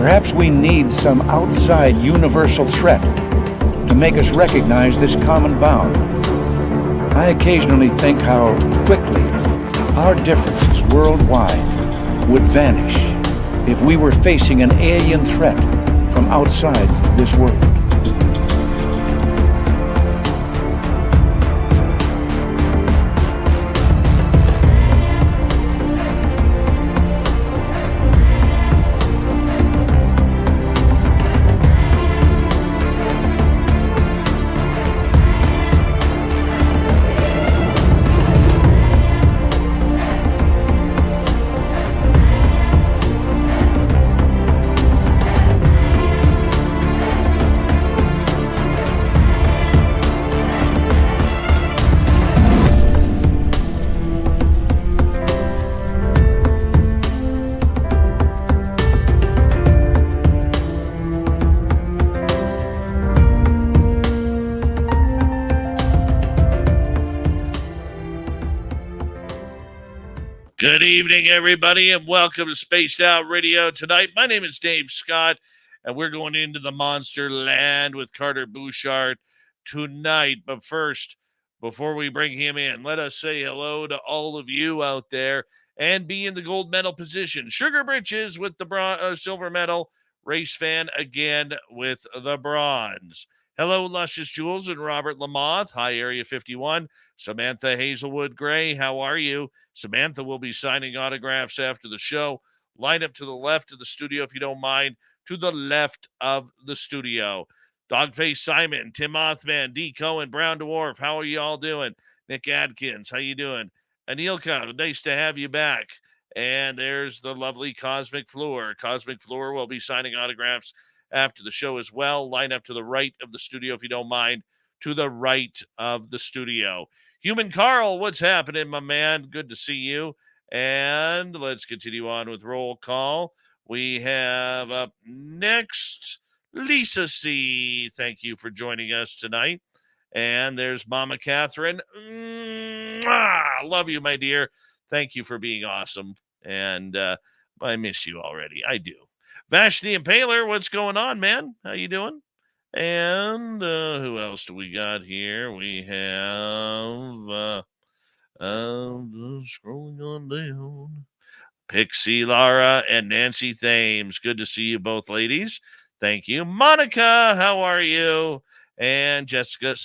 Perhaps we need some outside universal threat to make us recognize this common bound. I occasionally think how quickly our differences worldwide would vanish if we were facing an alien threat from outside this world. Good evening, everybody, and welcome to Spaced Out Radio tonight. My name is Dave Scott, and we're going into the monster land with Carter Buschardt tonight. But first, before we bring him in, let us say hello to all of you out there and be in the gold medal position. Sugar Britches with the silver medal. Race Fan again with the bronze. Hello, Luscious Jules and Robert Lamoth. Hi, Area 51. Samantha Hazelwood Gray, how are you? Samantha will be signing autographs after the show. Line up to the left of the studio, if you don't mind. To the left of the studio. Dogface Simon, Tim Othman, D. Cohen, Brown Dwarf, how are you all doing? Nick Adkins, how you doing? Anilka, nice to have you back. And there's the lovely Cosmic Floor. Cosmic Floor will be signing autographs after the show as well. Line up to the right of the studio, if you don't mind. To the right of the studio. Human Carl, what's happening, my man? Good to see you. And let's continue on with roll call. We have up next Lisa C. Thank you for joining us tonight. And there's Mama Catherine. Love you, my dear. Thank you for being awesome. And I miss you already. I do. Vash the Impaler, what's going on, man? How you doing? And who else do we got here? We have scrolling on down. Pixie Lara and Nancy Thames. Good to see you both, ladies. Thank you. Monica, how are you? And Jessica.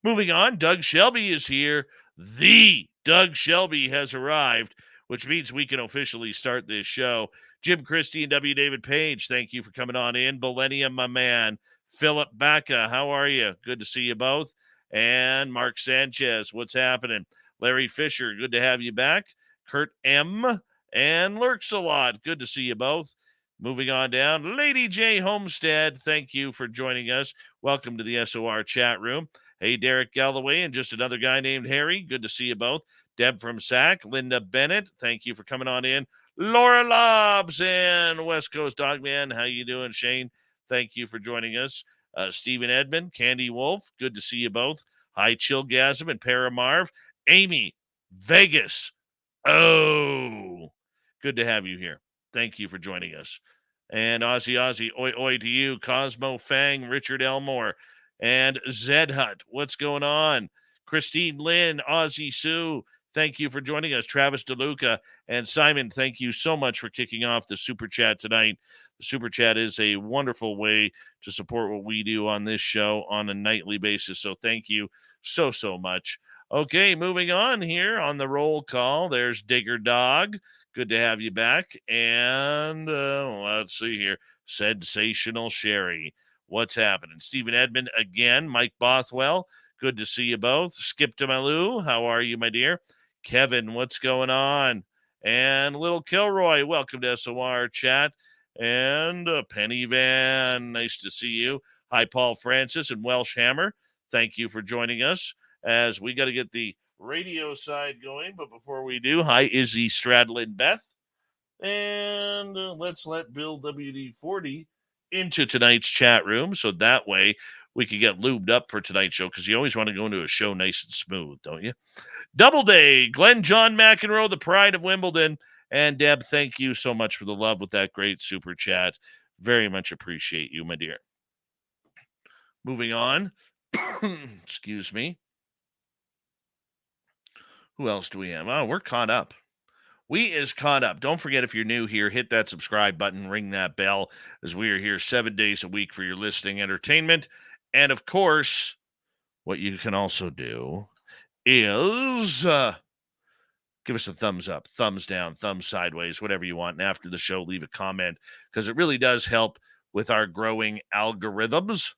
Moving on, Doug Shelby is here. The Doug Shelby has arrived, which means we can officially start this show. Jim Christie and W. David Page, thank you for coming on in. Millennium, my man. Philip Baca, how are you? Good to see you both. And Mark Sanchez, what's happening? Larry Fisher, good to have you back. Kurt M. and Lurks a lot. Good to see you both. Moving on down, Lady J. Homestead, thank you for joining us. Welcome to the SOR chat room. Hey, Derek Galloway and just another guy named Harry. Good to see you both. Deb from SAC, Linda Bennett, thank you for coming on in. Laura Lobbs and West Coast Dogman, how you doing? Shane, thank you for joining us. Stephen Edmond, Candy Wolf, good to see you both. Hi, Chillgasm and Paramarv. Amy, Vegas. Oh, good to have you here. Thank you for joining us. And Ozzy, oi, oi to you. Cosmo Fang, Richard Elmore, and Zed Hut. What's going on? Christine Lynn, Ozzy Sue, thank you for joining us. Travis DeLuca and Simon, thank you so much for kicking off the Super Chat tonight. The Super Chat is a wonderful way to support what we do on this show on a nightly basis. So thank you so much. Okay, moving on here on the roll call. There's Digger Dog. Good to have you back. And let's see here. Sensational Sherry. What's happening? Stephen Edmond again. Mike Bothwell. Good to see you both. Skip to Malou. How are you, my dear? Kevin, what's going on? And Little Kilroy, welcome to SOR chat. And Penny Van, nice to see you. Hi, Paul Francis and Welsh Hammer. Thank you for joining us as we got to get the radio side going. But before we do, hi, Izzy Stradlin Beth. And let's let Bill WD-40 into tonight's chat room so that way we can get lubed up for tonight's show, because you always want to go into a show nice and smooth, don't you? Doubleday, Glenn John McEnroe, the pride of Wimbledon, And Deb, thank you so much for the love with that great super chat. Very much appreciate you, my dear. Moving on. Excuse me. Who else do we have? Oh, we're caught up. We is caught up. Don't forget, if you're new here, hit that subscribe button, ring that bell, as we are here 7 days a week for your listening entertainment. And of course, what you can also do is give us a thumbs up, thumbs down, thumbs sideways, whatever you want. And after the show, leave a comment, because it really does help with our growing algorithms.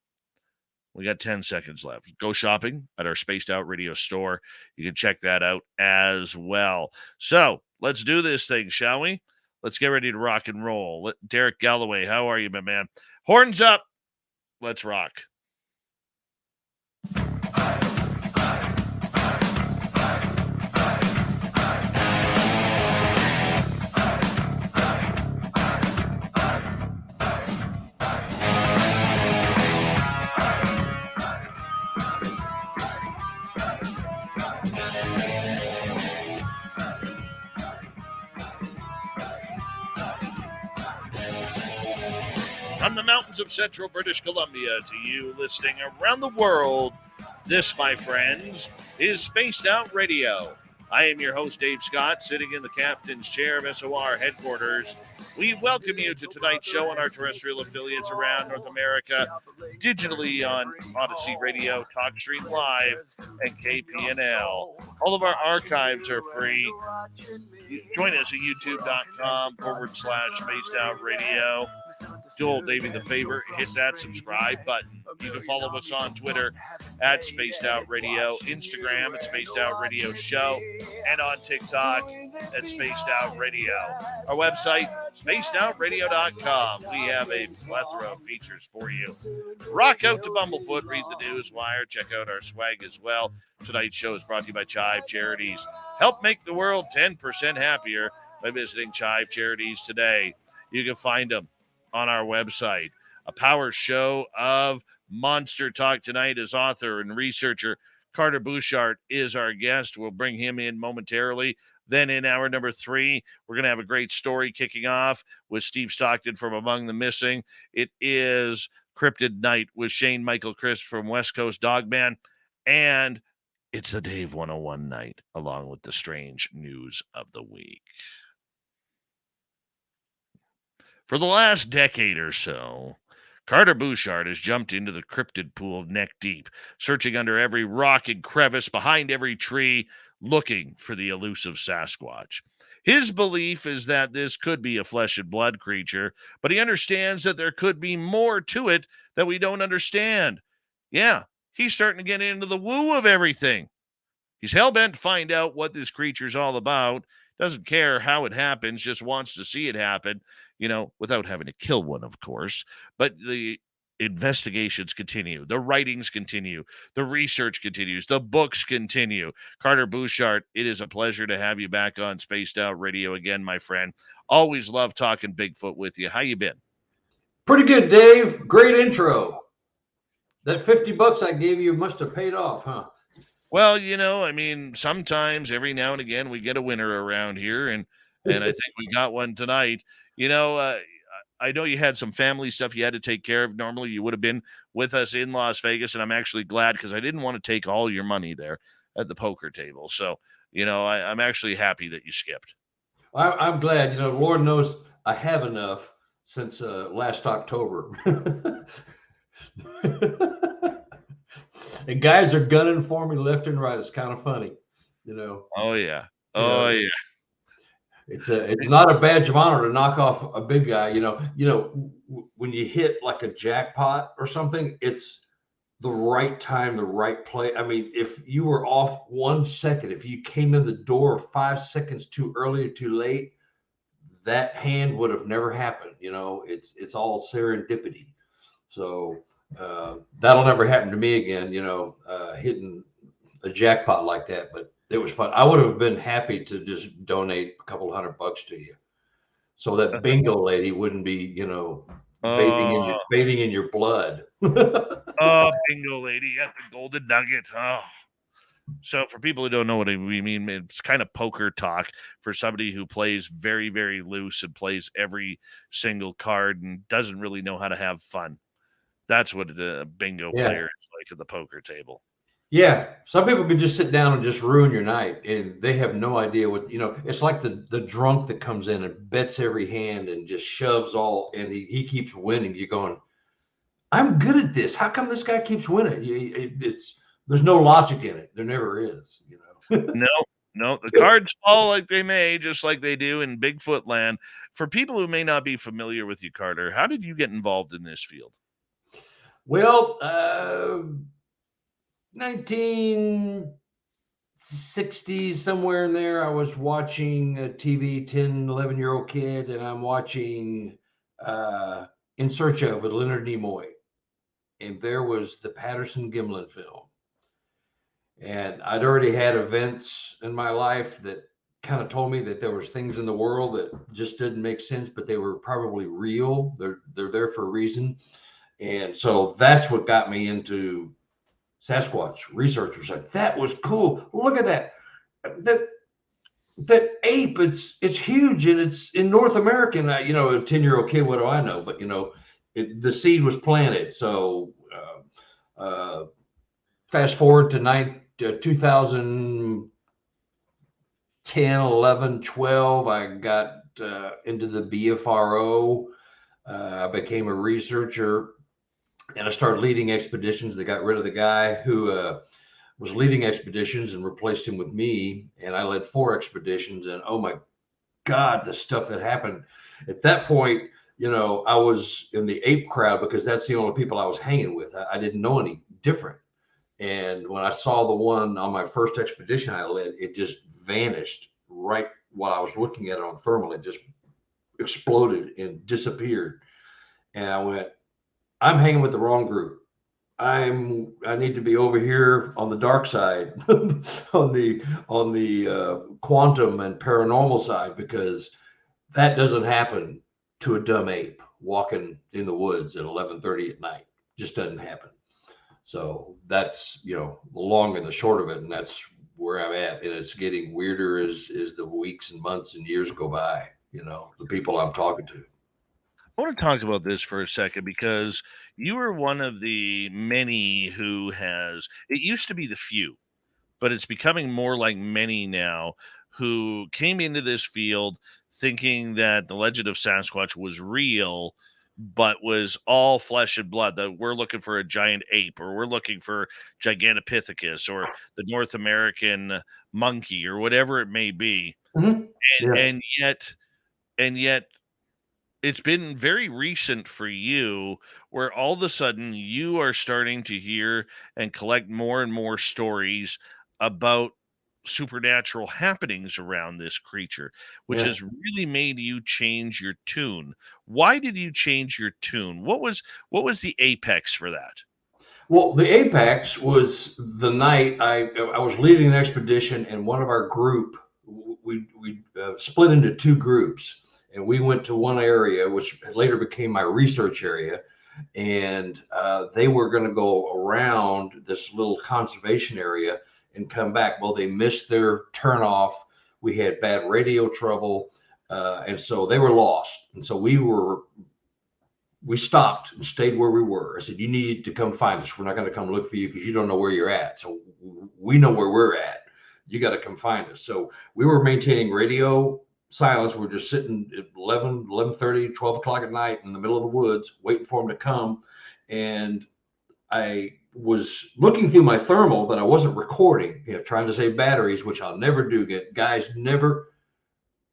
We got 10 seconds left. Go shopping at our Spaced Out Radio store. You can check that out as well. So let's do this thing, shall we? Let's get ready to rock and roll. Derek Galloway, how are you, my man? Horns up. Let's rock. From the mountains of central British Columbia to you listening around the world, this, my friends, is Spaced Out Radio. I am your host, Dave Scott, sitting in the captain's chair of SOR headquarters. We welcome you to tonight's show on our terrestrial affiliates around North America, digitally on Odyssey Radio, TalkStream Live, and KPNL. All of our archives are free. Join us at youtube.com/Spaced Out Radio. Do old Davey the favor, hit that subscribe button. You can follow us on Twitter at Spaced Out Radio, Instagram at Spaced Out Radio Show, and on TikTok at Spaced Out Radio. Our website, spacedoutradio.com. We have a plethora of features for you. Rock out to Bumblefoot, read the news wire, check out our swag as well. Tonight's show is brought to you by Chive Charities. Help make the world 10% happier by visiting Chive Charities today. You can find them on our website. A power show of Monster Talk tonight as author and researcher Carter Buschardt is our guest. We'll bring him in momentarily. Then in hour number 3, we're going to have a great story kicking off with Steve Stockton from Among the Missing. It is Cryptid Night with Shane Michael Crisp from West Coast Dogman. And it's the Dave 101 night, along with the strange news of the week. For the last decade or so, Carter Buschardt has jumped into the cryptid pool neck deep, searching under every rock and crevice, behind every tree, looking for the elusive Sasquatch. His belief is that this could be a flesh and blood creature, but he understands that there could be more to it that we don't understand. Yeah, he's starting to get into the woo of everything. He's hellbent to find out what this creature's all about. Doesn't care how it happens, just wants to see it happen, without having to kill one, of course. But the investigations continue. The writings continue. The research continues. The books continue. Carter Buschardt, it is a pleasure to have you back on Spaced Out Radio again, my friend. Always love talking Bigfoot with you. How you been? Pretty good, Dave. Great intro. That $50 I gave you must have paid off, huh? Well, sometimes every now and again we get a winner around here, and I think we got one tonight. I know you had some family stuff you had to take care of. Normally you would have been with us in Las Vegas, and I'm actually glad, because I didn't want to take all your money there at the poker table. So, I'm actually happy that you skipped. I'm glad. Lord knows I have enough since last October. And guys are gunning for me left and right. It's kind of funny, Oh yeah. Oh yeah. It's not a badge of honor to knock off a big guy. When you hit like a jackpot or something, it's the right time, the right play. I mean, if you were off 1 second, if you came in the door 5 seconds too early or too late, that hand would have never happened. It's all serendipity. So that'll never happen to me again, hitting a jackpot like that. But it was fun. I would have been happy to just donate a couple $100 to you, so that bingo lady wouldn't be, bathing in your blood. Oh, bingo lady at the Golden Nugget. Oh, So for people who don't know what we mean, it's kind of poker talk for somebody who plays very, very loose and plays every single card and doesn't really know how to have fun. That's what a bingo player is like at the poker table. Yeah, some people could just sit down and just ruin your night, and they have no idea what, you know. It's like the drunk that comes in and bets every hand and just shoves all, and he keeps winning. You're going, I'm good at this. How come this guy keeps winning? There's no logic in it. There never is, you know. No, the cards fall like they may, just like they do in Bigfoot land. For people who may not be familiar with you, Carter, how did you get involved in this field? Well, 1960s, somewhere in there, I was watching a TV, 10, 11-year-old kid, and I'm watching In Search of with Leonard Nimoy. And there was the Patterson-Gimlin film. And I'd already had events in my life that kind of told me that there was things in the world that just didn't make sense, but they were probably real. They're there for a reason. And so that's what got me into Sasquatch. Researchers like, that was cool. Look at that. That ape, it's huge, and it's in North America. And a 10-year-old kid, what do I know? But the seed was planted. So fast forward to 2010, 11, 12, I got into the BFRO. I became a researcher, and I started leading expeditions. They got rid of the guy who was leading expeditions and replaced him with me. And I led 4 expeditions, and oh my God, the stuff that happened at that point. I was in the ape crowd because that's the only people I was hanging with. I didn't know any different. And when I saw the one on my first expedition I led, it just vanished right while I was looking at it on thermal. It just exploded and disappeared. And I went, I'm hanging with the wrong group. I need to be over here on the dark side, on the quantum and paranormal side, because that doesn't happen to a dumb ape walking in the woods at 11:30 at night. Just doesn't happen. So that's, the long and the short of it. And that's where I'm at. And it's getting weirder as the weeks and months and years go by, the people I'm talking to. I want to talk about this for a second because you are one of the many who it used to be the few, but it's becoming more like many now, who came into this field thinking that the legend of Sasquatch was real, but was all flesh and blood, that we're looking for a giant ape, or we're looking for Gigantopithecus, or the North American monkey, or whatever it may be. Mm-hmm. And yet it's been very recent for you where all of a sudden you are starting to hear and collect more and more stories about supernatural happenings around this creature, which has really made you change your tune. Why did you change your tune? What was the apex for that? Well, the apex was the night I was leading an expedition, and one of our group, we split into 2 groups, and we went to one area, which later became my research area. And they were going to go around this little conservation area and come back. Well, they missed their turnoff. We had bad radio trouble. And so they were lost. And so we stopped and stayed where we were. I said, you need to come find us. We're not going to come look for you because you don't know where you're at. So we know where we're at. You got to come find us. So we were maintaining radio silence. We're just sitting at 11:30, 12 o'clock at night in the middle of the woods, waiting for them to come. And I was looking through my thermal, but I wasn't recording, trying to save batteries, which I'll never do. Guys, never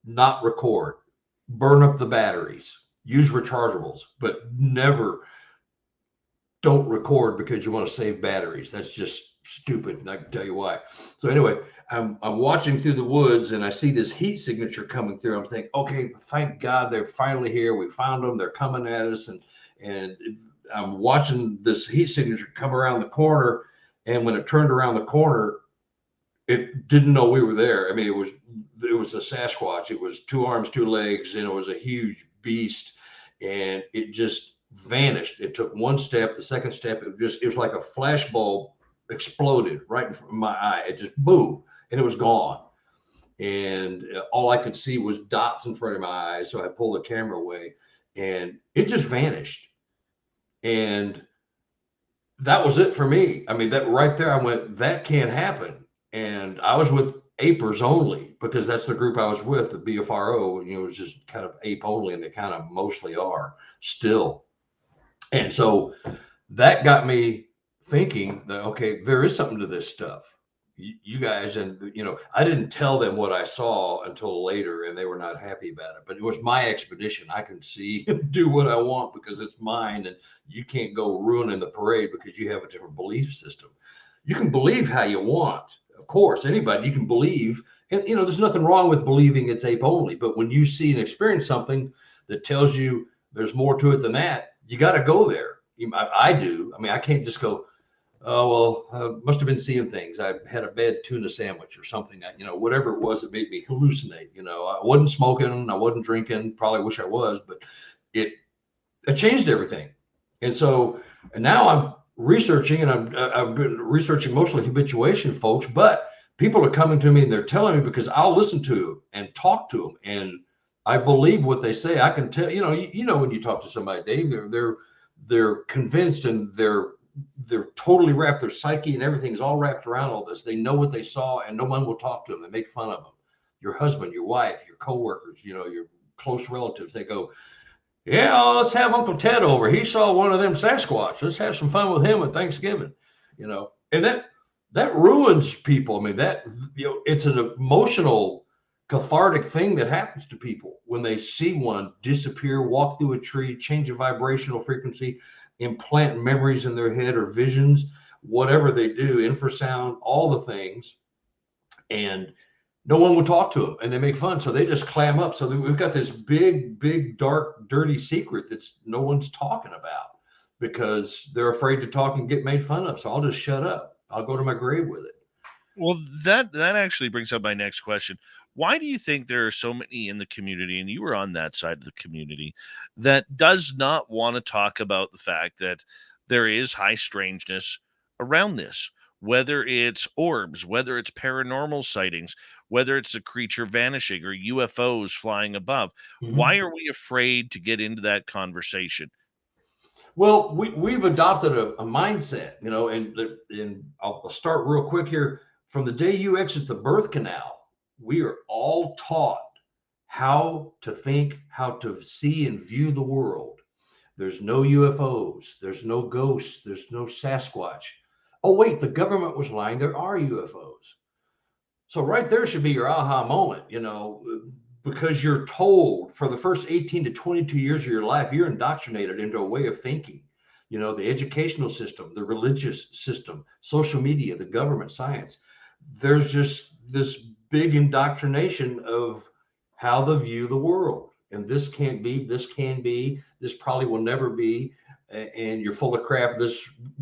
not record, burn up the batteries, use rechargeables, but never don't record because you want to save batteries. That's just stupid. And I can tell you why. So anyway, I'm watching through the woods, and I see this heat signature coming through. I'm thinking, okay, thank God they're finally here. We found them. They're coming at us. And I'm watching this heat signature come around the corner. And when it turned around the corner, it didn't know we were there. I mean, it was a Sasquatch. It was 2 arms, 2 legs, and it was a huge beast. And it just vanished. It took 1 step. The second step, it was like a flash bulb exploded right in front of my eye. It just boom, and it was gone. And all I could see was dots in front of my eyes. So I pulled the camera away, and it just vanished. And that was it for me. I mean, that right there, I went, that can't happen. And I was with apers only, because that's the group I was with, the BFRO. You know, it was just kind of ape only, and they kind of mostly are still. And so that got me thinking that, okay, there is something to this stuff. You guys, and you know, I didn't tell them what I saw until later, and they were not happy about it. But it was my expedition. I can see and do what I want because it's mine, and you can't go ruining the parade because you have a different belief system. You can believe how you want, of course. Anybody, you can believe, and you know, there's nothing wrong with believing it's ape only. But when you see and experience something that tells you there's more to it than that, you got to go there. I do. I mean, I can't just go, oh, well, I must have been seeing things. I had a bad tuna sandwich or something, you know, whatever it was that made me hallucinate. You know, I wasn't smoking, I wasn't drinking, probably wish I was, but it changed everything. And so, and now I'm researching, and I've been researching mostly habituation folks, but people are coming to me and they're telling me, because I'll listen to them and talk to them, and I believe what they say. I can tell, you know, when you talk to somebody, Dave, they're convinced, and they're totally wrapped, their psyche and everything's all wrapped around all this. They know what they saw, and no one will talk to them. They make fun of them. Your husband, your wife, your coworkers, you know, your close relatives, they go, yeah, let's have Uncle Ted over. He saw one of them Sasquatch. Let's have some fun with him at Thanksgiving, you know. And that ruins people. I mean, that, you know, it's an emotional, cathartic thing that happens to people when they see one disappear, walk through a tree, change a vibrational frequency, implant memories in their head or visions, whatever they do, infrasound, all the things, and no one will talk to them, and they make fun. So they just clam up. So we've got this big, dark, dirty secret that's no one's talking about because they're afraid to talk and get made fun of. So I'll just shut up. I'll go to my grave with it. Well, that actually brings up my next question. Why do you think there are so many in the community, and you were on that side of the community, that does not want to talk about the fact that there is high strangeness around this? Whether it's orbs, whether it's paranormal sightings, whether it's a creature vanishing or UFOs flying above. Mm-hmm. Why are we afraid to get into that conversation? Well, we've adopted a mindset, you know, and I'll start real quick here. From the day you exit the birth canal, we are all taught how to think, how to see and view the world. There's no UFOs, there's no ghosts, there's no Sasquatch. Oh, wait, the government was lying. There are UFOs. So right there should be your aha moment, you know, because you're told for the first 18 to 22 years of your life, you're indoctrinated into a way of thinking. You know, the educational system, the religious system, social media, the government, science. There's just this big indoctrination of how they view the world. And this can't be, this can be, this probably will never be. And you're full of crap. This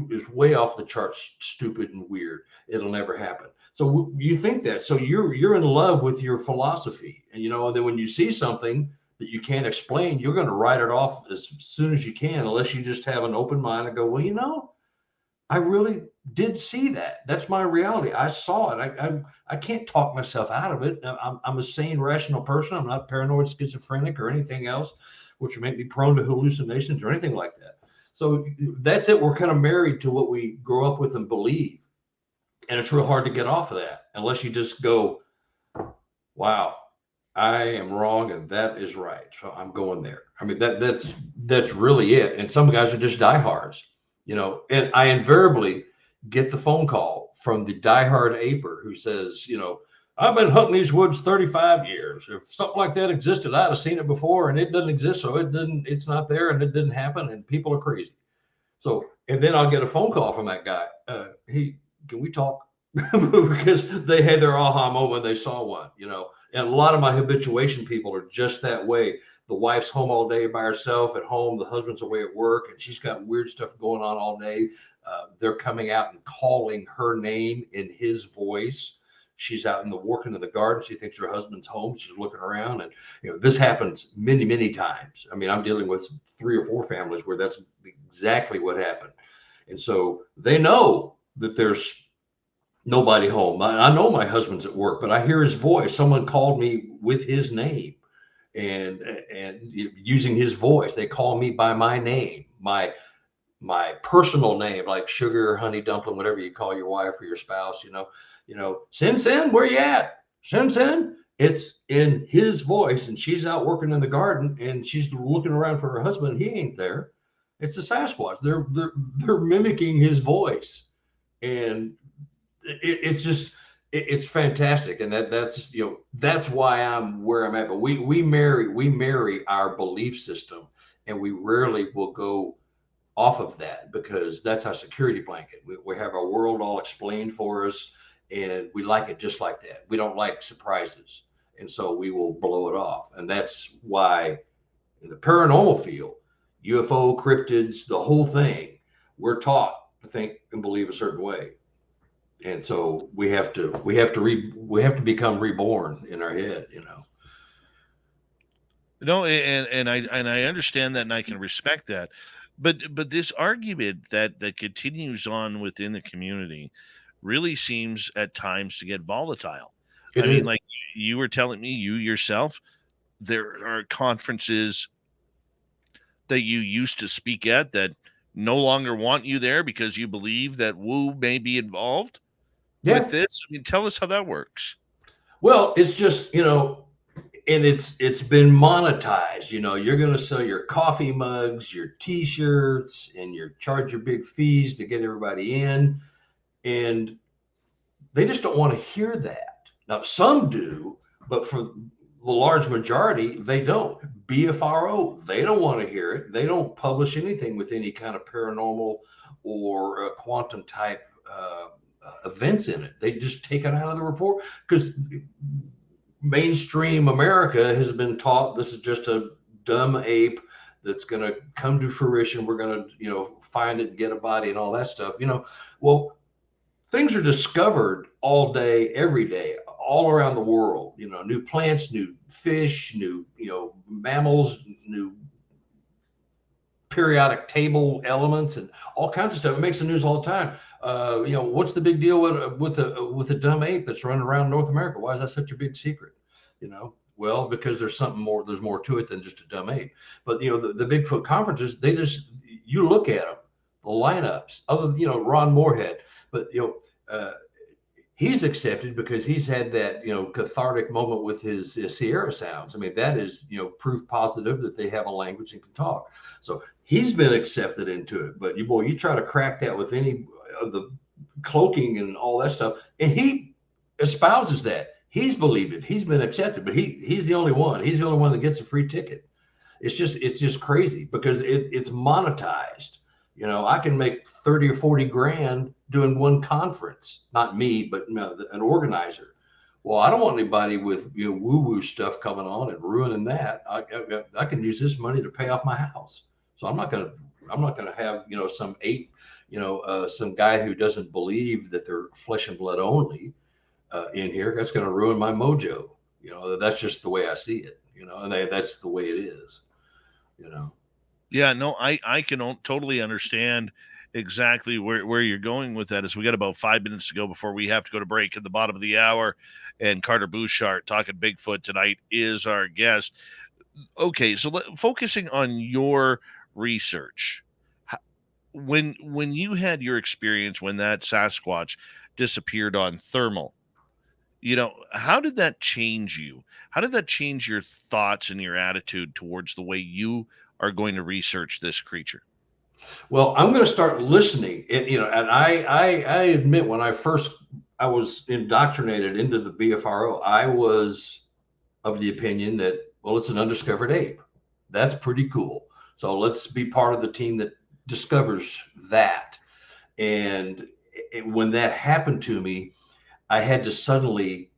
is way off the charts, stupid and weird. It'll never happen. So you think that. So you're in love with your philosophy. And, you know, and then when you see something that you can't explain, you're going to write it off as soon as you can, unless you just have an open mind and go, well, you know, I really did see that. That's my reality. I saw it. I can't talk myself out of it. I'm a sane, rational person. I'm not paranoid, schizophrenic, or anything else, which would make me prone to hallucinations or anything like that. So that's it. We're kind of married to what we grow up with and believe. And it's real hard to get off of that unless you just go, wow, I am wrong and that is right. So I'm going there. I mean, that's really it. And some guys are just diehards, you know, and I invariably get the phone call from the diehard aper who says, you know, I've been hunting these woods 35 years. If something like that existed, I'd have seen it before, and it doesn't exist. So it's not there, and it didn't happen, and people are crazy. So, and then I'll get a phone call from that guy. Hey, can we talk? Because they had their aha moment. They saw one, you know, and a lot of my habituation people are just that way. The wife's home all day by herself at home. The husband's away at work, and she's got weird stuff going on all day. They're coming out and calling her name in his voice. She's out working in the garden. She thinks her husband's home. She's looking around, and you know, this happens many, many times. I mean, I'm dealing with 3 or 4 families where that's exactly what happened. And so they know that there's nobody home. I know my husband's at work, but I hear his voice. Someone called me with his name and using his voice. They call me by my name, my personal name, like sugar, honey, dumpling, whatever you call your wife or your spouse, Sin, where you at? Sin. It's in his voice, and she's out working in the garden, and she's looking around for her husband. He ain't there. It's the Sasquatch. They're mimicking his voice, and it's fantastic. And that's why I'm where I'm at. But we marry our belief system, and we rarely will go off of that, because that's our security blanket. We have our world all explained for us, and we like it just like that. We don't like surprises. And so we will blow it off. And that's why in the paranormal field, UFO, cryptids, the whole thing, we're taught to think and believe a certain way. And so we have to become reborn in our head, No, and I understand that, and I can respect that. But this argument that continues on within the community really seems at times to get volatile. I mean, like you were telling me, you yourself, there are conferences that you used to speak at that no longer want you there because you believe that woo may be involved with this. I mean, tell us how that works. Well, it's just, and it's been monetized. You're going to sell your coffee mugs, your T-shirts, and you charge your big fees to get everybody in. And they just don't want to hear that. Now, some do, but for the large majority, they don't. BFRO, they don't want to hear it. They don't publish anything with any kind of paranormal or quantum type events in it. They just take it out of the report, because mainstream America has been taught this is just a dumb ape that's going to come to fruition. We're going to, find it and get a body and all that stuff. Well, things are discovered all day, every day, all around the world. New plants, new fish, new, mammals, new periodic table elements, and all kinds of stuff. It makes the news all the time. What's the big deal with a dumb ape that's running around North America? Why is that such a big secret? Well, because there's something more. There's more to it than just a dumb ape. But the Bigfoot conferences, you look at them, the lineups. Other Ron Moorhead, but he's accepted because he's had that cathartic moment with his Sierra sounds. I mean, that is proof positive that they have a language and can talk. So he's been accepted into it. But you try to crack that with any of the cloaking and all that stuff, and he espouses that. He's believed it. He's been accepted, but he's the only one. He's the only one that gets a free ticket. It's just crazy because it's monetized. I can make 30 or 40 grand doing one conference. Not me, but an organizer. Well, I don't want anybody with woo-woo stuff coming on and ruining that. I can use this money to pay off my house. So I'm not gonna have some ape, some guy who doesn't believe that they're flesh and blood only in here. That's going to ruin my mojo. That's just the way I see it. And that's the way it is. Yeah, no, I can totally understand exactly where you're going with that. As we got about 5 minutes to go before we have to go to break at the bottom of the hour, and Carter Buschardt talking Bigfoot tonight is our guest. Okay, so focusing on your research, when you had your experience when that Sasquatch disappeared on Thermal, how did that change you? How did that change your thoughts and your attitude towards the way you are going to research this creature? Well, I'm going to start listening. And I admit, when I was indoctrinated into the BFRO, I was of the opinion that, well, it's an undiscovered ape. That's pretty cool. So let's be part of the team that discovers that. And when that happened to me, I had to suddenly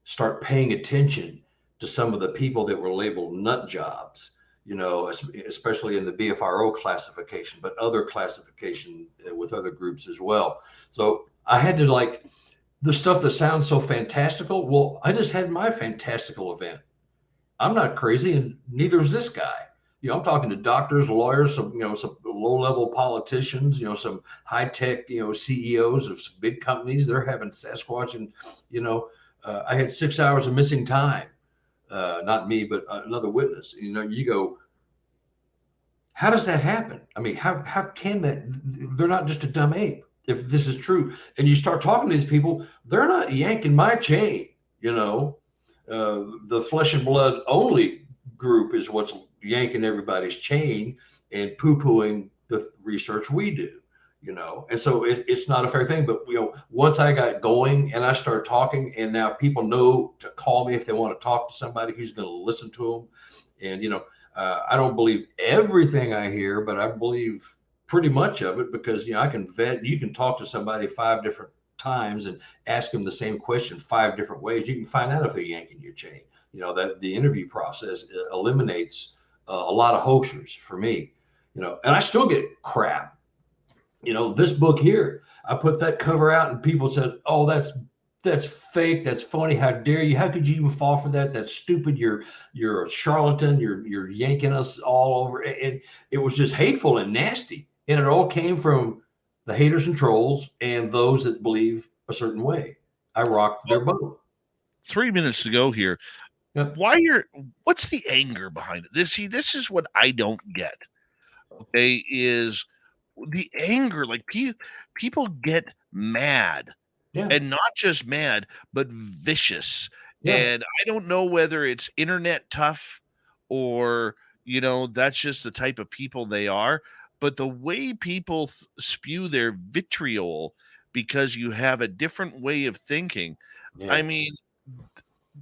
start paying attention to some of the people that were labeled nut jobs, especially in the BFRO classification, but other classification with other groups as well. So I had to the stuff that sounds so fantastical. Well, I just had my fantastical event. I'm not crazy, and neither is this guy. I'm talking to doctors, lawyers, some low-level politicians, some high-tech, CEOs of some big companies. They're having Sasquatch, and I had 6 hours of missing time. Not me, but another witness. You go, how does that happen? I mean, how can that? They're not just a dumb ape. If this is true, and you start talking to these people, they're not yanking my chain. The flesh and blood only group is what's yanking everybody's chain and poo-pooing the research we do. And so it's not a fair thing. But once I got going and I started talking, and now people know to call me if they want to talk to somebody who's going to listen to them. And I don't believe everything I hear, but I believe pretty much of it, because I can vet. You can talk to somebody 5 different times and ask them the same question 5 different ways. You can find out if they're yanking your chain. That the interview process eliminates a lot of hoaxers for me. And I still get crap. This book here, I put that cover out and people said, "Oh, that's fake. That's phony. How dare you? How could you even fall for that? That's stupid. You're a charlatan. You're yanking us all over." And it was just hateful and nasty. And it all came from the haters and trolls and those that believe a certain way. I rocked their boat. 3 minutes to go here. Yep. What's the anger behind it? This is what I don't get. Okay, is the anger, like people get mad, and not just mad, but vicious. And I don't know whether it's internet tough or that's just the type of people they are. But the way people spew their vitriol because you have a different way of thinking, I mean,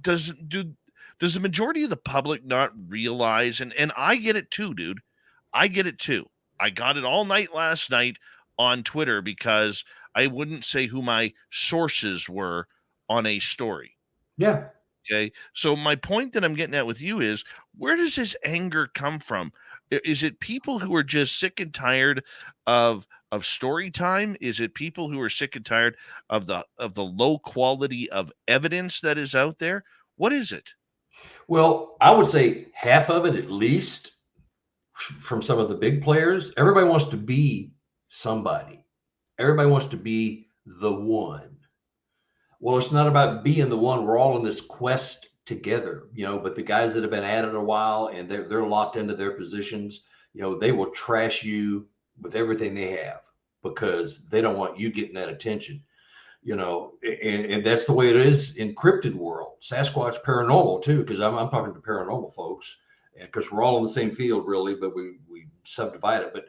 does the majority of the public not realize? And I get it too, dude. I get it too. I got it all night last night on Twitter because I wouldn't say who my sources were on a story. Yeah. Okay. So my point that I'm getting at with you is, where does this anger come from? Is it people who are just sick and tired of story time? Is it people who are sick and tired of the low quality of evidence that is out there? What is it? Well, I would say half of it, at least, from some of the big players. Everybody wants to be somebody. Everybody wants to be the one. Well, it's not about being the one. We're all in this quest together, but the guys that have been at it a while and they're locked into their positions, they will trash you with everything they have because they don't want you getting that attention, and that's the way it is in cryptid world, Sasquatch, paranormal too, because I'm talking to paranormal folks, because we're all in the same field really, but we subdivide it. But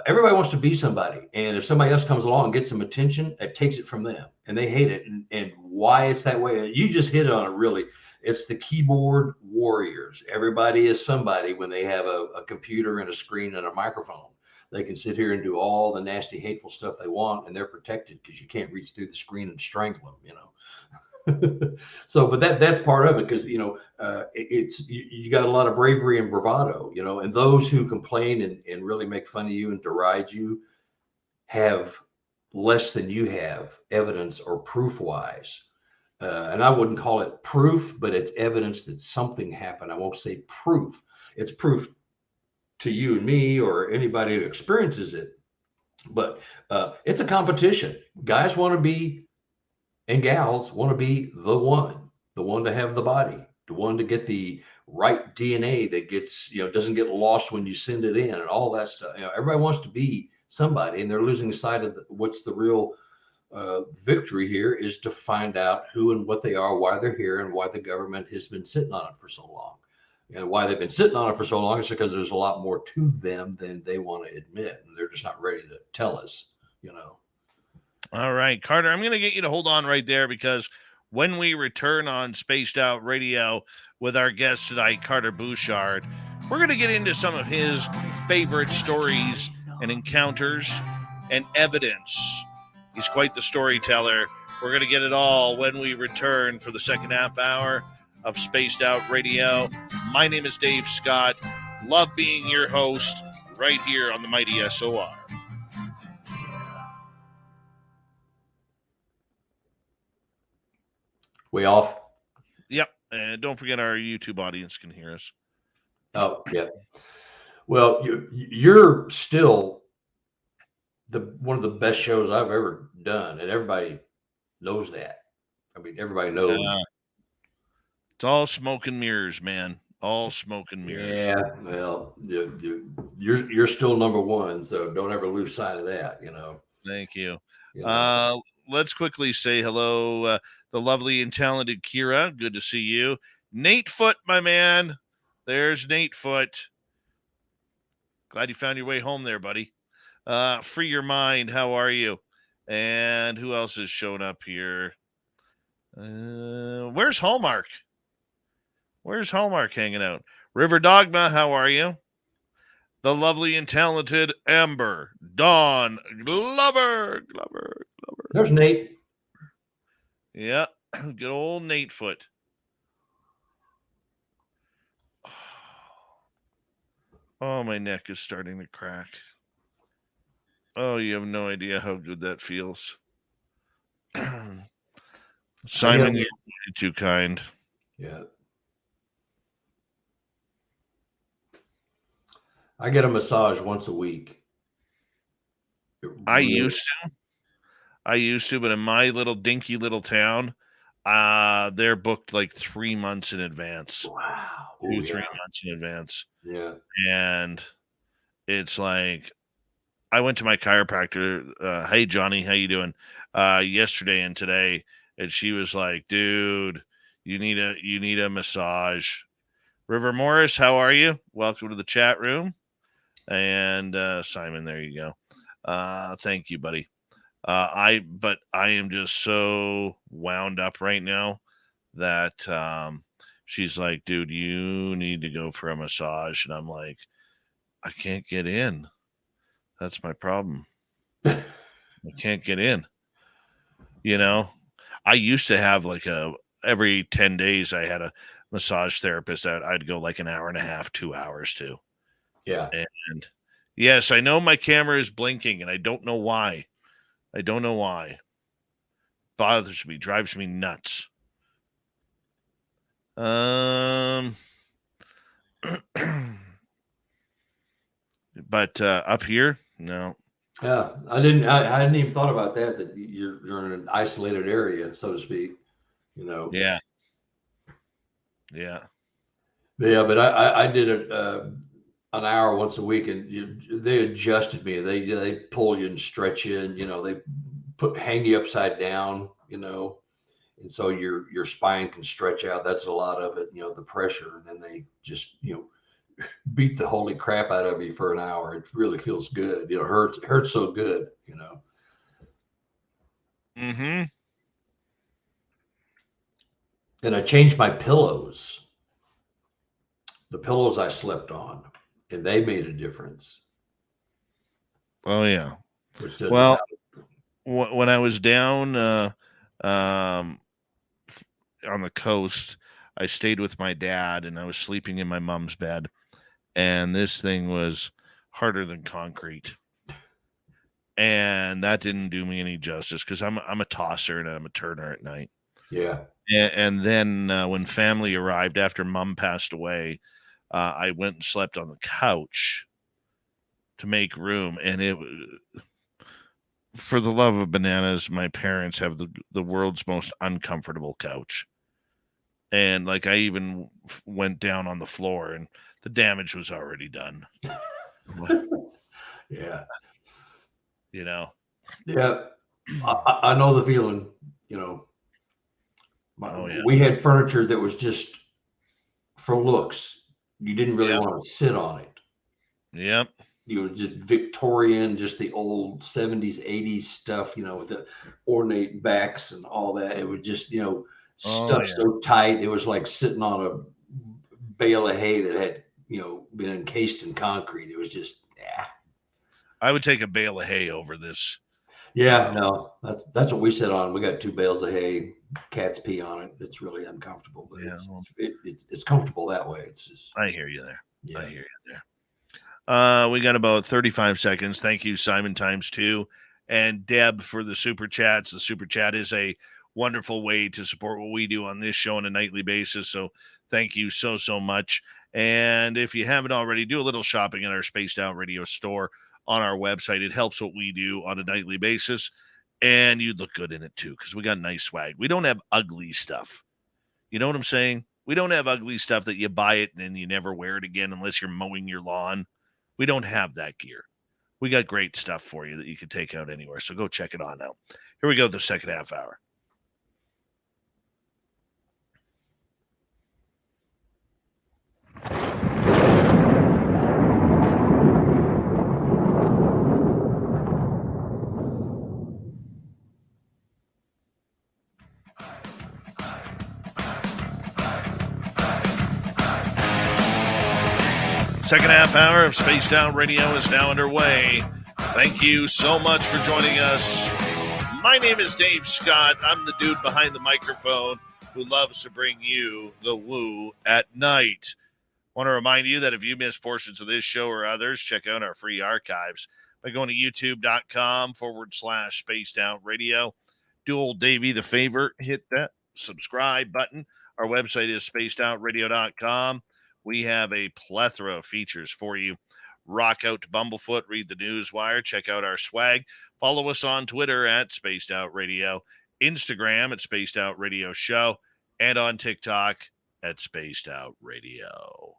everybody wants to be somebody, and if somebody else comes along and gets some attention, it takes it from them, and they hate it. And why it's that way, you just hit on it really. It's the keyboard warriors. Everybody is somebody when they have a computer and a screen and a microphone. They can sit here and do all the nasty, hateful stuff they want, and they're protected because you can't reach through the screen and strangle them. So, but that's part of it, because it's you got a lot of bravery and bravado, and those who complain and really make fun of you and deride you have less than you have, evidence or proof wise. And I wouldn't call it proof, but it's evidence that something happened. I won't say proof. It's proof to you and me or anybody who experiences it. But it's a competition. Guys want to be, and gals want to be the one to have the body, the one to get the right DNA that gets, doesn't get lost when you send it in and all that stuff. Everybody wants to be somebody, and they're losing sight of what's the real victory here is to find out who and what they are, why they're here, and why the government has been sitting on it for so long. And why they've been sitting on it for so long is because there's a lot more to them than they want to admit, and they're just not ready to tell us, All right, Carter, I'm going to get you to hold on right there, because when we return on Spaced Out Radio with our guest tonight, Carter Buschardt, we're going to get into some of his favorite stories and encounters and evidence. He's quite the storyteller. We're going to get it all when we return for the second half hour of Spaced Out Radio. My name is Dave Scott. Love being your host right here on the Mighty SOR. Way off. Yep. And don't forget, our YouTube audience can hear us. Oh, yeah. Well, you're still one of the best shows I've ever done, and everybody knows that. I mean, everybody knows. It's all smoke and mirrors, man. All smoke and mirrors. Yeah, well, you're still number one, so don't ever lose sight of that. Thank you. You know. Let's quickly say hello, the lovely and talented Kira. Good to see you. Nate Foot, my man. There's Nate Foot. Glad you found your way home there, buddy. Free your mind. How are you? And who else has shown up here? Where's Hallmark? Where's Hallmark hanging out? River Dogma, how are you? The lovely and talented Amber Dawn Glover. There's Nate. Yeah, good old Nate Foot. Oh, my neck is starting to crack. Oh, you have no idea how good that feels. Simon, you're too kind. Yeah. I get a massage once a week. I used to, but in my little dinky little town, they're booked like 3 months in advance. Wow. 3 months in advance. Yeah. And it's like, I went to my chiropractor. Hey, Johnny, how you doing? Yesterday and today. And she was like, dude, you need a massage. River Morris, how are you? Welcome to the chat room. And Simon, there you go. Thank you, buddy. I am just so wound up right now that she's like, dude, you need to go for a massage. And I'm like, I can't get in. That's my problem. I can't get in. I used to have like every 10 days I had a massage therapist that I'd go like an hour and a half, 2 hours to. Yeah. And yes, I know my camera is blinking and I don't know why. Bothers me, drives me nuts. But up here, no. Yeah, I hadn't even thought about that you're in an isolated area, so to speak. Yeah. But I did it an hour once a week, and they adjusted me. They pull you and stretch you, and they hang you upside down, and so your spine can stretch out. That's a lot of it, the pressure, and then they just beat the holy crap out of you for an hour. It really feels good. It hurts so good, Mm-hmm. And I changed my pillows. The pillows I slept on, and they made a difference. Oh yeah. Well, when I was down on the coast, I stayed with my dad, and I was sleeping in my mom's bed, and this thing was harder than concrete, and that didn't do me any justice because I'm a tosser and I'm a turner at night. Yeah. And then when family arrived after mom passed away, I went and slept on the couch to make room, and it for the love of bananas, my parents have the world's most uncomfortable couch. And like I even went down on the floor and the damage was already done. Yeah. Yeah. I know the feeling, We had furniture that was just for looks. You didn't really want to sit on it. Yep. Just Victorian, just the old 70s, 80s stuff, with the ornate backs and all that. It was just, stuff so tight. It was like sitting on a bale of hay that had, been encased in concrete. It was just, I would take a bale of hay over this. Yeah, no, that's what we sit on. We got 2 bales of hay, cats pee on it. It's really uncomfortable, but it's comfortable that way. It's just. I hear you there. Yeah. I hear you there. We got about 35 seconds. Thank you, Simon ×2 and Deb for the super chats. The super chat is a wonderful way to support what we do on this show on a nightly basis. So thank you so much. And if you haven't already, do a little shopping in our Spaced Out Radio store on our website. It helps what we do on a nightly basis. And you'd look good in it too, because we got nice swag. We don't have ugly stuff. You know what I'm saying? We don't have ugly stuff that you buy it and then you never wear it again unless you're mowing your lawn. We don't have that gear. We got great stuff for you that you can take out anywhere. So go check it on out. Here we go, the second half hour. Second half hour of Spaced Out Radio is now underway. Thank you so much for joining us. My name is Dave Scott. I'm the dude behind the microphone who loves to bring you the woo at night. I want to remind you that if you miss portions of this show or others, check out our free archives by going to youtube.com/Spaced Out Radio. Do old Davey the favor, hit that subscribe button. Our website is spacedoutradio.com. We have a plethora of features for you. Rock out to Bumblefoot, read the Newswire, check out our swag. Follow us on Twitter at Spaced Out Radio, Instagram at Spaced Out Radio Show, and on TikTok at Spaced Out Radio.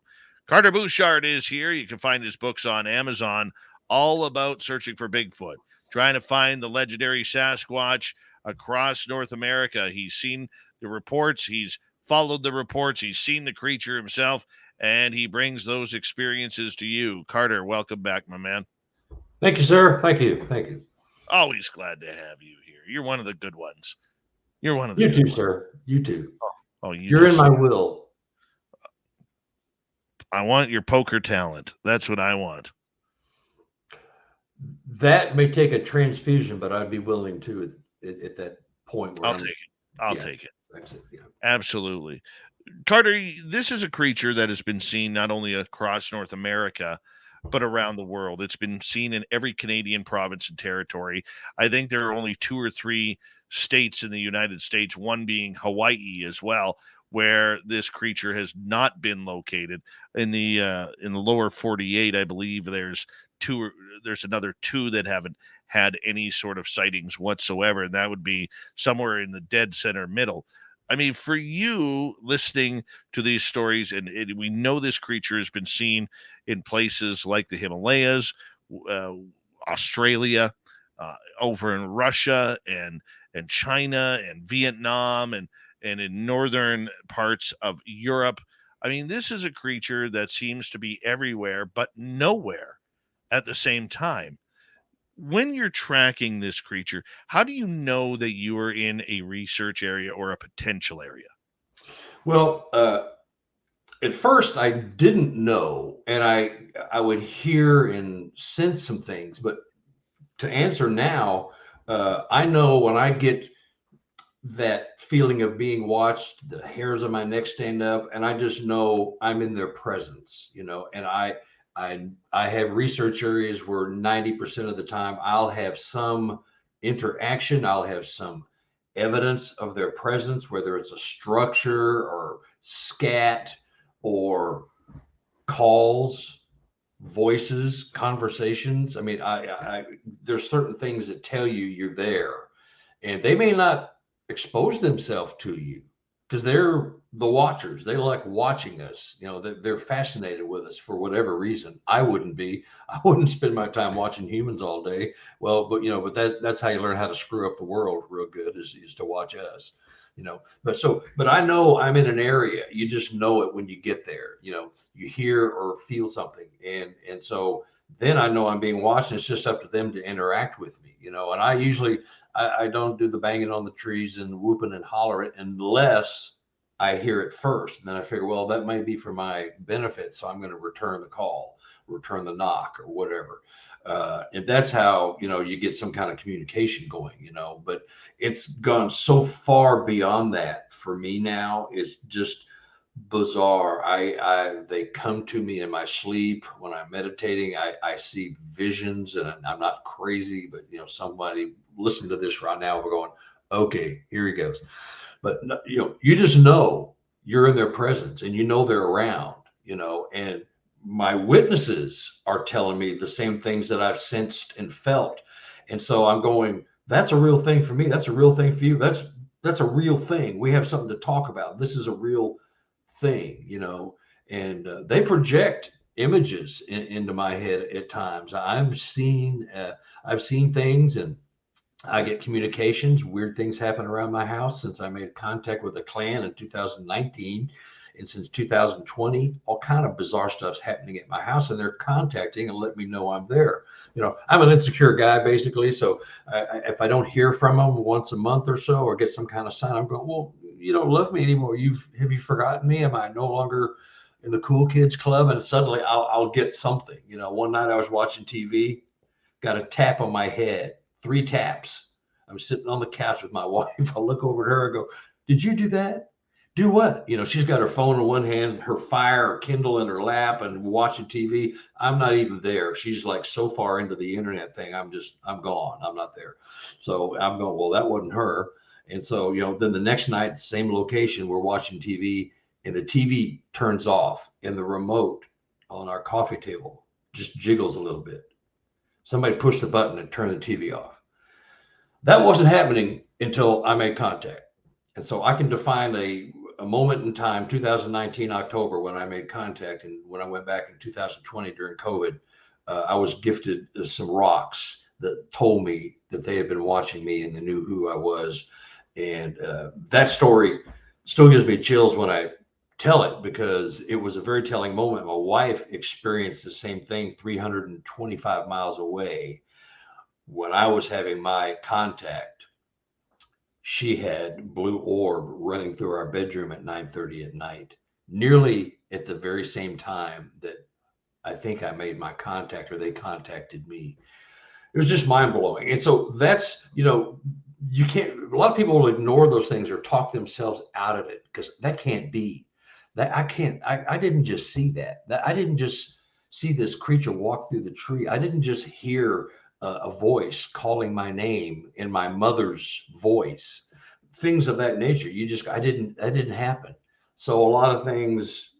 Carter Buschardt is here. You can find his books on Amazon, all about searching for Bigfoot, trying to find the legendary Sasquatch across North America. He's seen the reports. He's followed the reports. He's seen the creature himself, and he brings those experiences to you. Carter, welcome back, my man. Thank you, sir. Thank you. Thank you. Always glad to have you here. You're one of the good ones. You're one of the You good too, ones. sir. You too. Oh, You're in my will. I want your poker talent. That's what I want. That may take a transfusion, but I'd be willing to at that point. Where I'll take it. I'll yeah, take it. That's it. Yeah. Absolutely. Carter, this is a creature that has been seen not only across North America, but around the world. It's been seen in every Canadian province and territory. I think there are only 2 or 3 states in the United States, one being Hawaii as well, where this creature has not been located. In the lower 48, I believe there's another 2 that haven't had any sort of sightings whatsoever, and that would be somewhere in the dead center middle. I mean, for you listening to these stories, and we know this creature has been seen in places like the Himalayas, Australia, over in Russia and China and Vietnam and in northern parts of Europe. I mean, this is a creature that seems to be everywhere, but nowhere at the same time. When you're tracking this creature, how do you know that you are in a research area or a potential area? Well, at first I didn't know, and I would hear and sense some things, but to answer now, I know when I get that feeling of being watched, the hairs on my neck stand up, and I just know I'm in their presence, and I have research areas where 90% of the time I'll have some interaction. I'll have some evidence of their presence, whether it's a structure or scat or calls, voices, conversations. I mean, there's certain things that tell you you're there, and they may not expose themselves to you because they're the watchers. They like watching us. They're fascinated with us for whatever reason. I wouldn't be. I wouldn't spend my time watching humans all day. Well, but that's how you learn how to screw up the world real good is to watch us. But I know I'm in an area. You just know it when you get there. You hear or feel something, and so then I know I'm being watched. And it's just up to them to interact with me. And I usually I don't do the banging on the trees and whooping and hollering unless I hear it first. And then I figure, well, that may be for my benefit, so I'm going to return the call, return the knock, or whatever. And that's how you get some kind of communication going. But it's gone so far beyond that for me now. It's just bizarre. They come to me in my sleep when I'm meditating. I see visions, and I'm not crazy, but somebody listening to this right now, we're going, okay, here he goes. But you just know you're in their presence, and they're around. you know, and my witnesses are telling me the same things that I've sensed and felt. And so I'm going, that's a real thing for me. That's a real thing for you. That's a real thing. We have something to talk about. This is a real thing, you know, and they project images into my head at times. I've seen things, and I get communications. Weird things happen around my house since I made contact with a clan in 2019. And since 2020, all kind of bizarre stuff's happening at my house, and they're contacting and letting me know I'm there. You know, I'm an insecure guy, basically. So if I don't hear from them once a month or so, or get some kind of sign, I'm going, well, you don't love me anymore. Have you forgotten me? Am I no longer in the cool kids club? And suddenly I'll get something. You know, one night I was watching TV, got a tap on my head, 3 taps. I'm sitting on the couch with my wife. I look over at her and go, did you do that? Do what? You know, she's got her phone in one hand, her Fire or Kindle in her lap, and watching TV. I'm not even there. She's like so far into the internet thing. I'm gone. I'm not there. So I'm going, well, that wasn't her. And so, you know, then the next night, same location, we're watching TV, and the TV turns off, and the remote on our coffee table just jiggles a little bit. Somebody pushed the button and turned the TV off. That wasn't happening until I made contact. And so I can define a moment in time, 2019 October, when I made contact, and when I went back in 2020 during COVID, I was gifted some rocks that told me that they had been watching me and they knew who I was. And that story still gives me chills when I tell it, because it was a very telling moment. My wife experienced the same thing 325 miles away when I was having my contact. She had blue orb running through our bedroom at 9:30 at night, nearly at the very same time that I think I made my contact, or they contacted me. It was just mind blowing. And so that's, you know, you can't, a lot of people will ignore those things or talk themselves out of it, because that can't be. That I didn't just see that. I didn't just see this creature walk through the tree. I didn't just hear a voice calling my name in my mother's voice, things of that nature. That didn't happen. So a lot of things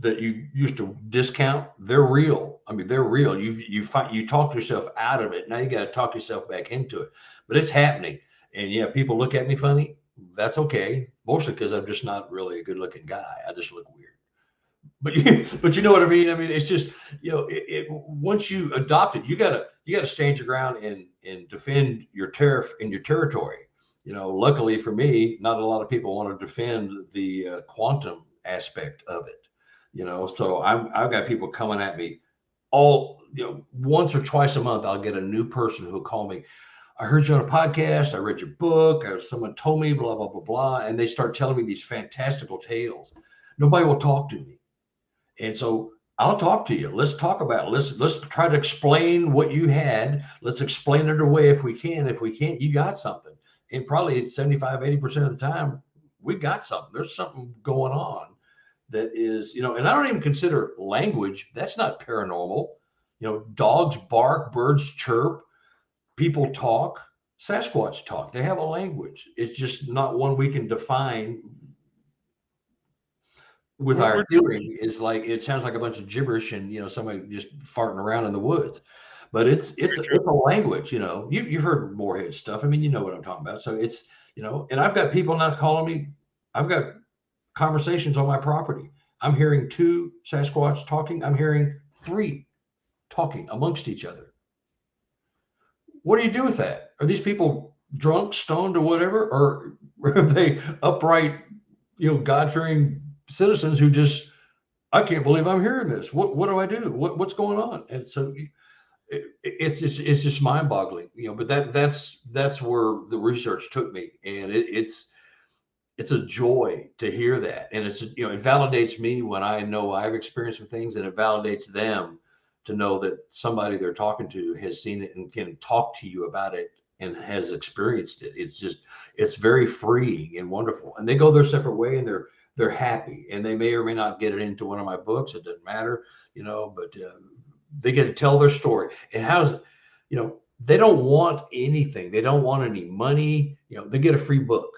that you used to discount, they're real. I mean, they're real. You talk yourself out of it. Now you got to talk yourself back into it, but it's happening. And yeah, people look at me funny. That's okay. Mostly because I'm just not really a good looking guy. I just look weird. But you know what I mean? I mean, it's just, you know, once you adopt it, you gotta stand your ground and defend your turf and your territory. You know, luckily for me, not a lot of people want to defend the quantum aspect of it. You know, so I've got people coming at me all, you know, once or twice a month. I'll get a new person who'll call me. I heard you on a podcast. I read your book. Or someone told me blah blah blah blah, and they start telling me these fantastical tales. Nobody will talk to me. And so I'll talk to you. Let's talk about it. Let's try to explain what you had. Let's explain it away if we can. If we can't, you got something. And probably 75, 80% of the time, we got something. There's something going on that is, you know, and I don't even consider language. That's not paranormal. You know, dogs bark, birds chirp, people talk, Sasquatch talk. They have a language. It's just not one we can define with our hearing. Is like, it sounds like a bunch of gibberish and, you know, somebody just farting around in the woods, but it's a language. You know, you've heard Moorhead stuff. I mean, you know what I'm talking about. So it's, you know, and I've got people not calling me. I've got conversations on my property. I'm hearing 2 Sasquatch talking. I'm hearing 3 talking amongst each other. What do you do with that? Are these people drunk, stoned, or whatever, or are they upright, you know, God-fearing citizens who just, I can't believe I'm hearing this. What do I do? What's going on? And so it's just mind-boggling, you know. But that's where the research took me, and it's a joy to hear that, and it's, you know, it validates me when I know I've experienced some things, and it validates them to know that somebody they're talking to has seen it and can talk to you about it and has experienced it. It's very freeing and wonderful, and they go their separate way, and they're happy, and they may or may not get it into one of my books. It doesn't matter, you know, but they get to tell their story. And you know, they don't want anything. They don't want any money. You know, they get a free book,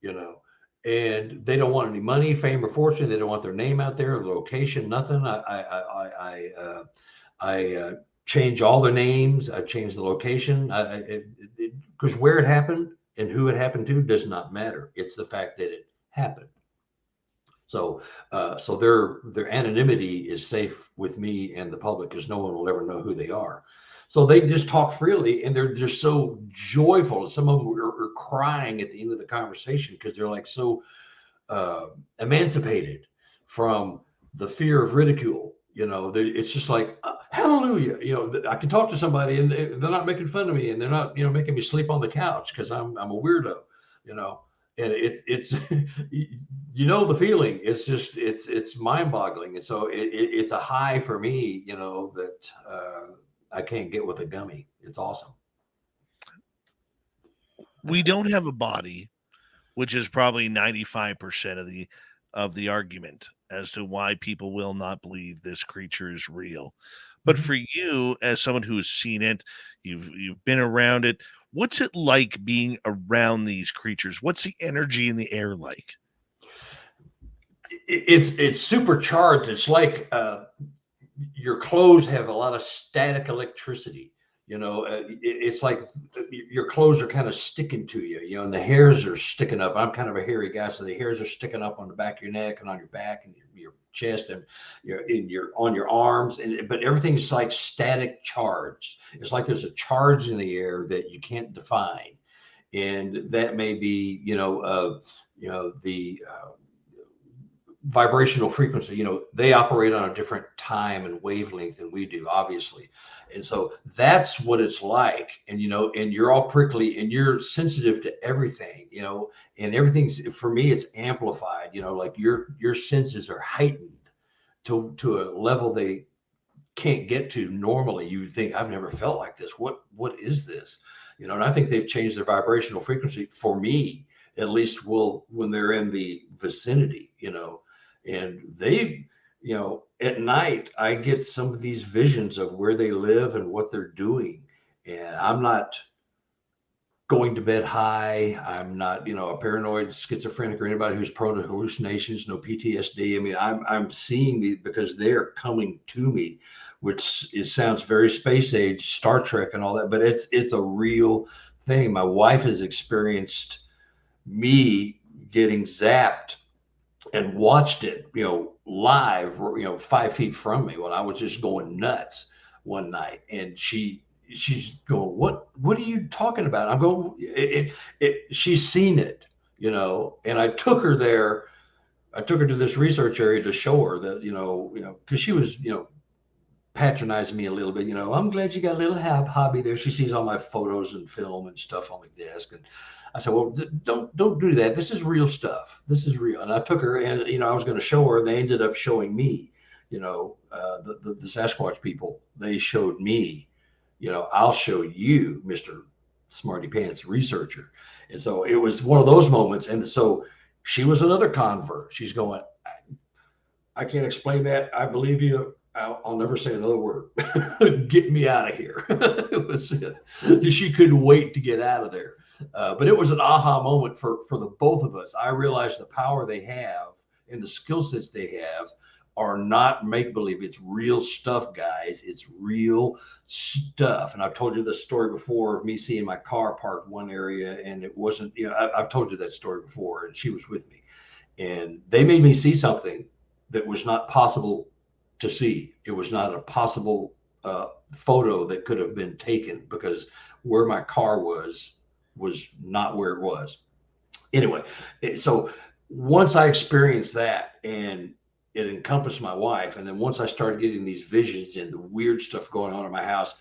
you know, and they don't want any money, fame, or fortune. They don't want their name out there, location, nothing. I change all their names. I change the location. Because where it happened and who it happened to does not matter. It's the fact that it happened. So, so their anonymity is safe with me and the public, because no one will ever know who they are. So they just talk freely, and they're just so joyful. Some of them are crying at the end of the conversation because they're like so emancipated from the fear of ridicule. You know, it's just like, hallelujah. You know, I can talk to somebody and they're not making fun of me, and they're not, you know, making me sleep on the couch because I'm a weirdo. You know, and it's you know the feeling. It's just it's mind-boggling, and so it's a high for me. You know that. I can't get with a gummy. It's awesome. We don't have a body, which is probably 95% of the argument as to why people will not believe this creature is real. But for you, as someone who has seen it, you've been around it. What's it like being around these creatures? What's the energy in the air like? It's supercharged. It's like your clothes have a lot of static electricity. You know, it's like your clothes are kind of sticking to you, you know, and the hairs are sticking up. I'm kind of a hairy guy, so the hairs are sticking up on the back of your neck and on your back and your chest and on your arms. But everything's like static charged. It's like there's a charge in the air that you can't define, and that may be, the vibrational frequency. You know, they operate on a different time and wavelength than we do, obviously. And so that's what it's like. And, you know, and you're all prickly and you're sensitive to everything, you know, and everything's, for me, it's amplified, you know, like your senses are heightened to a level they can't get to normally. You think, I've never felt like this. What is this? You know, and I think they've changed their vibrational frequency, for me, at least, when they're in the vicinity, you know. And they, you know, at night, I get some of these visions of where they live and what they're doing. And I'm not going to bed high. I'm not, you know, a paranoid schizophrenic or anybody who's prone to hallucinations, no PTSD. I mean, I'm seeing these because they're coming to me, which sounds very space age, Star Trek and all that, but it's a real thing. My wife has experienced me getting zapped and watched it, you know, live, you know, 5 feet from me when I was just going nuts one night. And she's going, what are you talking about? I'm going, she's seen it, you know, and I took her there. I took her to this research area to show her that, you know, cause she was, you know, patronizing me a little bit, you know, I'm glad you got a little hobby there. She sees all my photos and film and stuff on the desk. And I said, well, don't do that. This is real stuff. This is real. And I took her, and, you know, I was going to show her. They ended up showing me, you know, the Sasquatch people. They showed me, you know, I'll show you, Mr. Smarty Pants researcher. And so it was one of those moments. And so she was another convert. She's going, I can't explain that. I believe you. I'll never say another word. Get me out of here. It was, she couldn't wait to get out of there. But it was an aha moment for the both of us. I realized the power they have and the skill sets they have are not make-believe. It's real stuff, guys. It's real stuff. And I've told you this story before of me seeing my car parked one area, and it wasn't, you know, I've told you that story before, and she was with me. And they made me see something that was not possible to see. It was not a possible photo that could have been taken, because where my car was not where it was. Anyway, so once I experienced that, and it encompassed my wife, and then once I started getting these visions and the weird stuff going on in my house,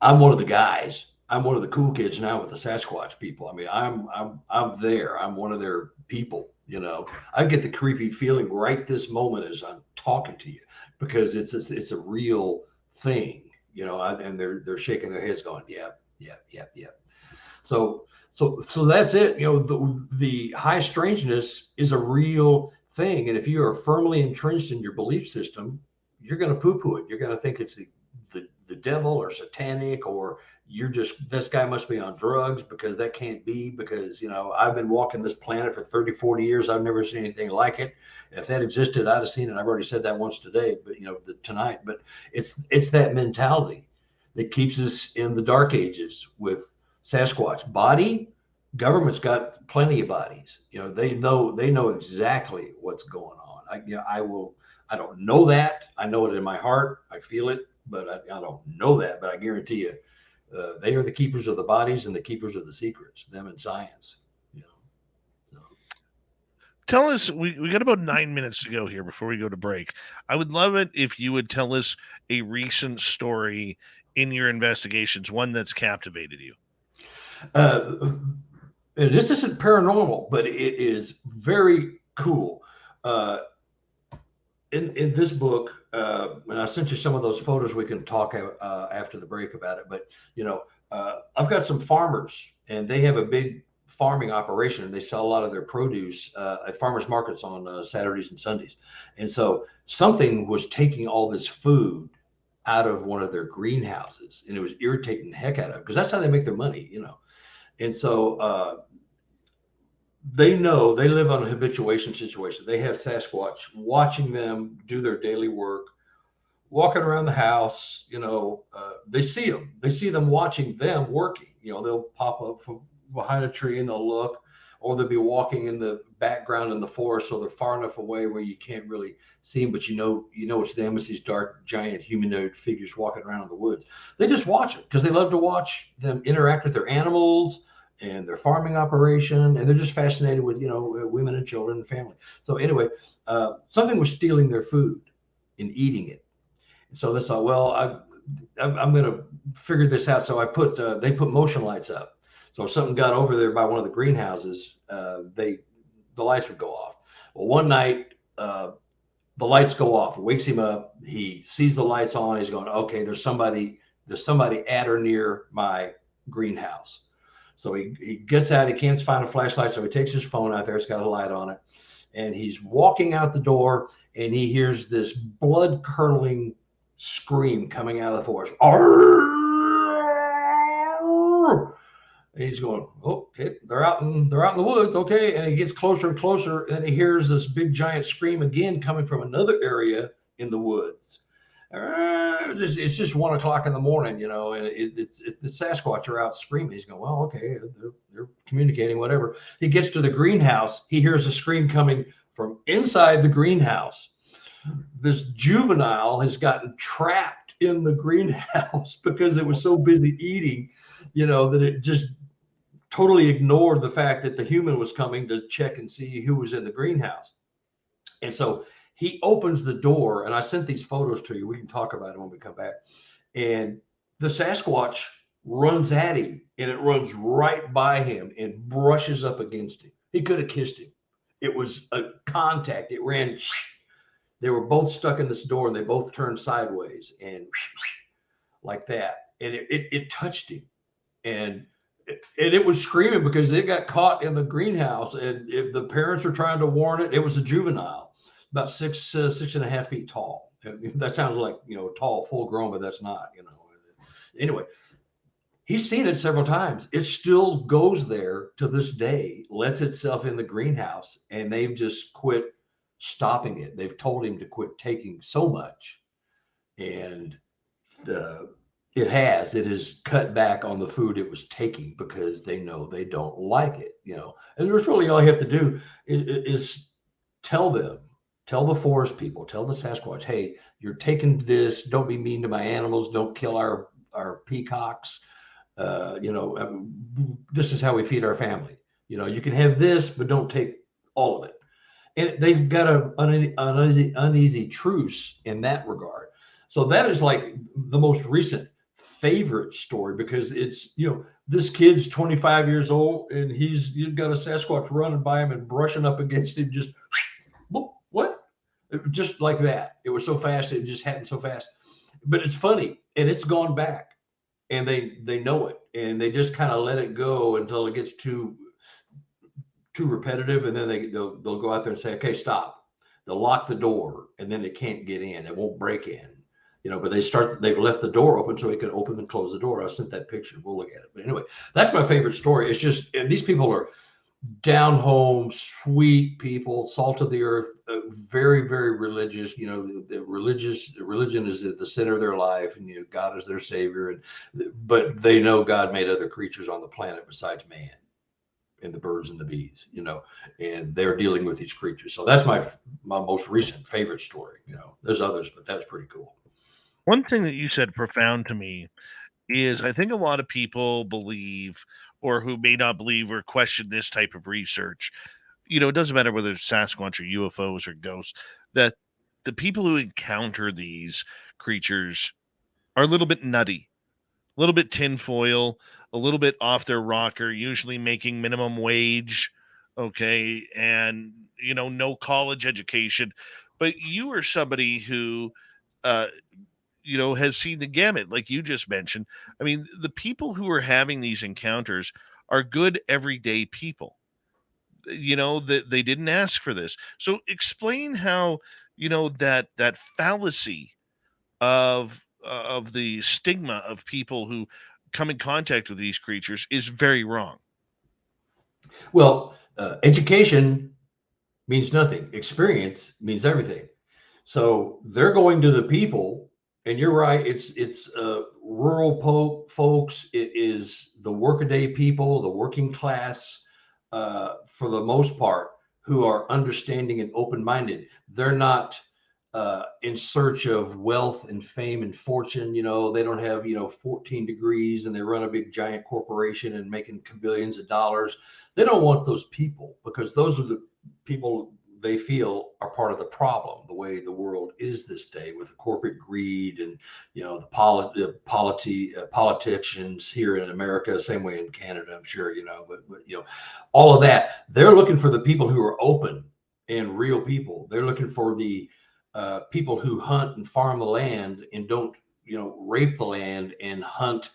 I'm one of the guys. I'm one of the cool kids now with the Sasquatch people. I mean, I'm there. I'm one of their people. You know, I get the creepy feeling right this moment as I'm talking to you, because it's a real thing. You know, and they're shaking their heads, going, yeah. So that's it. You know, the high strangeness is a real thing. And if you are firmly entrenched in your belief system, you're going to poo-poo it. You're going to think it's the devil or satanic, or you're just, this guy must be on drugs, because that can't be, because, you know, I've been walking this planet for 30, 40 years. I've never seen anything like it. If that existed, I'd have seen it. I've already said that once today, but you know, tonight, but it's that mentality that keeps us in the dark ages with Sasquatch. Body, government's got plenty of bodies. You know, they know exactly what's going on. I don't know that. I know it in my heart. I feel it, but I don't know that. But I guarantee you, they are the keepers of the bodies and the keepers of the secrets, them in science. You know. So. Tell us, we got about 9 minutes to go here before we go to break. I would love it if you would tell us a recent story in your investigations, one that's captivated you. This isn't paranormal, but it is very cool. In this book, and I sent you some of those photos. We can talk after the break about it. But you know, I've got some farmers, and they have a big farming operation, and they sell a lot of their produce at farmers markets on Saturdays and Sundays. And so something was taking all this food out of one of their greenhouses, and it was irritating the heck out of them, because that's how they make their money, you know. And so they know they live on a habituation situation. They have Sasquatch watching them do their daily work, walking around the house. You know, they see them. They see them watching them working. You know, they'll pop up from behind a tree and they'll look, or they'll be walking in the background in the forest, so they're far enough away where you can't really see them, but you know it's them. It's these dark, giant humanoid figures walking around in the woods. They just watch it because they love to watch them interact with their animals and their farming operation, and they're just fascinated with, you know, women and children and family. So anyway, something was stealing their food and eating it. So they thought, well, I'm going to figure this out. So they put motion lights up. So if something got over there by one of the greenhouses, the lights would go off. Well, one night, the lights go off. It wakes him up. He sees the lights on. He's going, okay, there's somebody at or near my greenhouse. So he gets out. He can't find a flashlight, so he takes his phone out there. It's got a light on it, and he's walking out the door, and he hears this blood-curdling scream coming out of the forest. And he's going, oh, okay, they're out in the woods, okay. And he gets closer and closer, and he hears this big giant scream again coming from another area in the woods. It's just 1 o'clock in the morning, you know, and the Sasquatch are out screaming. He's going, well, okay, they're communicating, whatever. He gets to the greenhouse. He hears a scream coming from inside the greenhouse. This juvenile has gotten trapped in the greenhouse because it was so busy eating, you know, that it just totally ignored the fact that the human was coming to check and see who was in the greenhouse. And so he opens the door, and I sent these photos to you. We can talk about it when we come back. And the Sasquatch runs at him, and it runs right by him and brushes up against him. He could have kissed him. It was a contact. It ran. They were both stuck in this door, and they both turned sideways and like that. And it touched him, and it was screaming because it got caught in the greenhouse. And if the parents were trying to warn it, it was a juvenile, about 6.5 feet tall. That sounds like, you know, tall, full grown, but that's not, you know. Anyway, he's seen it several times. It still goes there to this day, lets itself in the greenhouse, and they've just quit stopping it. They've told him to quit taking so much, and it has cut back on the food it was taking because they know they don't like it, you know. And there's really, all you have to do is tell the forest people, tell the Sasquatch, hey, you're taking this. Don't be mean to my animals. Don't kill our peacocks. You know, this is how we feed our family. You know, you can have this, but don't take all of it. And they've got an uneasy truce in that regard. So that is like the most recent favorite story, because it's, you know, this kid's 25 years old, and you've got a Sasquatch running by him and brushing up against him, just what? Just like that. It was so fast. It just happened so fast. But it's funny, and it's gone back, and they know it, and they just kind of let it go until it gets too repetitive, and then they'll go out there and say, okay, stop. They'll lock the door, and then it can't get in. It won't break in. but they've left the door open so he can open and close the door. I sent that picture. We'll look at it. But anyway, that's my favorite story. It's just, and these people are down home, sweet people, salt of the earth, very, very religious. The religion is at the center of their life, and God is their savior. But they know God made other creatures on the planet besides man, and the birds and the bees. And they're dealing with these creatures. So that's my most recent favorite story. There's others, but that's pretty cool. One thing that you said profound to me is I think a lot of people believe, or who may not believe or question this type of research, it doesn't matter whether it's Sasquatch or UFOs or ghosts, that the people who encounter these creatures are a little bit nutty, a little bit tinfoil, a little bit off their rocker, usually making minimum wage, okay, and, no college education. But you are somebody who, has seen the gamut, like you just mentioned. I mean, the people who are having these encounters are good, everyday people. That they didn't ask for this. So explain how, that fallacy of the stigma of people who come in contact with these creatures is very wrong. Well, education means nothing. Experience means everything. So they're going to the people. And you're right. It's rural folks. It is the workaday people, the working class, for the most part, who are understanding and open-minded. They're not in search of wealth and fame and fortune. They don't have 14 degrees and they run a big giant corporation and making billions of dollars. They don't want those people, because those are the people they feel are part of the problem, the way the world is this day, with the corporate greed and the politicians here in America, same way in Canada, I'm sure, but all of that. They're looking for the people who are open and real people. They're looking for the people who hunt and farm the land and don't rape the land and hunt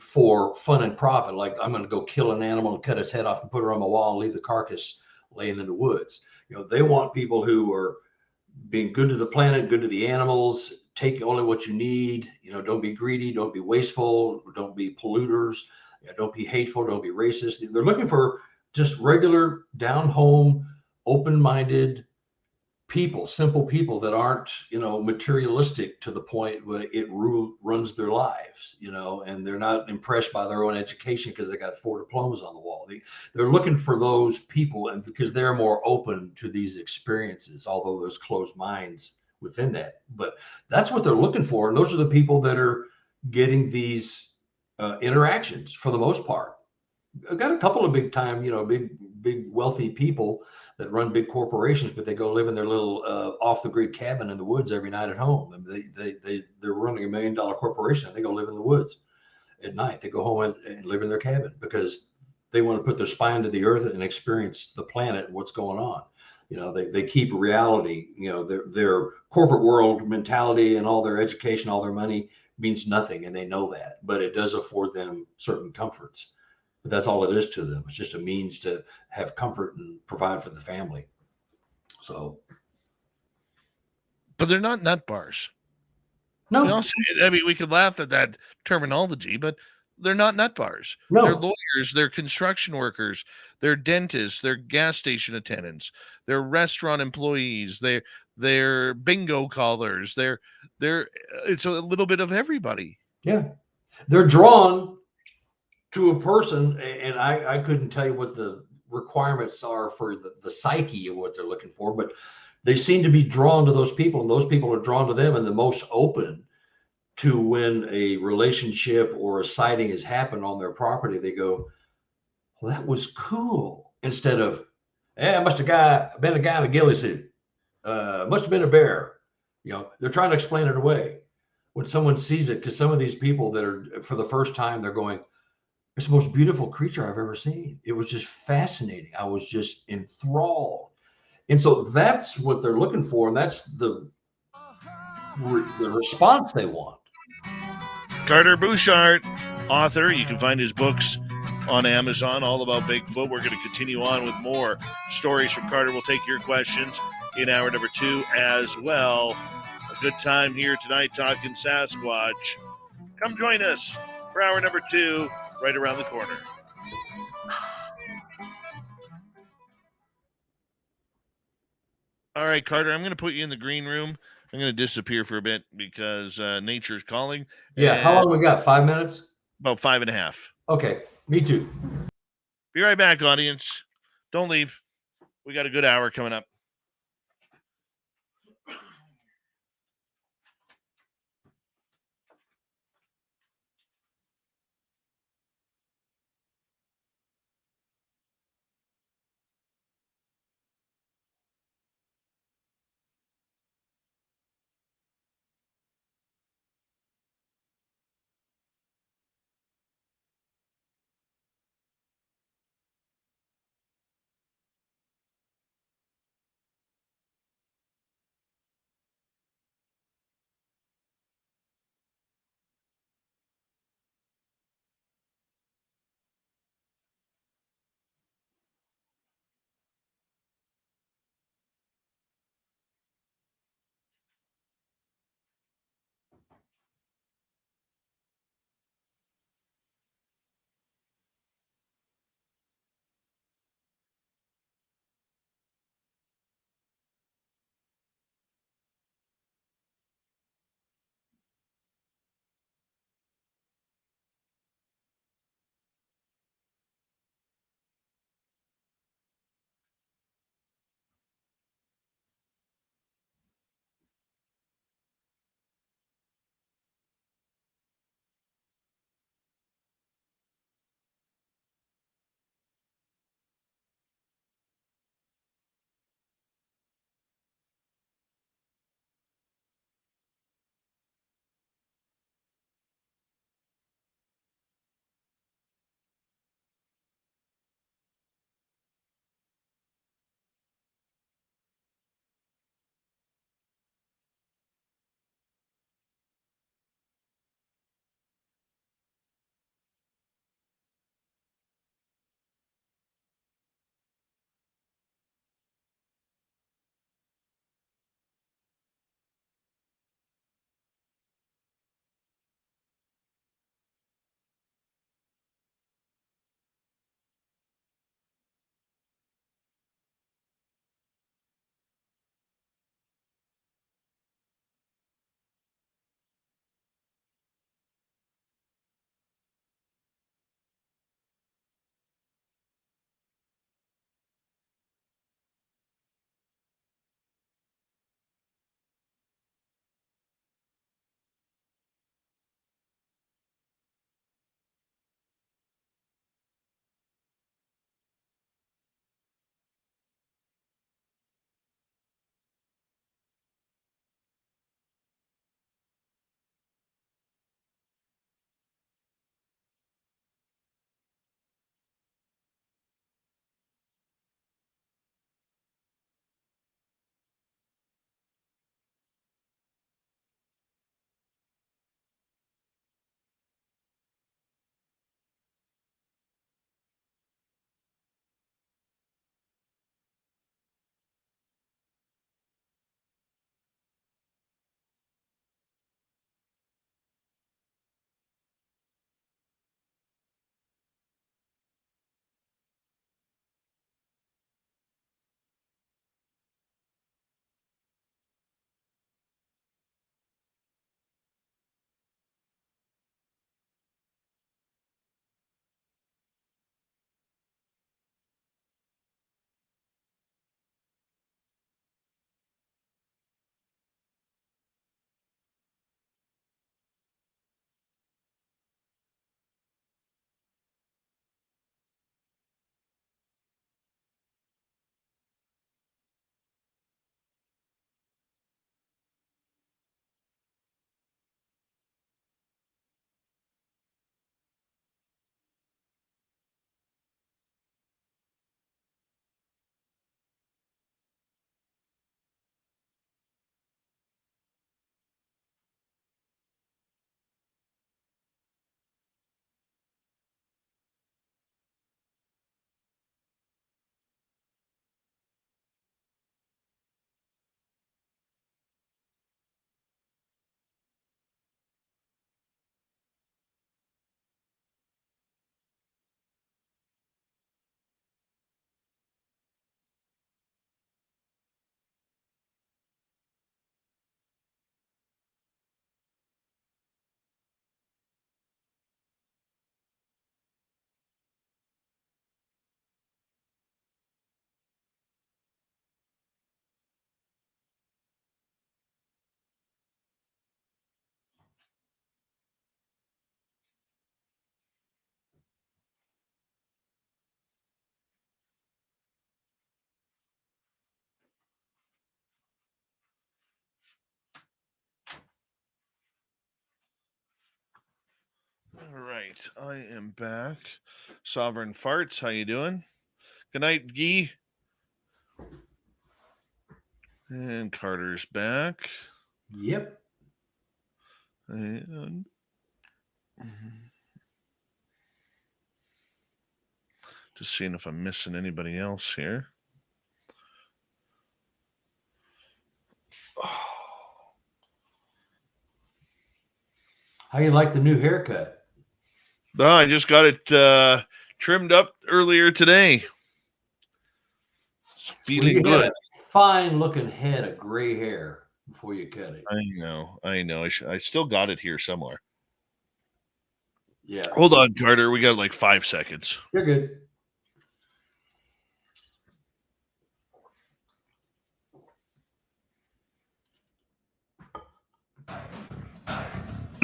for fun and profit. Like, I'm going to go kill an animal and cut its head off and put it on my wall and leave the carcass laying in the woods. They want people who are being good to the planet, good to the animals, take only what you need. Don't be greedy, don't be wasteful, don't be polluters, don't be hateful, don't be racist. They're looking for just regular, down home, open-minded people, simple people that aren't, materialistic to the point where it runs their lives, and they're not impressed by their own education because they got 4 diplomas on the wall. They're looking for those people, and because they're more open to these experiences, although there's closed minds within that. But that's what they're looking for, and those are the people that are getting these interactions for the most part. I've got a couple of big time, big wealthy people that run big corporations, but they go live in their little off the grid cabin in the woods every night at home. And they're running $1 million corporation, and they go live in the woods at night. They go home and live in their cabin because they want to put their spine to the earth and experience the planet and what's going on. They keep reality, their corporate world mentality and all their education, all their money means nothing. And they know that, but it does afford them certain comforts. But that's all it is to them. It's just a means to have comfort and provide for the family. So, but they're not nut bars. No. We could laugh at that terminology, but they're not nut bars. No. They're lawyers, they're construction workers, they're dentists, they're gas station attendants, they're restaurant employees, they're bingo callers, it's a little bit of everybody. Yeah. They're drawn to a person, and I couldn't tell you what the requirements are for the psyche of what they're looking for, but they seem to be drawn to those people, and those people are drawn to them and the most open to when a relationship or a sighting has happened on their property. They go, well, that was cool, instead of, it must have been a guy in a ghillie suit. Must have been a bear. They're trying to explain it away. When someone sees it, because some of these people that are, for the first time, they're going, it's the most beautiful creature I've ever seen. It was just fascinating. I was just enthralled. And so that's what they're looking for. And that's the response they want. Carter Buschardt, author. You can find his books on Amazon, all about Bigfoot. We're going to continue on with more stories from Carter. We'll take your questions in hour number 2 as well. Good time here tonight talking Sasquatch. Come join us for hour number 2, right around the corner. All right, Carter, I'm going to put you in the green room. I'm going to disappear for a bit because nature's calling. Yeah, how long we got? 5 minutes? About 5.5. Okay, me too. Be right back, audience. Don't leave. We got a good hour coming up. All right, I am back. Sovereign Farts, how you doing? Good night, Gee. And Carter's back. Yep. And just seeing if I'm missing anybody else here. How you like the new haircut? Oh, I just got it trimmed up earlier today. It's feeling good. Fine looking head of gray hair before you cut it. I know. I still got it here somewhere. Yeah. Hold on, Carter. We got like 5 seconds. You're good.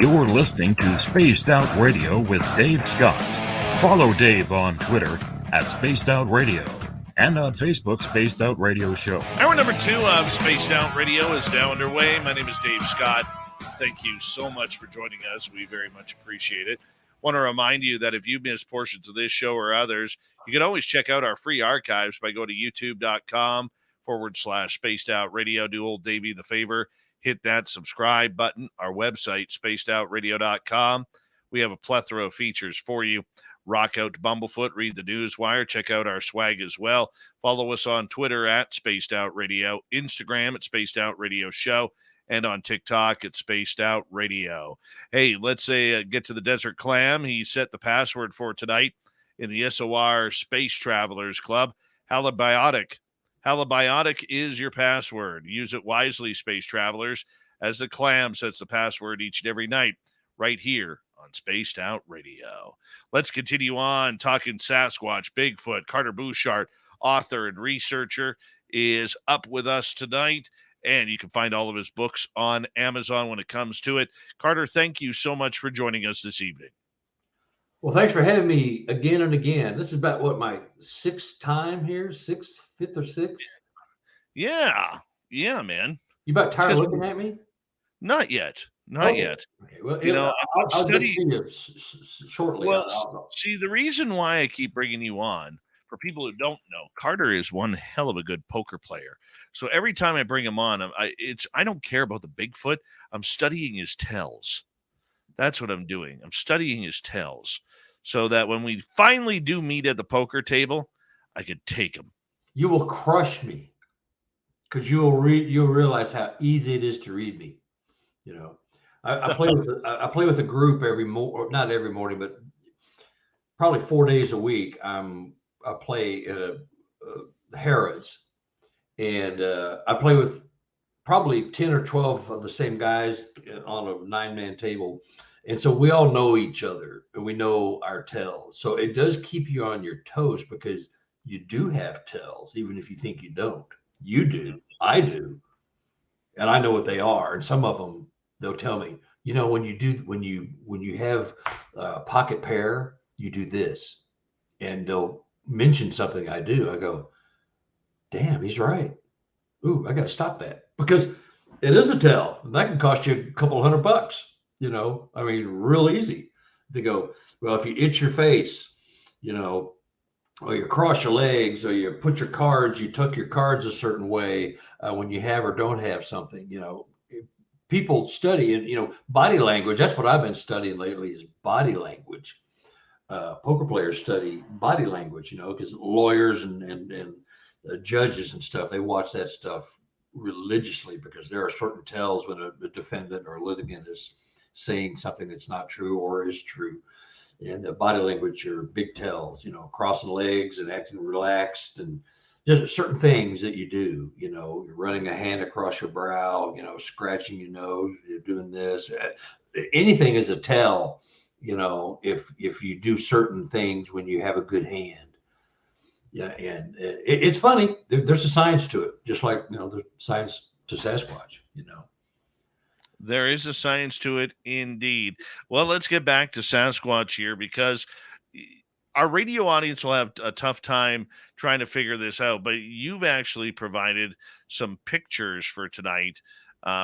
You're listening to Spaced Out Radio with Dave Scott. Follow Dave on Twitter at Spaced Out Radio and on Facebook, Spaced Out Radio Show. Hour number 2 of Spaced Out Radio is now underway. My name is Dave Scott. Thank you so much for joining us. We very much appreciate it. Want to remind you that if you missed portions of this show or others, you can always check out our free archives by going to youtube.com/Spaced Out Radio. Do old Davey the favor. Hit that subscribe button. Our website, spacedoutradio.com. We have a plethora of features for you. Rock out to Bumblefoot, read the Newswire, check out our swag as well. Follow us on Twitter at Spaced Out Radio, Instagram at Spaced Out Radio Show, and on TikTok at Spaced Out Radio. Hey, let's get to the Desert Clam. He set the password for tonight in the SOR Space Travelers Club. Halibiotic. Halibiotic is your password. Use it wisely, space travelers, as the Clam sets the password each and every night right here on Spaced Out Radio. Let's continue on talking Sasquatch, Bigfoot. Carter Buschardt, author and researcher, is up with us tonight, and you can find all of his books on Amazon when it comes to it. Carter, thank you so much for joining us this evening. Well, thanks for having me again and again. This is about what, my sixth time here? Fifth or sixth? Yeah, man. You about tired of looking at me? Not yet. Not yet. Okay. Well, I'll get to you shortly. Well, see, the reason why I keep bringing you on, for people who don't know, Carter is one hell of a good poker player. So every time I bring him on, I don't care about the Bigfoot. I'm studying his tells. That's what I'm doing. I'm studying his tells so that when we finally do meet at the poker table, I could take him. You will crush me because you'll realize how easy it is to read me. You know, I play with a group not every morning, but probably 4 days a week. I play Harrah's, and I play with probably 10 or 12 of the same guys on a 9-man table. And so we all know each other and we know our tells. So it does keep you on your toes because you do have tells, even if you think you don't. You do. I do. And I know what they are. And some of them, they'll tell me, when you have a pocket pair, you do this. And they'll mention something I do. I go, damn, he's right. Ooh, I got to stop that because it is a tell. That can cost you a couple $100. Real easy. They go, well, if you itch your face, or you cross your legs, or you put your cards, you tuck your cards a certain way when you have or don't have something. People study and body language. That's what I've been studying lately is body language. Poker players study body language, because lawyers and judges and stuff, they watch that stuff religiously because there are certain tells when a defendant or a litigant is saying something that's not true or is true. And the body language are big tells, crossing legs and acting relaxed and just certain things that you do, you're running a hand across your brow, scratching your nose, you're doing this. Anything is a tell, if you do certain things when you have a good hand. Yeah, and it's funny. There's a science to it, just like there's science to Sasquatch. There is a science to it, indeed. Well, let's get back to Sasquatch here because our radio audience will have a tough time trying to figure this out. But you've actually provided some pictures for tonight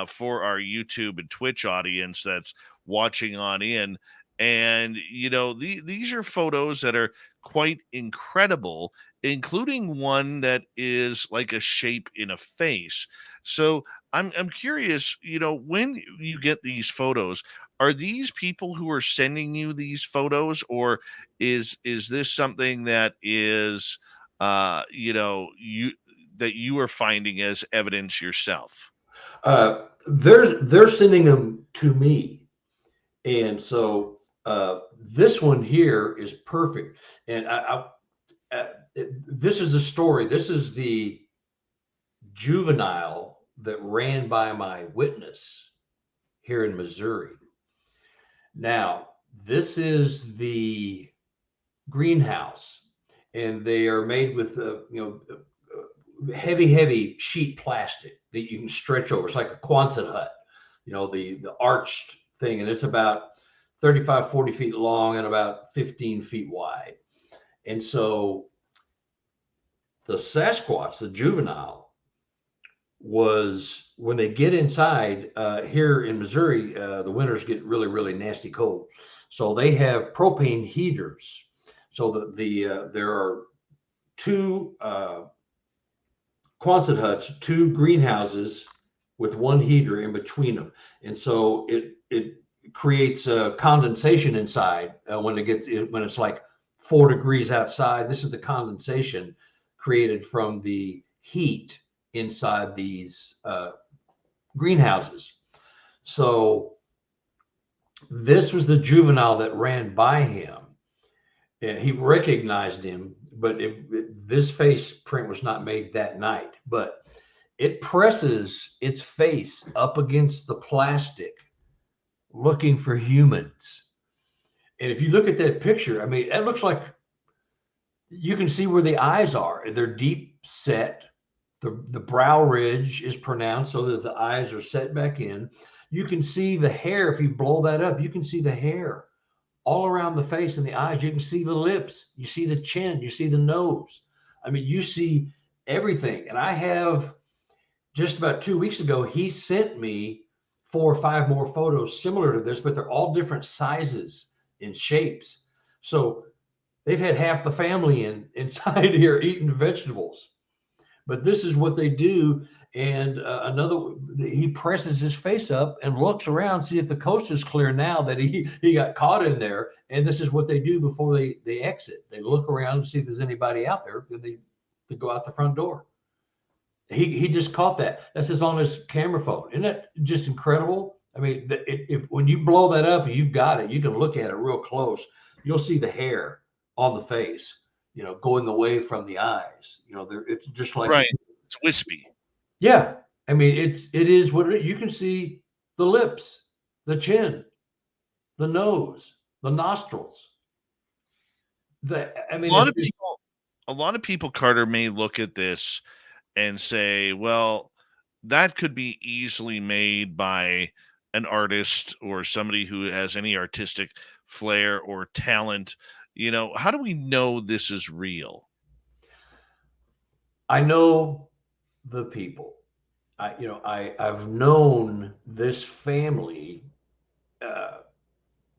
for our YouTube and Twitch audience that's watching on in. And, these are photos that are quite incredible, including one that is like a shape in a face. So I'm curious, when you get these photos, are these people who are sending you these photos, or is this something that is, that you are finding as evidence yourself? They're sending them to me, and so this one here is perfect. And this is a story. This is the juvenile that ran by my witness here in Missouri. Now, this is the greenhouse, and they are made with heavy sheet plastic that you can stretch over. It's like a Quonset hut, the arched thing, and it's about 35, 40 feet long and about 15 feet wide. And so the Sasquatch, the juvenile, was, when they get inside, here in Missouri, the winters get really, really nasty cold. So they have propane heaters. So that there are two Quonset huts, two greenhouses with one heater in between them. And so it creates condensation inside when it's like 4 degrees outside. This is the condensation created from the heat inside these greenhouses. So this was the juvenile that ran by him, and he recognized him, but this face print was not made that night. But it presses its face up against the plastic, looking for humans. And if you look at that picture, I mean, it looks like you can see where the eyes are. They're deep set. The brow ridge is pronounced so that the eyes are set back in. You can see the hair. If you blow that up, you can see the hair all around the face and the eyes. You can see the lips. You see the chin. You see the nose. I mean, you see everything. And I have, just about 2 weeks ago, he sent me 4 or 5 more photos similar to this, but they're all different sizes and shapes. So they've had half the family inside here eating vegetables. But this is what they do. And he presses his face up and looks around, see if the coast is clear now that he got caught in there. And this is what they do before they exit. They look around and see if there's anybody out there. Then they go out the front door. He just caught that. That's just on his camera phone. Isn't that just incredible? I mean, if when you blow that up, you've got it. You can look at it real close. You'll see the hair on the face, going away from the eyes. It's just like, right. It's wispy. Yeah. I mean, it is what you can see: the lips, the chin, the nose, the nostrils. A lot of people, Carter, may look at this and say, well, that could be easily made by an artist or somebody who has any artistic flair or talent. How do we know this is real? I know the people. I've known this family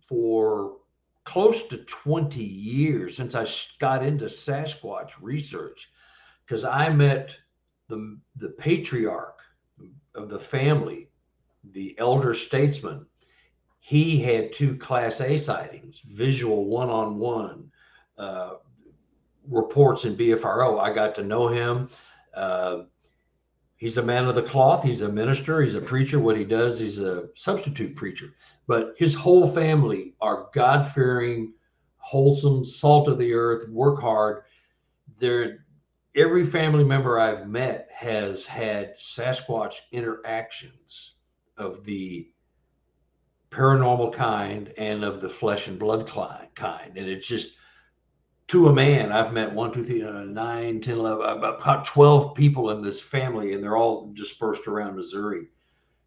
for close to 20 years, since I got into Sasquatch research, because I met the patriarch of the family, the elder statesman. He had 2 Class A sightings, visual one-on-one reports in BFRO. I got to know him. He's a man of the cloth. He's a minister. He's a preacher. What he does, he's a substitute preacher. But his whole family are God-fearing, wholesome, salt of the earth, work hard. Every family member I've met has had Sasquatch interactions of the paranormal kind and of the flesh and blood kind. And it's just, to a man, I've met 1, 2, 3, 9, 10, 11, about 12 people in this family, and they're all dispersed around Missouri.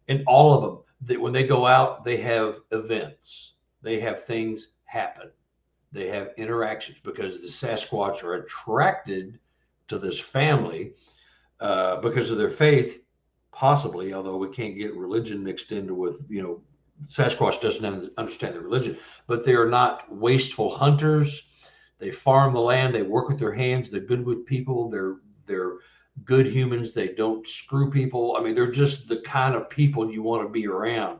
And all of them, when they go out, they have events. They have things happen. They have interactions because the Sasquatch are attracted to this family because of their faith, possibly, although we can't get religion mixed into with, Sasquatch doesn't understand the religion, but they are not wasteful hunters. They farm the land. They work with their hands. They're good with people. They're good humans. They don't screw people. I mean, they're just the kind of people you want to be around.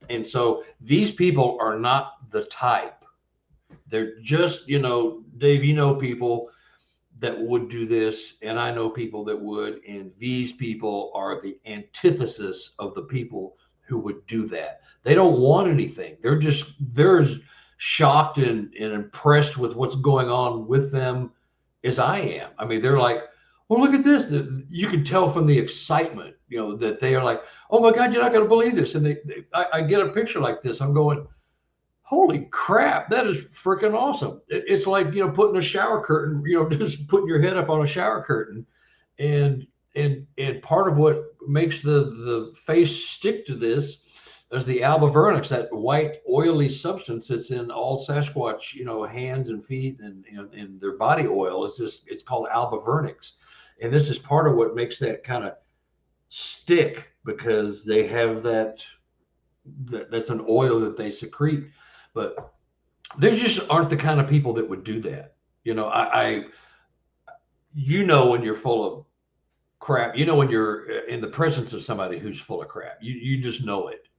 And so these people are not the type. They're just, Dave, people that would do this, and I know people that would, and these people are the antithesis of the people who would do that. They don't want anything. They're as shocked and impressed with what's going on with them as I am. I mean, they're like, well, look at this. You can tell from the excitement, that they are like, oh my God, you're not going to believe this. And I get a picture like this. I'm going, holy crap, that is freaking awesome. It's like, putting a shower curtain, just putting your head up on a shower curtain. And part of what makes the face stick to this is the albavernix, that white oily substance that's in all Sasquatch, hands and feet and their body oil. It's called albavernix. And this is part of what makes that kind of stick, because they have that's an oil that they secrete. But they just aren't the kind of people that would do that. When you're full of crap, when you're in the presence of somebody who's full of crap, you just know it.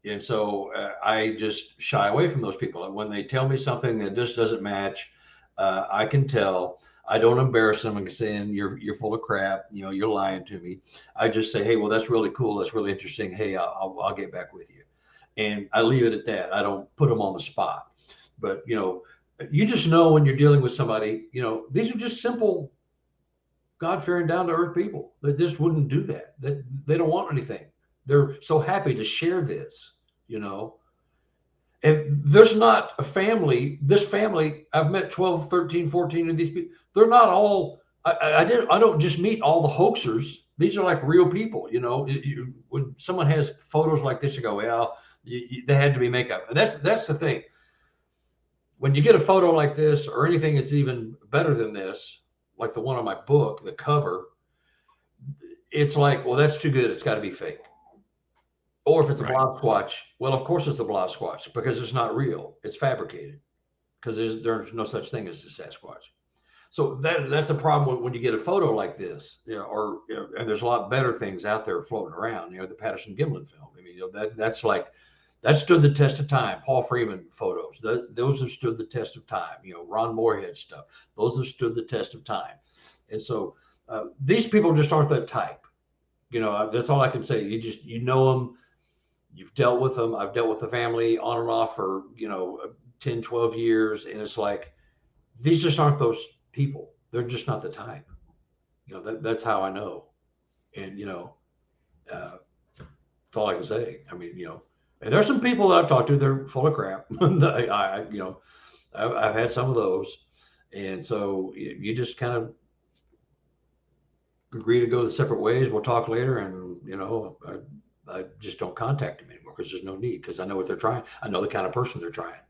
And so I just shy away from those people. And when they tell me something that just doesn't match, I can tell. I don't embarrass them and saying you're full of crap. You're lying to me. I just say, hey, well, that's really cool. That's really interesting. Hey, I'll get back with you. And I leave it at that. I don't put them on the spot. But, you just know when you're dealing with somebody, these are just simple, God-fearing, down-to-earth people. They just wouldn't do that. They don't want anything. They're so happy to share this, And there's not a family, this family, I've met 12, 13, 14 of these people. They're not all, I don't just meet all the hoaxers. These are like real people, when someone has photos like this, you go, well, they had to be makeup. And that's the thing. When you get a photo like this, or anything that's even better than this, like the one on my book, the cover, it's like, well, that's too good. It's got to be fake. Or if it's a blob squatch, well, of course it's a blob squatch, because it's not real. It's fabricated, because there's no such thing as the Sasquatch. So that's a problem when you get a photo like this, and there's a lot better things out there floating around. The Patterson Gimlin film. I mean, that stood the test of time. Paul Freeman photos, those have stood the test of time. Ron Moorhead stuff, those have stood the test of time. And so these people just aren't that type. That's all I can say. You know them. You've dealt with them. I've dealt with the family on and off for 10, 12 years, and it's like, these just aren't those people. They're just not the type. That's how I know. And that's all I can say. I mean, and there's some people that I've talked to, they're full of crap. I've had some of those, and so you just kind of agree to go the separate ways. We'll talk later, and I just don't contact them anymore, because there's no need, because I know what they're trying. I know the kind of person they're trying.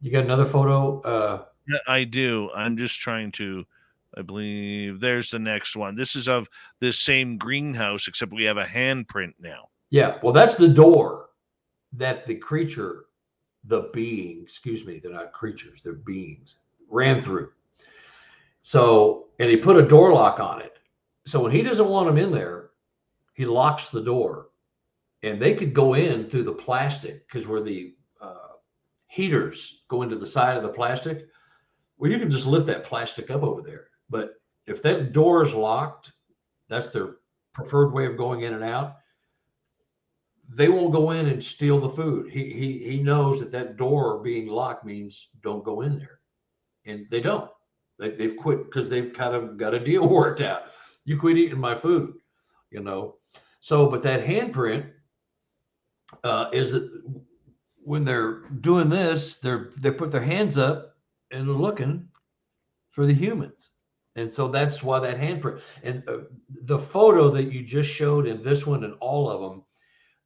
You got another photo? Yeah, I do. I'm just trying to, I believe there's the next one. This is of this same greenhouse, except we have a handprint now. Yeah. Well, that's the door that the creature, the being, excuse me, they're not creatures, they're beings, ran through. So, and he put a door lock on it. So when he doesn't want them in there, he locks the door, and they could go in through the plastic, because where the heaters go into the side of the plastic, well, you can just lift that plastic up over there. But if that door is locked, that's their preferred way of going in and out. They won't go in and steal the food. He knows that door being locked means don't go in there, and they don't. They've quit, because they've kind of got a deal worked out. You quit eating my food, So, but that handprint is that when they're doing this, they put their hands up and they're looking for the humans. And so that's why that handprint, and the photo that you just showed in this one and all of them,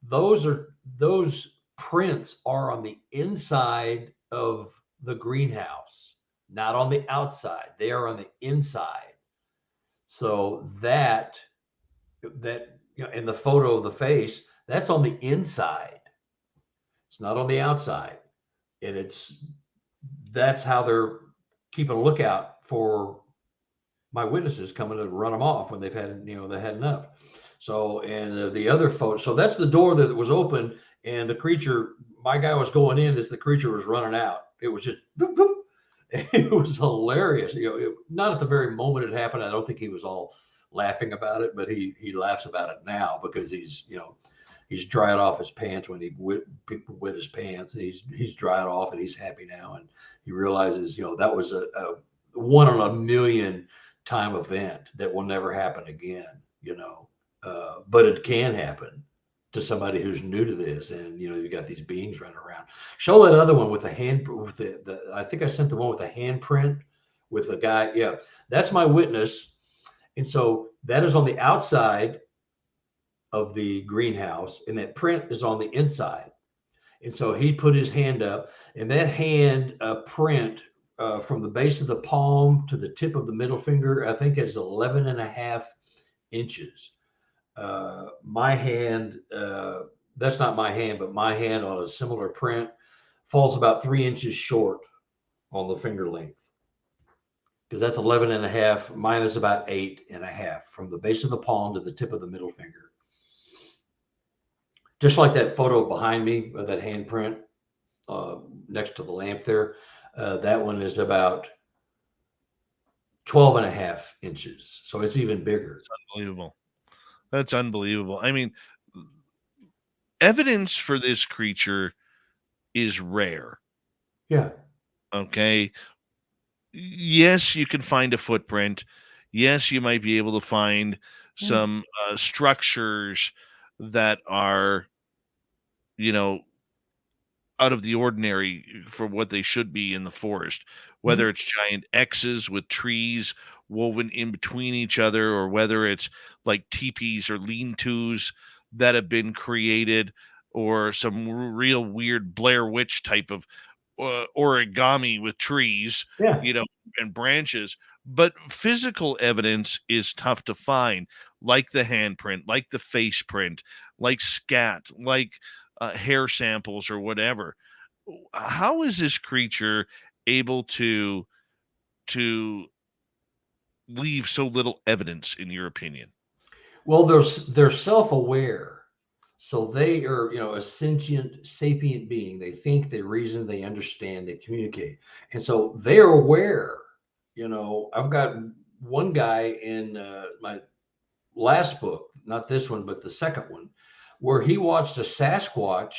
those prints are on the inside of the greenhouse, not on the outside. They are on the inside. So that in the photo of the face, that's on the inside. It's not on the outside. And that's how they're keeping a lookout for my witnesses coming to run them off when they've had, they had enough. So, and the other folks, so that's the door that was open, and the creature, my guy was going in as the creature was running out. It was just, it was hilarious. Not at the very moment it happened. I don't think he was all laughing about it, but he laughs about it now because he's dried off his pants when people wet his pants, and he's dried off and he's happy now. And he realizes, that was a 1 in a million time event that will never happen again, but it can happen to somebody who's new to this. And, you got these beings running around. Show that other one with the hand, with I think I sent the one with the handprint with the guy. Yeah, that's my witness. And so that is on the outside of the greenhouse, and that print is on the inside. And so he put his hand up, and that hand print from the base of the palm to the tip of the middle finger, I think is 11.5 inches. My hand, that's not my hand, but my hand on a similar print falls about 3 inches short on the finger length, because that's 11.5. Mine is about 8.5 from the base of the palm to the tip of the middle finger. Just like that photo behind me of that handprint next to the lamp there, that one is about 12.5 inches. So it's even bigger. That's unbelievable. That's unbelievable. I mean, evidence for this creature is rare. Yeah. Okay. Yes, you can find a footprint. Yes, you might be able to find some structures that are, out of the ordinary for what they should be in the forest, whether it's giant X's with trees woven in between each other, or whether it's like teepees or lean-tos that have been created, or some real weird Blair Witch type of origami with trees, and branches. But physical evidence is tough to find, like the handprint, like the face print, like scat, like hair samples or whatever. How is this creature able to leave so little evidence, in your opinion? Well, they're self-aware. So they are, a sentient, sapient being. They think, they reason, they understand, they communicate. And so they're aware. I've got one guy in my last book, not this one, but the second one, where he watched a Sasquatch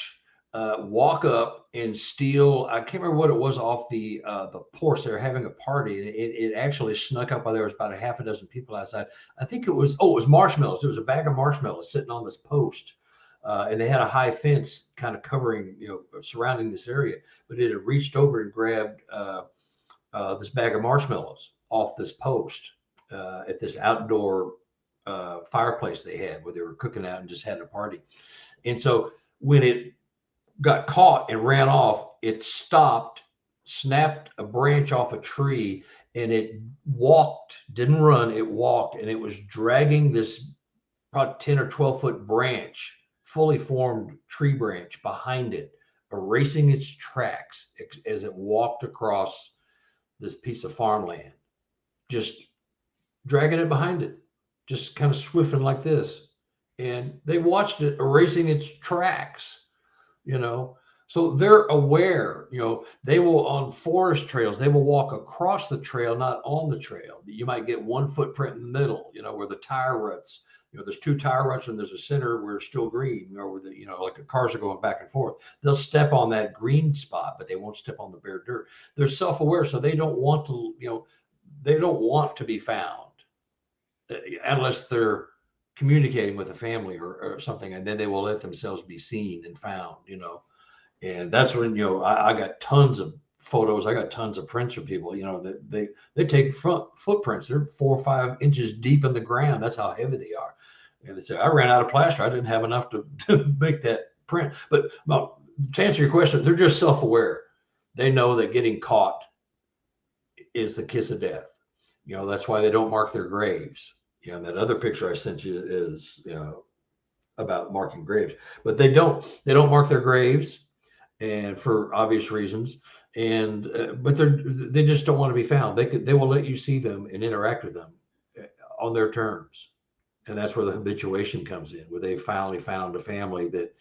walk up and steal, I can't remember what it was, off the porch. They were having a party, and it actually snuck up while there was about a half a dozen people outside. I think it was marshmallows. It was a bag of marshmallows sitting on this post. And they had a high fence kind of covering, surrounding this area, but it had reached over and grabbed this bag of marshmallows off this post at this outdoor fireplace they had, where they were cooking out and just had a party. And so when it got caught and ran off, it stopped, snapped a branch off a tree, and it walked, didn't run, it walked, and it was dragging this probably 10 or 12 foot branch, fully formed tree branch behind it, erasing its tracks as it walked across this piece of farmland, just dragging it behind it, just kind of swifting like this. And they watched it erasing its tracks, so they're aware. They will, on forest trails, they will walk across the trail, not on the trail. You might get one footprint in the middle, where the tire ruts, there's 2 tire ruts, and there's a center where it's still green, where like the cars are going back and forth. They'll step on that green spot, but they won't step on the bare dirt. They're self-aware, so they don't want to, they don't want to be found unless they're communicating with a family or something, and then they will let themselves be seen and found, and that's when, I got tons of photos. I got tons of prints from people, that they take front footprints. They're 4 or 5 inches deep in the ground. That's how heavy they are. And they say, I ran out of plaster. I didn't have enough to make that print. But to answer your question, they're just self-aware. They know that getting caught is the kiss of death. That's why they don't mark their graves. That other picture I sent you is, about marking graves, but they don't mark their graves. and for obvious reasons. And but they just don't want to be found. They will let you see them and interact with them on their terms, and that's where the habituation comes in, where they finally found a family that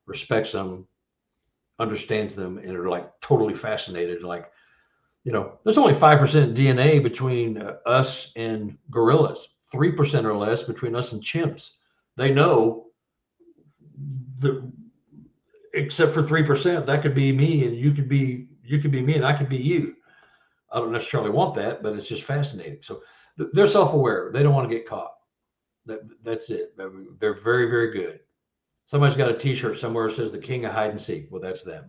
respects them, understands them, and are like totally fascinated. Like, there's only 5% DNA between us and gorillas, 3% or less between us and chimps. They know that, except for 3%, that could be me, and you could be me, and I could be you. I don't necessarily want that, but it's just fascinating. So they're self-aware. They don't want to get caught. That's it. They're very, very good. Somebody's got a T-shirt somewhere that says "The King of Hide and Seek." Well, that's them.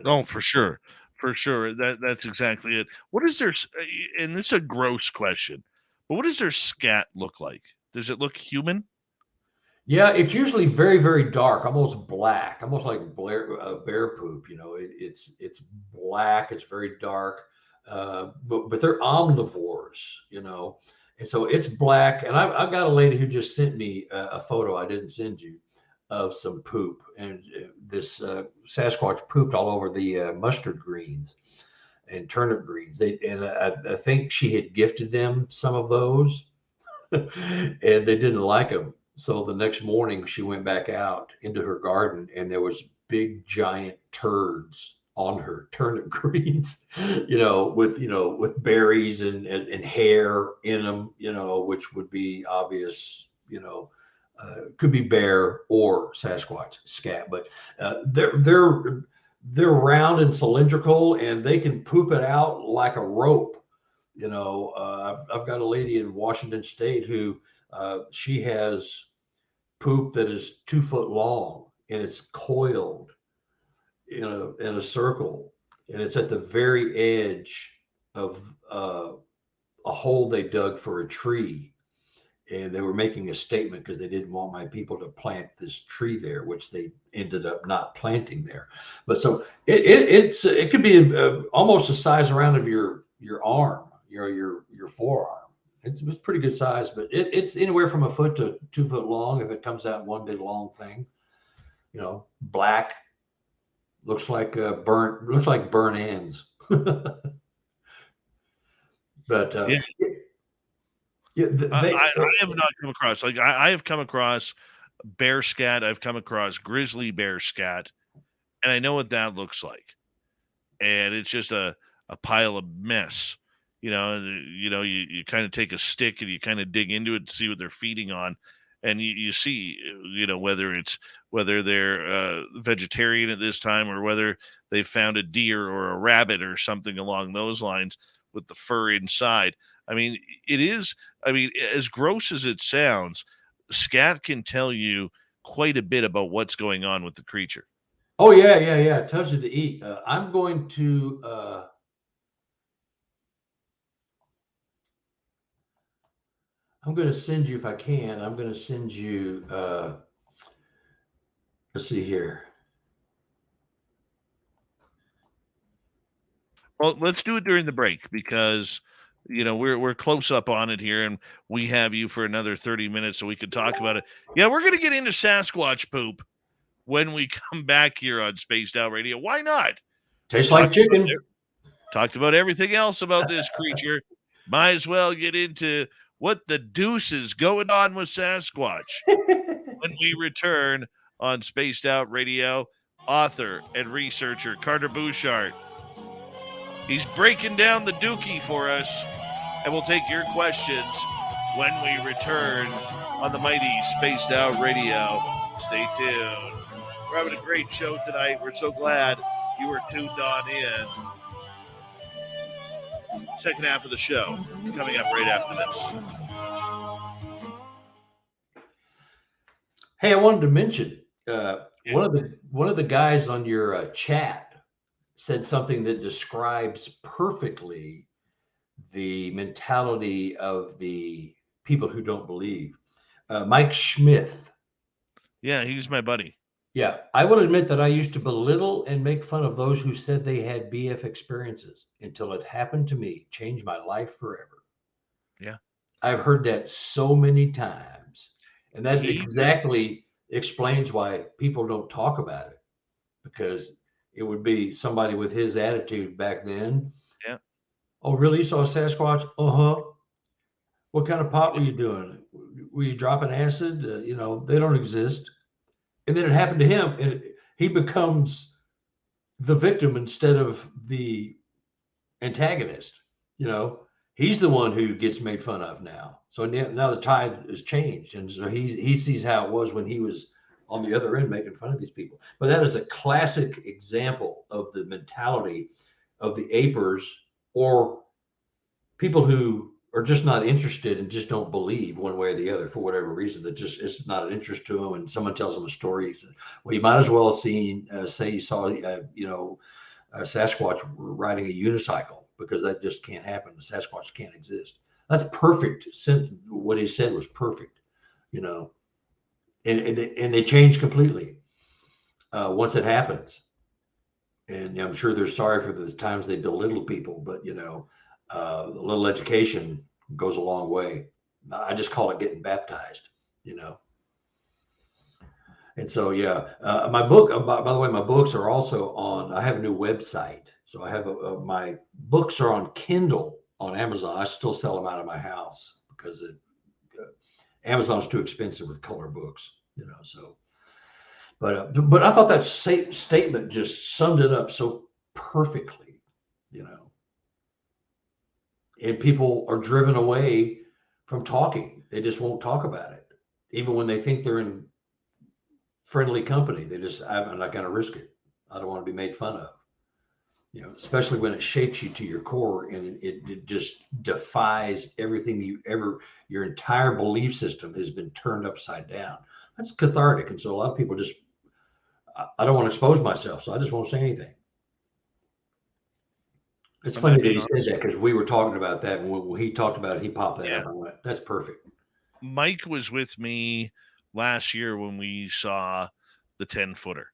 Oh, for sure. That's exactly it. What is their, and this is a gross question, but what does their scat look like? Does it look human? Yeah, it's usually very, very dark, almost black, almost like bear poop. It's black. It's very dark, but they're omnivores. And so it's black. And I've got a lady who just sent me a photo I didn't send you of some poop, and this Sasquatch pooped all over the mustard greens and turnip greens. I think she had gifted them some of those, and they didn't like them. So the next morning she went back out into her garden, and there was big giant turds on her turnip greens, with berries and hair in them, which would be obvious, could be bear or Sasquatch, Scat, but they're round and cylindrical, and they can poop it out like a rope. I've got a lady in Washington State who she has poop that is 2 foot long, and it's coiled in a circle, and it's at the very edge of a hole they dug for a tree. And they were making a statement because they didn't want my people to plant this tree there, which they ended up not planting there. But so it could be almost the size around of your arm, your forearm. It's pretty good size, but it's anywhere from 1 foot to 2 foot long if it comes out in one big long thing. Black, looks like burnt ends. But I have not come across, I have come across bear scat. I've come across grizzly bear scat, and I know what that looks like. And it's just a pile of mess. You kind of take a stick and you kind of dig into it to see what they're feeding on. And you see, whether they're vegetarian at this time, or whether they found a deer or a rabbit or something along those lines with the fur inside. I mean, as gross as it sounds, Scat can tell you quite a bit about what's going on with the creature. Oh, yeah. It tells you to eat. I'm going to send you, if I can, I'm going to send you, let's see here. Well, let's do it during the break, because we're close up on it here, and we have you for another 30 minutes so we could talk about it. Yeah, we're going to get into Sasquatch poop when we come back here on Spaced Out Radio. Why not? Tastes like chicken. Talked about everything else about this creature. Might as well get into what the deuce is going on with Sasquatch when we return on Spaced Out Radio. Author and researcher Carter Buschardt. He's breaking down the dookie for us, and we'll take your questions when we return on the mighty Spaced Out Radio. Stay tuned. We're having a great show tonight. We're so glad you were tuned on in. Second half of the show coming up right after this. Hey, I wanted to mention one of the guys on your chat said something that describes perfectly the mentality of the people who don't believe. Mike Smith. Yeah, he's my buddy. Yeah, I will admit that I used to belittle and make fun of those who said they had BF experiences until it happened to me, changed my life forever. Yeah. I've heard that so many times. And that exactly explains why people don't talk about it, because it would be somebody with his attitude back then. Yeah. Oh, really? You saw a Sasquatch? Uh-huh. What kind of pot were you doing? Were you dropping acid? They don't exist. And then it happened to him, and he becomes the victim instead of the antagonist. He's the one who gets made fun of now. So now the tide has changed, and so he sees how it was when he was on the other end making fun of these people. But that is a classic example of the mentality of the apers, or people who are just not interested and just don't believe one way or the other for whatever reason. That just it's not an interest to them. And someone tells them a story, well, you might as well have seen, say you saw, a Sasquatch riding a unicycle, because that just can't happen. The Sasquatch can't exist. That's perfect. What he said was perfect, and they change completely once it happens. And I'm sure they're sorry for the times they belittle people, but a little education goes a long way. I just call it getting baptized, And so, my book, by the way, my books are also on, I have a new website. So I have my books are on Kindle on Amazon. I still sell them out of my house because Amazon's too expensive with color books, so. But I thought that statement just summed it up so perfectly, And people are driven away from talking. They just won't talk about it, even when they think they're in friendly company. I'm not going to risk it. I don't want to be made fun of, especially when it shakes you to your core and it just defies everything your entire belief system has been turned upside down. That's cathartic. And so a lot of people I don't want to expose myself, so I just won't say anything. It's funny that he said that, because we were talking about that, and when he talked about it, he popped that up. I went, that's perfect. Mike was with me last year when we saw the 10-footer.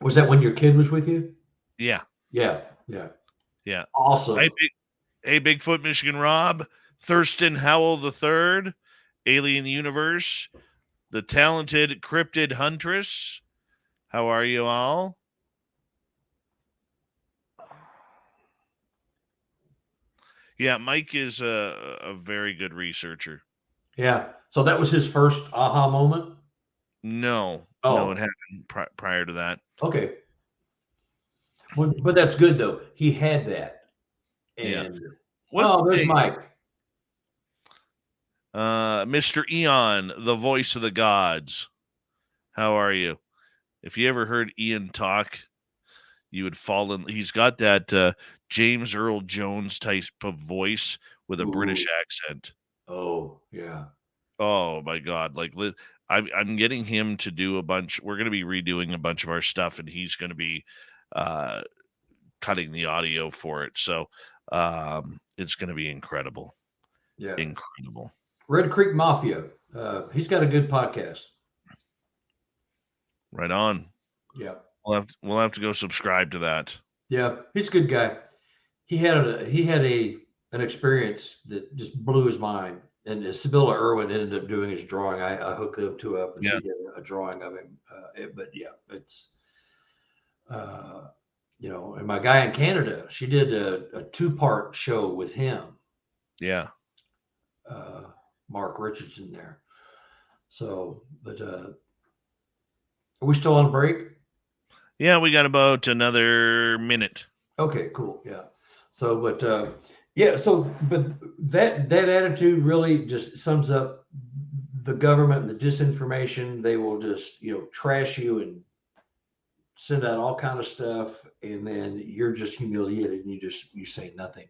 Was that when your kid was with you? Yeah. Yeah. Awesome. Hey, Bigfoot Michigan Rob, Thurston Howell III, Alien Universe, the talented Cryptid Huntress. How are you all? Yeah, Mike is a very good researcher. Yeah. So that was his first aha moment? No. Oh. No, it happened prior to that. Okay. Well, but that's good, though. He had that. And there's Mike. Mr. Eon, the voice of the gods. How are you? If you ever heard Ian talk, you would fall in. He's got that James Earl Jones type of voice with a British accent. Oh, yeah. Oh my God. Like, I'm getting him to do a bunch. We're going to be redoing a bunch of our stuff, and he's going to be cutting the audio for it. So it's going to be incredible. Yeah. Incredible. Red Creek Mafia. He's got a good podcast. Right on. Yeah. We'll have to go subscribe to that. Yeah, he's a good guy. He had an experience that just blew his mind. And Sibylla Irwin ended up doing his drawing. I hooked them two up, and she did a drawing of him. It's and my guy in Canada, she did a 2-part show with him. Yeah. Mark Richardson there. So, but are we still on break? Yeah, we got about another minute. Okay, cool. Yeah. So, but that attitude really just sums up the government and the disinformation. They will just, trash you and send out all kind of stuff, and then you're just humiliated and you say nothing.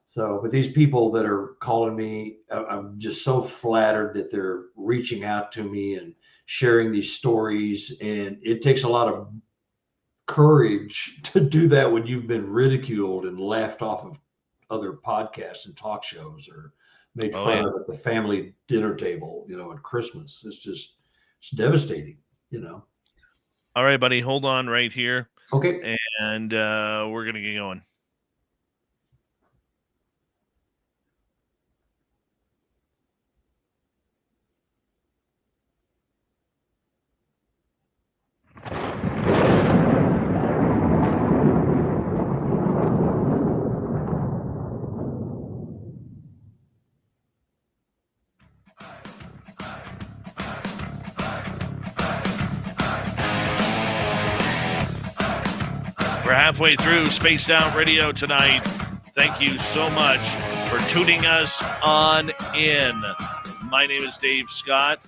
So, but these people that are calling me, I'm just so flattered that they're reaching out to me and sharing these stories. And it takes a lot of courage to do that when you've been ridiculed and laughed off of other podcasts and talk shows, or made fun of at the family dinner table, at Christmas. It's devastating, All right, buddy, hold on right here. Okay. And we're going to get going. halfway through Spaced Out Radio tonight. Thank you so much for tuning us on in. My name is Dave Scott.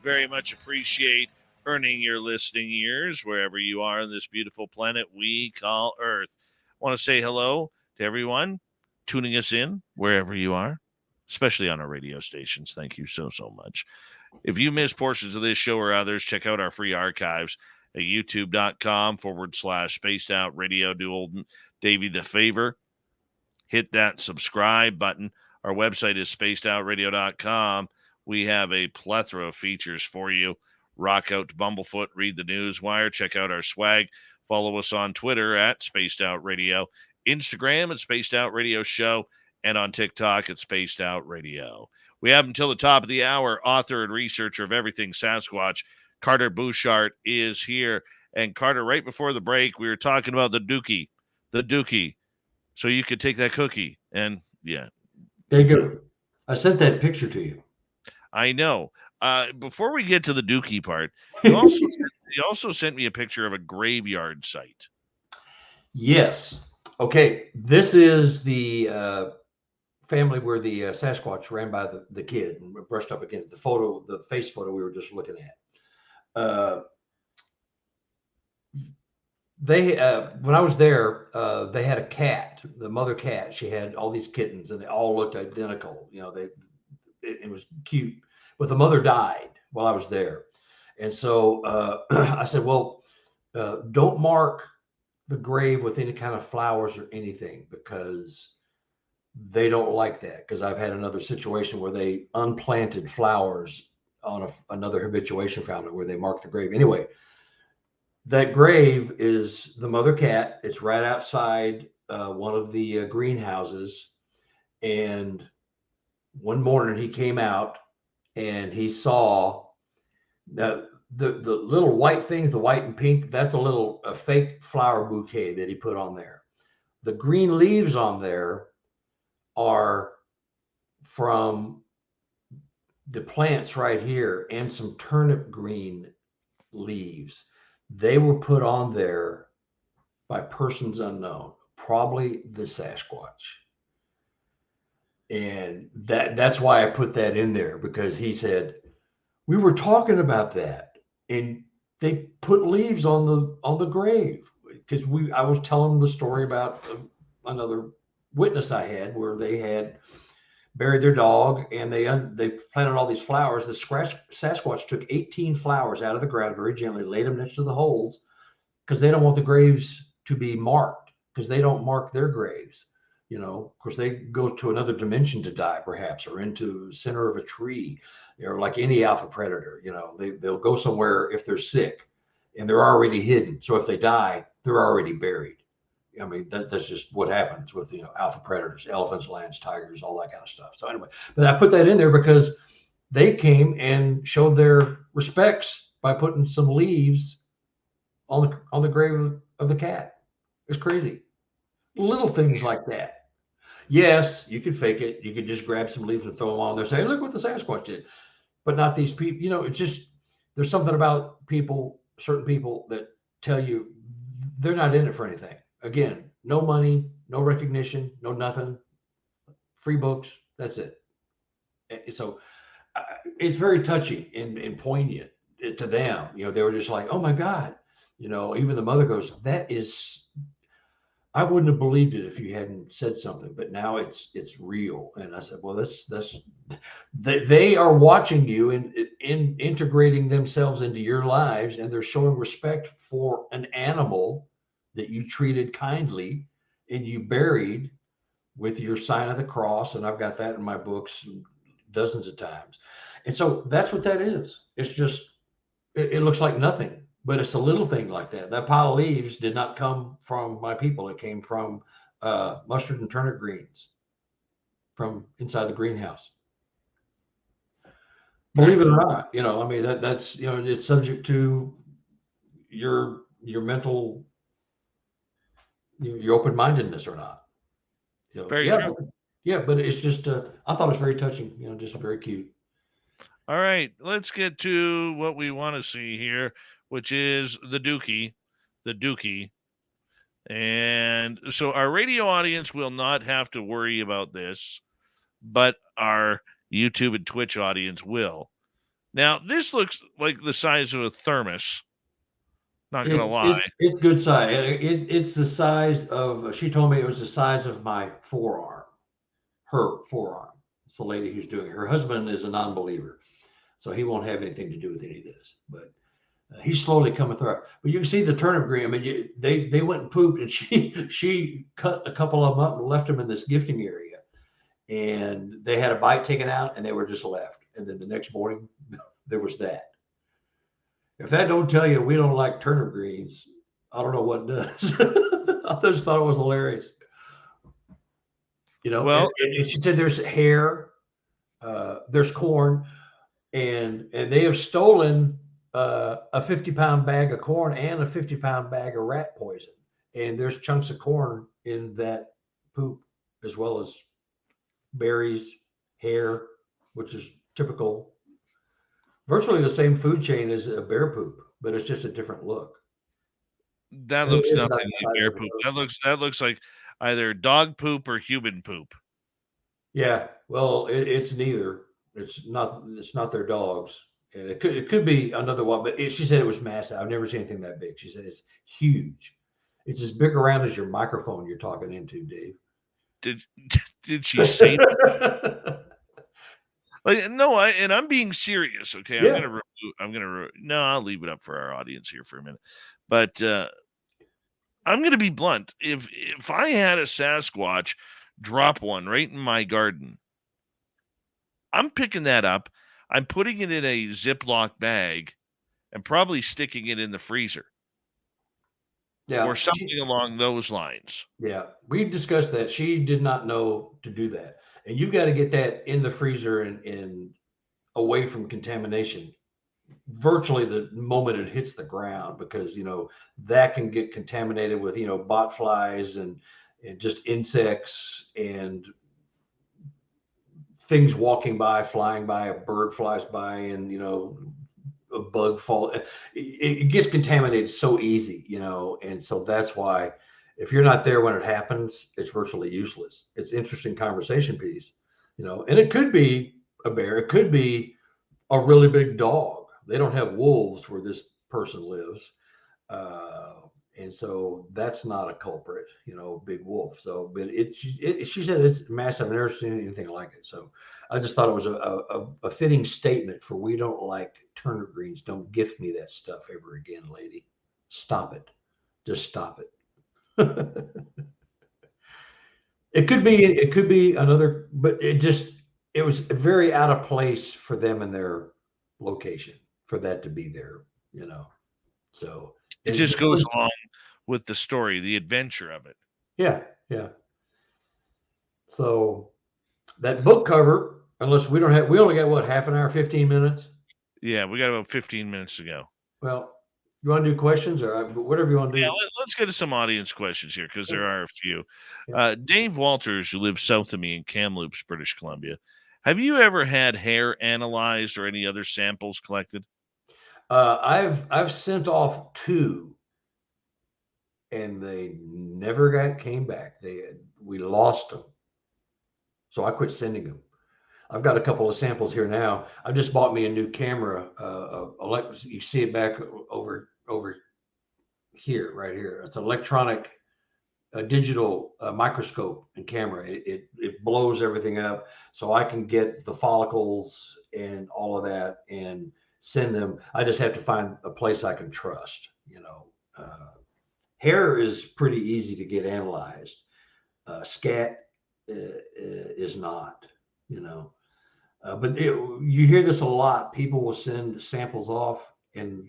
Very much appreciate earning your listening ears wherever you are on this beautiful planet we call Earth. I want to say hello to everyone tuning us in wherever you are, especially on our radio stations. Thank you so much. If you miss portions of this show or others, check out our free archives at youtube.com/spaced out radio. Do old Davey the favor. Hit that subscribe button. Our website is spacedoutradio.com. We have a plethora of features for you. Rock out to Bumblefoot, read the Newswire, check out our swag. Follow us on Twitter at Spaced Out Radio, Instagram at Spaced Out Radio Show, and on TikTok at Spaced Out Radio. We have until the top of the hour. Author and researcher of everything Sasquatch, Carter Buschardt, is here. And Carter, right before the break, we were talking about the dookie. So you could take that cookie. And yeah. There you go. I sent that picture to you. I know. Before we get to the dookie part, you also sent me a picture of a graveyard site. Yes. Okay. This is the family where the Sasquatch ran by the kid and brushed up against the face photo we were just looking at. When I was there, they had a cat, the mother cat. She had all these kittens and they all looked identical. It was cute, but the mother died while I was there. And so I said, well, don't mark the grave with any kind of flowers or anything, because they don't like that. Because I've had another situation where they unplanted flowers on another habituation family where they marked the grave. Anyway, that grave is the mother cat. It's right outside one of the greenhouses. And one morning he came out and he saw the little white things, the white and pink. That's a fake flower bouquet that he put on there. The green leaves on there are from the plants right here and some turnip green leaves. They were put on there by persons unknown, probably the Sasquatch. And that's why I put that in there, because he said, we were talking about that and they put leaves on the grave. Because I was telling them the story about another witness I had where they had buried their dog and they planted all these flowers. The Sasquatch took 18 flowers out of the ground very gently, laid them next to the holes, because they don't want the graves to be marked, because they don't mark their graves. Of course, they go to another dimension to die, perhaps, or into the center of a tree, or like any alpha predator. They'll go somewhere if they're sick and they're already hidden. So if they die, they're already buried. I mean, that's just what happens with, alpha predators, elephants, lions, tigers, all that kind of stuff. So anyway, but I put that in there because they came and showed their respects by putting some leaves on the grave of the cat. It's crazy. Little things like that. Yes, you could fake it. You could just grab some leaves and throw them on there, say, look what the Sasquatch did. But not these people. It's just, there's something about certain people that tell you they're not in it for anything. Again, no money, no recognition, no nothing, free books. That's it. So it's very touching and poignant to them. They were just like, oh my God. Even the mother goes, I wouldn't have believed it if you hadn't said something, but now it's real. And I said, well, they are watching you and integrating themselves into your lives, and they're showing respect for an animal that you treated kindly and you buried with your sign of the cross. And I've got that in my books dozens of times. And so that's what that is. It's just, it looks like nothing, but it's a little thing like that. That pile of leaves did not come from my people. It came from mustard and turnip greens from inside the greenhouse. Believe it or not, that's, it's subject to your mental, your open-mindedness or not. Very true. Yeah, but it's just, I thought it was very touching, just very cute. All right, let's get to what we want to see here, which is the dookie. And so our radio audience will not have to worry about this, but our YouTube and Twitch audience will. Now, this looks like the size of a thermos. Not going to lie. It's good size. It's the size of, she told me it was the size of my forearm, her forearm. It's the lady who's doing it. Her husband is a non-believer, so he won't have anything to do with any of this. But he's slowly coming through. But you can see the turnip green. I mean, they went and pooped, and she cut a couple of them up and left them in this gifting area. And they had a bite taken out, and they were just left. And then the next morning, there was that. If that don't tell you we don't like turnip greens, I don't know what does. I just thought it was hilarious. You know, well, and she said there's hair, there's corn, and they have stolen a 50-pound bag of corn and a 50-pound bag of rat poison. And there's chunks of corn in that poop, as well as berries, hair, which is typical. Virtually the same food chain as a bear poop, but it's just a different look. That looks nothing like bear poop. That looks like either dog poop or human poop. Yeah, well, it's neither. It's not their dogs. And it could be another one, but she said it was massive. I've never seen anything that big. She said it's huge. It's as big around as your microphone you're talking into, Dave. Did she say that? Like, no, I'm being serious. Okay, Yeah. I'll leave it up for our audience here for a minute. But I'm gonna be blunt. If I had a Sasquatch drop one right in my garden, I'm picking that up. I'm putting it in a Ziploc bag and probably sticking it in the freezer. Yeah, or something along those lines. Yeah, we discussed that. She did not know to do that. And you've got to get that in the freezer and away from contamination virtually the moment it hits the ground, because, that can get contaminated with, bot flies and just insects and things walking by, flying by, a bird flies by, and, a bug fall. It gets contaminated so easy, and so that's why if you're not there when it happens, it's virtually useless. It's interesting conversation piece, and it could be a bear. It could be a really big dog. They don't have wolves where this person lives. And so that's not a culprit, big wolf. So, but she said it's massive. I've never seen anything like it. So I just thought it was a fitting statement for we don't like turnip greens. Don't gift me that stuff ever again, lady. Stop it. Just stop it. It could be another, but it was very out of place for them in their location for that to be there, so it just goes along with the story, the adventure of it. Yeah. So that book cover, unless we only got what, half an hour, 15 minutes. Yeah, we got about 15 minutes to go. Well, you want to do questions or whatever you want to do? Yeah, let's get to some audience questions here, because there are a few. Dave Walters, who lives south of me in Kamloops, British Columbia. Have you ever had hair analyzed or any other samples collected? I've sent off 2, and they never came back. We lost them, so I quit sending them. I've got a couple of samples here now. I just bought me a new camera. You see it back over here, right here. It's an electronic, digital microscope and camera. It blows everything up, so I can get the follicles and all of that and send them. I just have to find a place I can trust. Hair is pretty easy to get analyzed. Scat is not. But you hear this a lot. People will send samples off and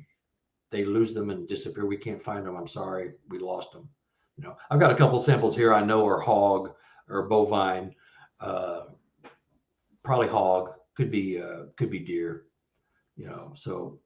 they lose them and disappear. We can't find them. I'm sorry, we lost them. I've got a couple samples here I know are hog or bovine, probably hog, could be deer. So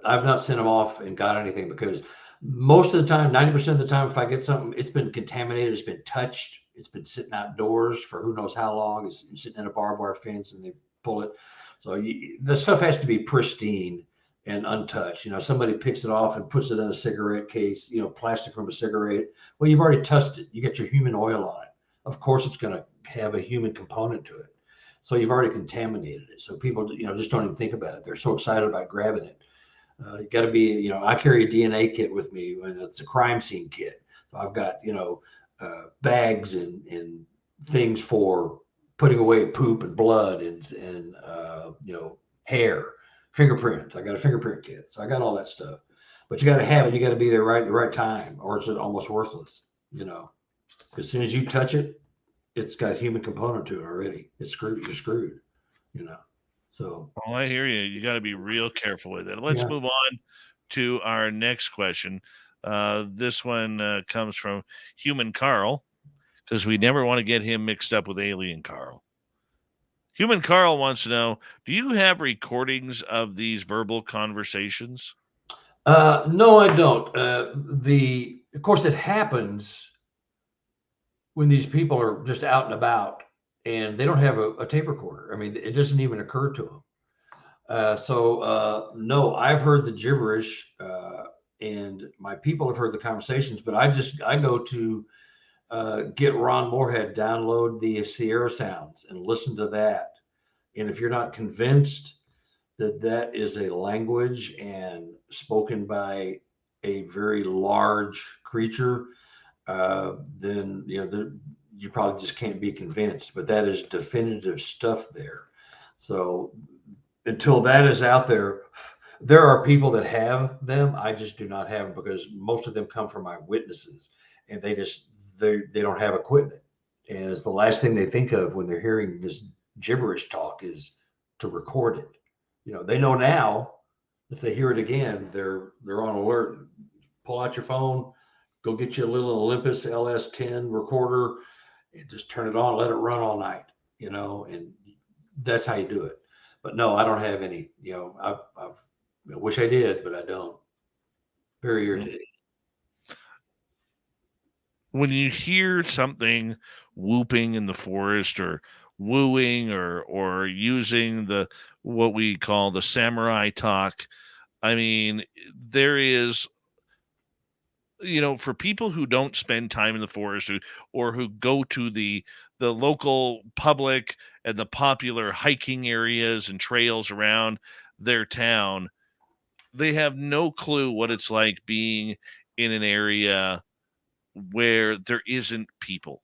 I've not sent them off and got anything, because most of the time, 90% of the time, if I get something, it's been contaminated, it's been touched, it's been sitting outdoors for who knows how long, it's sitting in a barbed wire fence and they pull it. So the stuff has to be pristine, and untouched. Somebody picks it off and puts it in a cigarette case, plastic from a cigarette. Well, you've already touched it. You get your human oil on it. Of course, it's going to have a human component to it. So you've already contaminated it. So people, just don't even think about it. They're so excited about grabbing it. You got to be, I carry a DNA kit with me when it's a crime scene kit. So I've got, bags and things for putting away poop and blood and hair, fingerprints. I got a fingerprint kit. So I got all that stuff. But you got to have it. You got to be there right at the right time, or it's almost worthless. As soon as you touch it, it's got a human component to it already. It's screwed. You're screwed. So. Well, I hear you. You got to be real careful with it. Let's move on to our next question. This one comes from Human Carl, because we never want to get him mixed up with Alien Carl. Human Carl wants to know, do you have recordings of these verbal conversations? No, I don't. Of course, it happens when these people are just out and about and they don't have a tape recorder. I mean, it doesn't even occur to them. So no, I've heard the gibberish and my people have heard the conversations, but I go to get Ron Moorhead, download the Sierra sounds and listen to that. And if you're not convinced that that is a language and spoken by a very large creature, then you probably just can't be convinced. But that is definitive stuff there. So until that is out there, there are people that have them. I just do not have them because most of them come from eyewitnesses, and they don't have equipment, and it's the last thing they think of when they're hearing this gibberish talk is to record it. They know now if they hear it again, they're on alert. Pull out your phone, go get you a little Olympus LS10 recorder, and just turn it on, let it run all night. And that's how you do it. But no, I don't have any. I wish I did, but I don't. Very irritating. When you hear something whooping in the forest or wooing or using what we call the samurai talk, I mean, there is, for people who don't spend time in the forest or who go to the local public and the popular hiking areas and trails around their town, they have no clue what it's like being in an area where there isn't people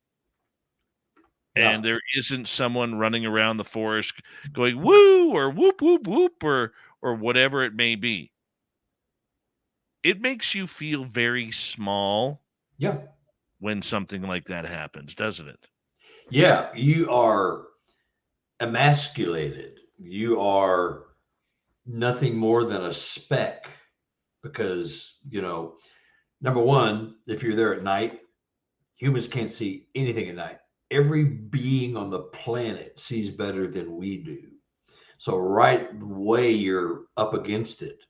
and there isn't someone running around the forest going woo or whoop, whoop, whoop, or whatever it may be. It makes you feel very small. Yeah. When something like that happens, doesn't it? Yeah. You are emasculated. You are nothing more than a speck because, number one, if you're there at night, humans can't see anything at night. Every being on the planet sees better than we do. So right away, you're up against it.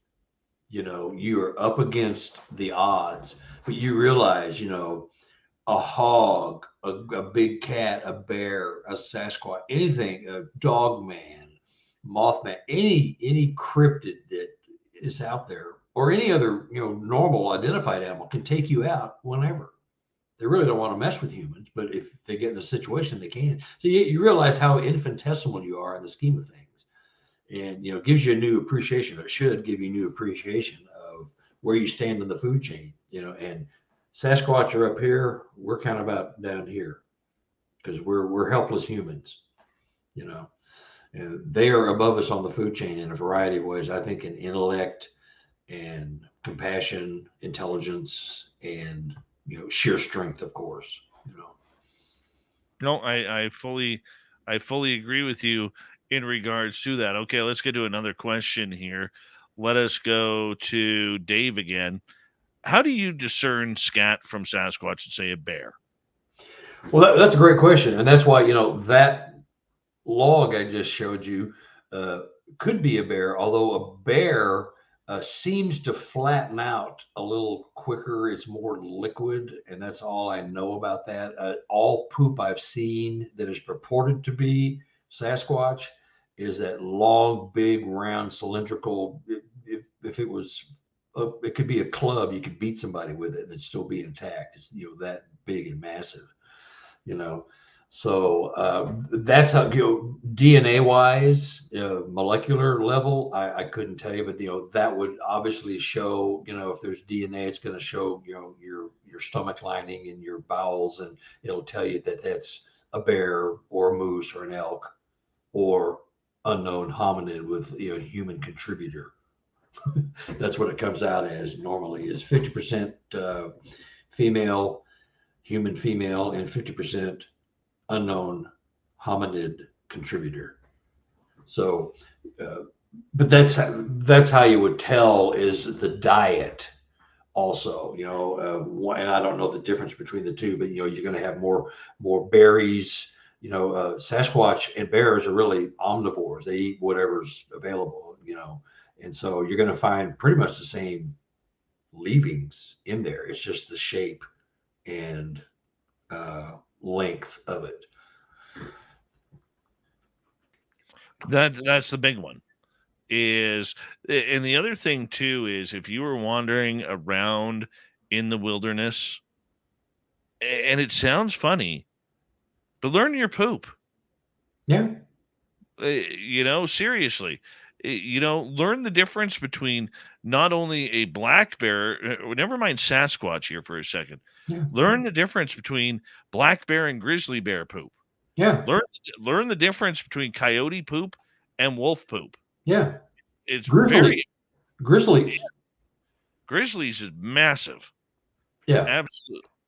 You are up against the odds, but you realize, a hog, a big cat, a bear, a Sasquatch, anything, a dog man, Mothman, any cryptid that is out there, or any other normal identified animal can take you out whenever. They really don't want to mess with humans, but if they get in a situation, they can. So you realize how infinitesimal you are in the scheme of things, and gives you a new appreciation. It should give you a new appreciation of where you stand in the food chain. And Sasquatch are up here, we're kind of out down here because we're helpless humans. And they are above us on the food chain in a variety of ways. I think in intellect and compassion, intelligence, and sheer strength, of course. No, I fully agree with you in regards to that. Okay, let's get to another question here. Let us go to Dave again. How do you discern scat from Sasquatch and say a bear? Well, that's a great question, and that's why that log I just showed you could be a bear, although a bear seems to flatten out a little quicker. It's more liquid, and that's all I know about that. All poop I've seen that is purported to be Sasquatch is that long, big, round, cylindrical. If it was, it could be a club. You could beat somebody with it and it'd still be intact. It's that big and massive. So that's how DNA wise, molecular level. I couldn't tell you, but that would obviously show. If there's DNA, it's going to show your stomach lining and your bowels, and it'll tell you that that's a bear or a moose or an elk or unknown hominid with human contributor. That's what it comes out as normally, is 50% female, human female, and 50% unknown hominid contributor. So, but that's how you would tell, is the diet also, and I don't know the difference between the two, but you're going to have more berries. Sasquatch and bears are really omnivores. They eat whatever's available, and so you're going to find pretty much the same leavings in there. It's just the shape and length of it. That's the big one. And the other thing too is, if you were wandering around in the wilderness, and it sounds funny, but learn your poop. Yeah. Seriously, learn the difference between not only a black bear, never mind Sasquatch here for a second. Yeah. Learn the difference between black bear and grizzly bear poop. Yeah. Learn the difference between coyote poop and wolf poop. Yeah. It's grizzlies. Grizzlies is massive. Yeah.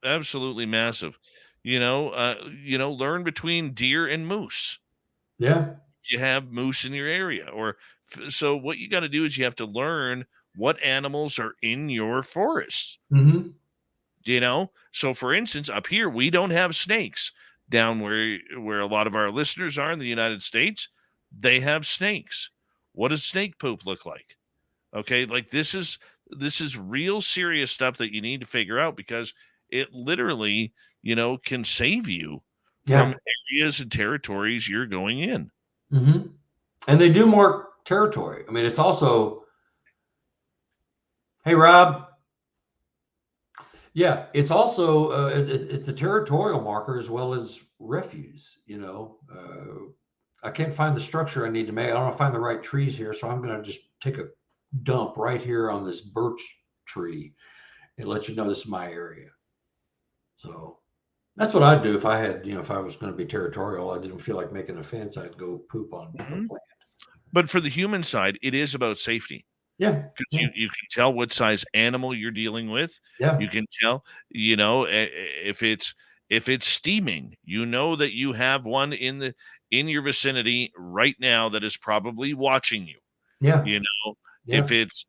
Absolutely massive. Learn between deer and moose. Yeah. You have moose in your area, so what you got to do is you have to learn what animals are in your forests. Mm-hmm. So for instance, up here, we don't have snakes. Down where a lot of our listeners are in the United States, they have snakes. What does snake poop look like? Okay, like this is real serious stuff that you need to figure out, because it literally, can save you from areas and territories you're going in. Mm-hmm. And they do mark territory. I mean, it's also, hey, Rob. Yeah, it's also it's a territorial marker as well as refuse. I can't find the structure I need to make. I don't find the right trees here, so I'm going to just take a dump right here on this birch tree and let you know this is my area. So that's what I'd do if I had, if I was going to be territorial. I didn't feel like making a fence. I'd go poop on the land. But for the human side, it is about safety. Yeah, because you can tell what size animal you're dealing with. Yeah, you can tell. If it's steaming, that you have one in your vicinity right now that is probably watching you. Yeah, if it's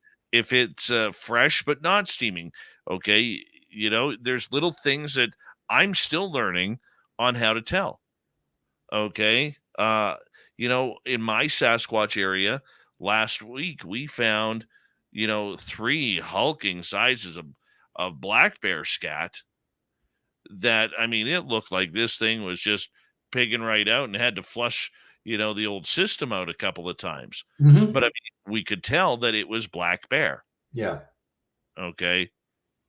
fresh but not steaming, okay. There's little things that I'm still learning on how to tell. Okay, in my Sasquatch area. Last week, we found, 3 hulking sizes of black bear scat that, it looked like this thing was just pigging right out and had to flush, the old system out a couple of times. Mm-hmm. But, we could tell that it was black bear. Yeah. Okay.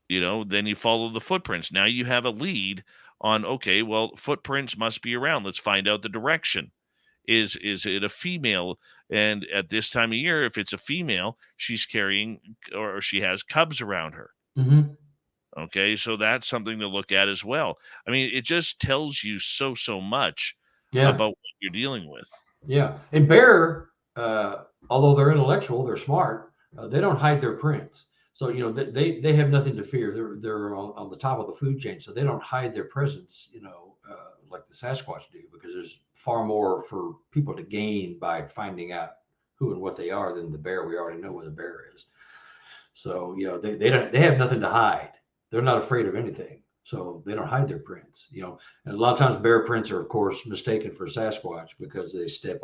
Then you follow the footprints. Now you have a lead on, okay, well, footprints must be around. Let's find out the direction. Is it a female? And at this time of year, if it's a female, she's carrying, or she has cubs around her. Mm-hmm. Okay, so that's something to look at as well. It just tells you so much about what you're dealing with. Yeah, and bear, although they're intellectual, they're smart. They don't hide their prints. So they have nothing to fear. They're on the top of the food chain, so they don't hide their presence. Like the Sasquatch do, because there's far more for people to gain by finding out who and what they are than the bear. We already know where the bear is. So they have nothing to hide. They're not afraid of anything, so they don't hide their prints. And a lot of times bear prints are, of course, mistaken for Sasquatch because they step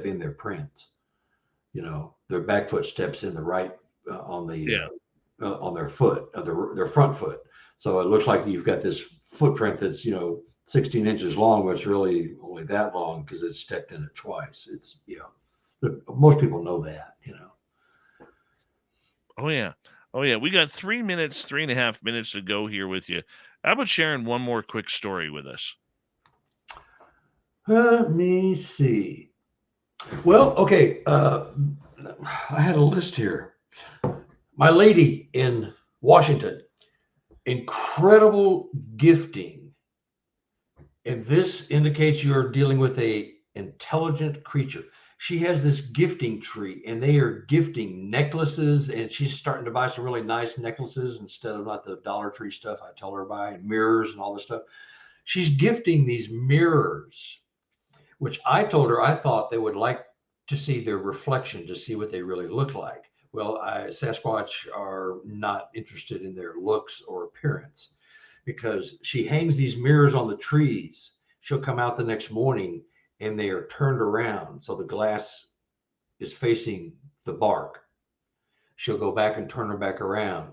in their prints. Their back foot steps in the right on their foot, their front foot. So it looks like you've got this footprint that's 16 inches long, but it's really only that long because it's stepped in it twice. It's, most people know that, Oh, yeah. Oh, yeah. We got 3.5 minutes to go here with you. How about sharing one more quick story with us? Let me see. Well, okay. I had a list here. My lady in Washington, incredible gifting. And this indicates you're dealing with a intelligent creature. She has this gifting tree, and they are gifting necklaces, and she's starting to buy some really nice necklaces instead of not the Dollar Tree stuff I tell her to buy, and mirrors and all this stuff. She's gifting these mirrors, which I told her I thought they would like to see their reflection to see what they really look like. Well, Sasquatch are not interested in their looks or appearance, because she hangs these mirrors on the trees. She'll come out the next morning and they are turned around, so the glass is facing the bark. She'll go back and turn her back around.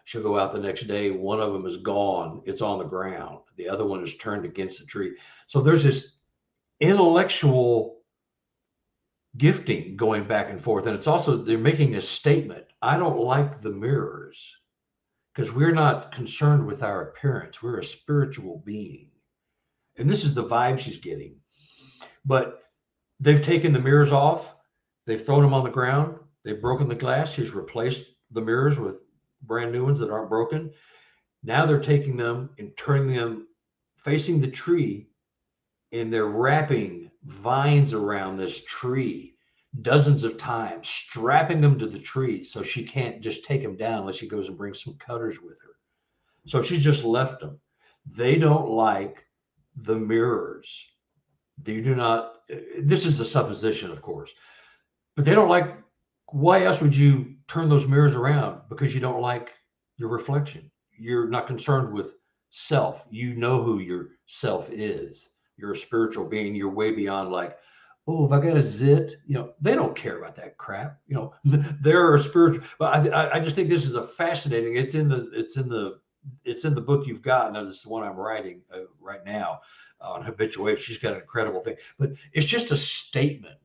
She'll go out the next day. One of them is gone. It's on the ground. The other one is turned against the tree. So there's this intellectual gifting going back and forth. And it's also, they're making a statement. I don't like the mirrors because we're not concerned with our appearance. We're a spiritual being. And this is the vibe she's getting. But they've taken the mirrors off. They've thrown them on the ground. They've broken the glass. She's replaced the mirrors with brand new ones that aren't broken. Now they're taking them and turning them facing the tree, and they're wrapping vines around this tree dozens of times, strapping them to the tree so she can't just take them down unless she goes and brings some cutters with her. So she just left them. They don't like the mirrors. They do not, this is a supposition, of course, but they don't like, why else would you turn those mirrors around? Because you don't like your reflection. You're not concerned with self. You know who your self is. You're a spiritual being. You're way beyond like, oh, if I got a zit, they don't care about that crap. They're a spiritual, but I just think this is a fascinating, it's in the book you've got. Now, this is the one I'm writing right now on habituation. She's got an incredible thing, but it's just a statement.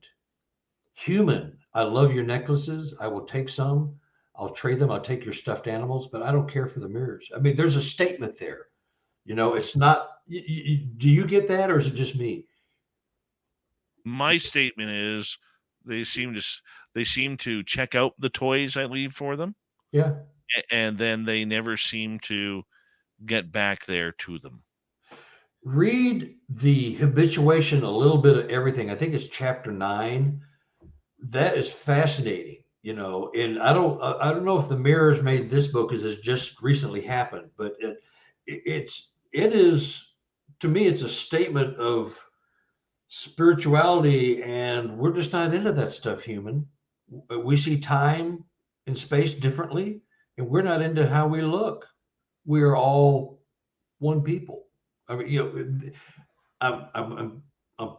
Human, I love your necklaces. I will take some. I'll trade them. I'll take your stuffed animals, but I don't care for the mirrors. I mean, there's a statement there. It's not, do you get that, or is it just me? My statement is they seem to check out the toys I leave for them. Yeah. And then they never seem to get back there to them. Read the habituation, a little bit of everything. I think it's chapter 9. That is fascinating, and I don't know if the mirrors made this book because it's just recently happened, but it is, to me, it's a statement of spirituality, and we're just not into that stuff, human. We see time and space differently, and we're not into how we look. We are all one people. I mean, I'm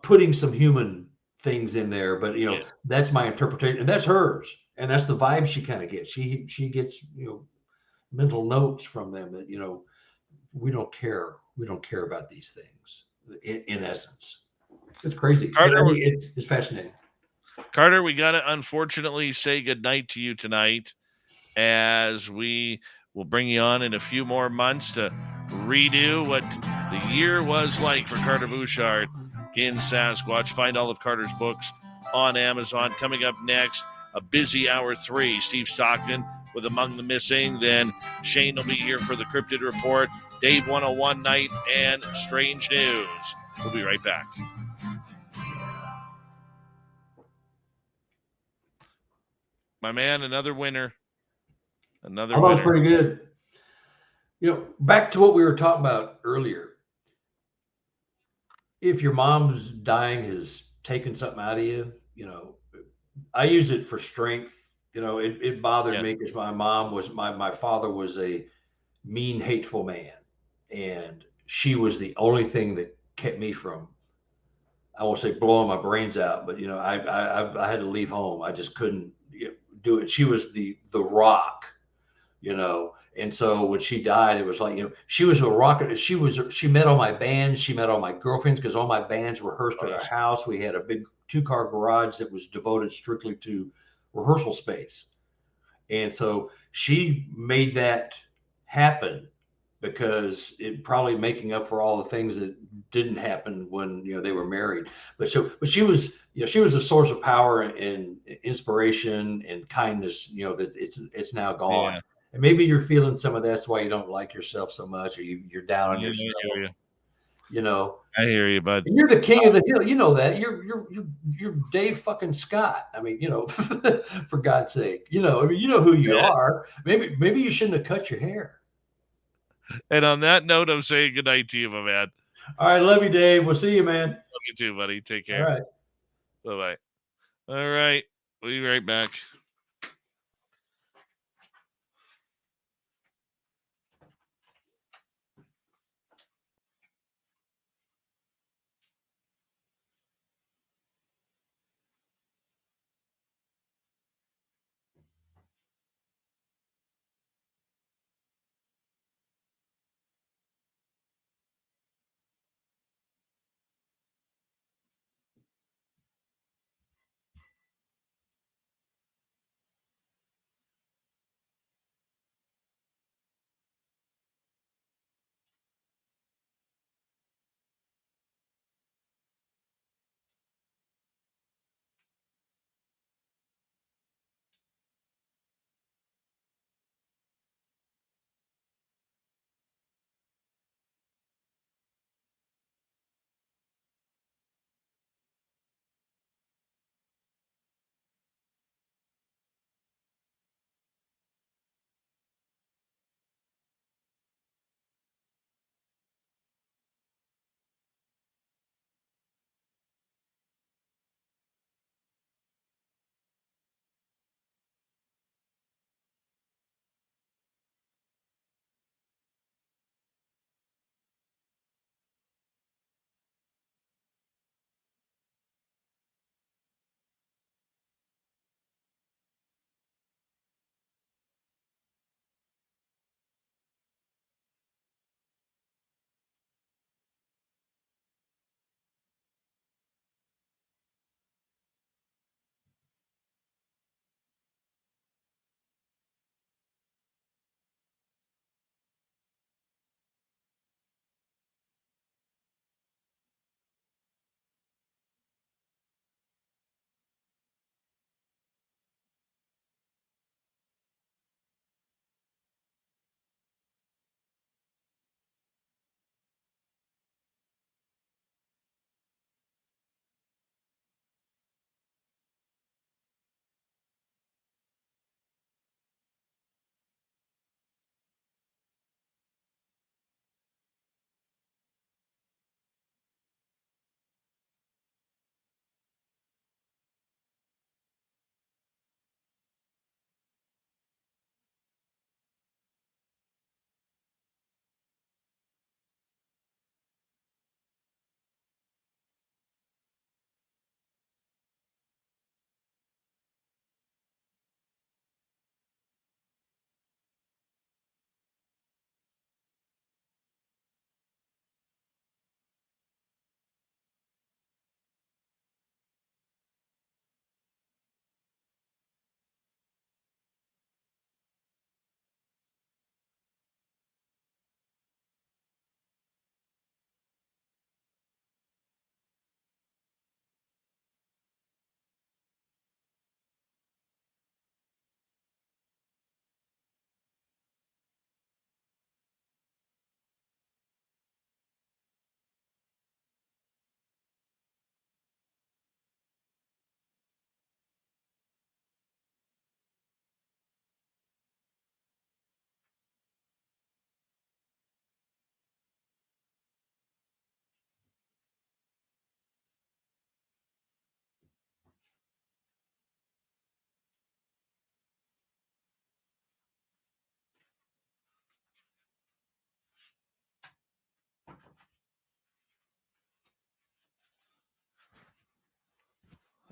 putting some human things in there, but yes, that's my interpretation, and that's hers, and that's the vibe she kind of gets. She gets mental notes from them that we don't care about these things in essence. It's crazy. Carter, it's fascinating. Carter, we got to unfortunately say goodnight to you tonight, as we will bring you on in a few more months to redo what the year was like for Carter Buschardt in Sasquatch. Find all of Carter's books on Amazon. Coming up next, a busy hour 3. Steve Stockton with Among the Missing. Then Shane will be here for the Cryptid Report, Dave 101 night, and Strange News. We'll be right back. My man, another winner. Another winner. That was pretty good. Back to what we were talking about earlier. If your mom's dying has taken something out of you, I use it for strength. It bothered me because my father was a mean, hateful man, and she was the only thing that kept me from, I won't say blowing my brains out, but I had to leave home. I just couldn't do it. She was the rock, And so when she died, it was like, she was a rocket. She met all my bands. She met all my girlfriends because all my bands rehearsed at our house. We had a big 2-car garage that was devoted strictly to rehearsal space. And so she made that happen because it probably making up for all the things that didn't happen when, they were married. But she was, she was a source of power and inspiration and kindness, that it's now gone. Yeah. And maybe you're feeling some of that's why you don't like yourself so much, or you're down on yourself. I hear you, bud. And you're the king of the hill. You know that. You're Dave fucking Scott. I mean, for God's sake, you know who you are. Maybe you shouldn't have cut your hair. And on that note, I'm saying good night to you, my man. All right, love you, Dave. We'll see you, man. Love you too, buddy. Take care. All right. Bye-bye. All right. We'll be right back.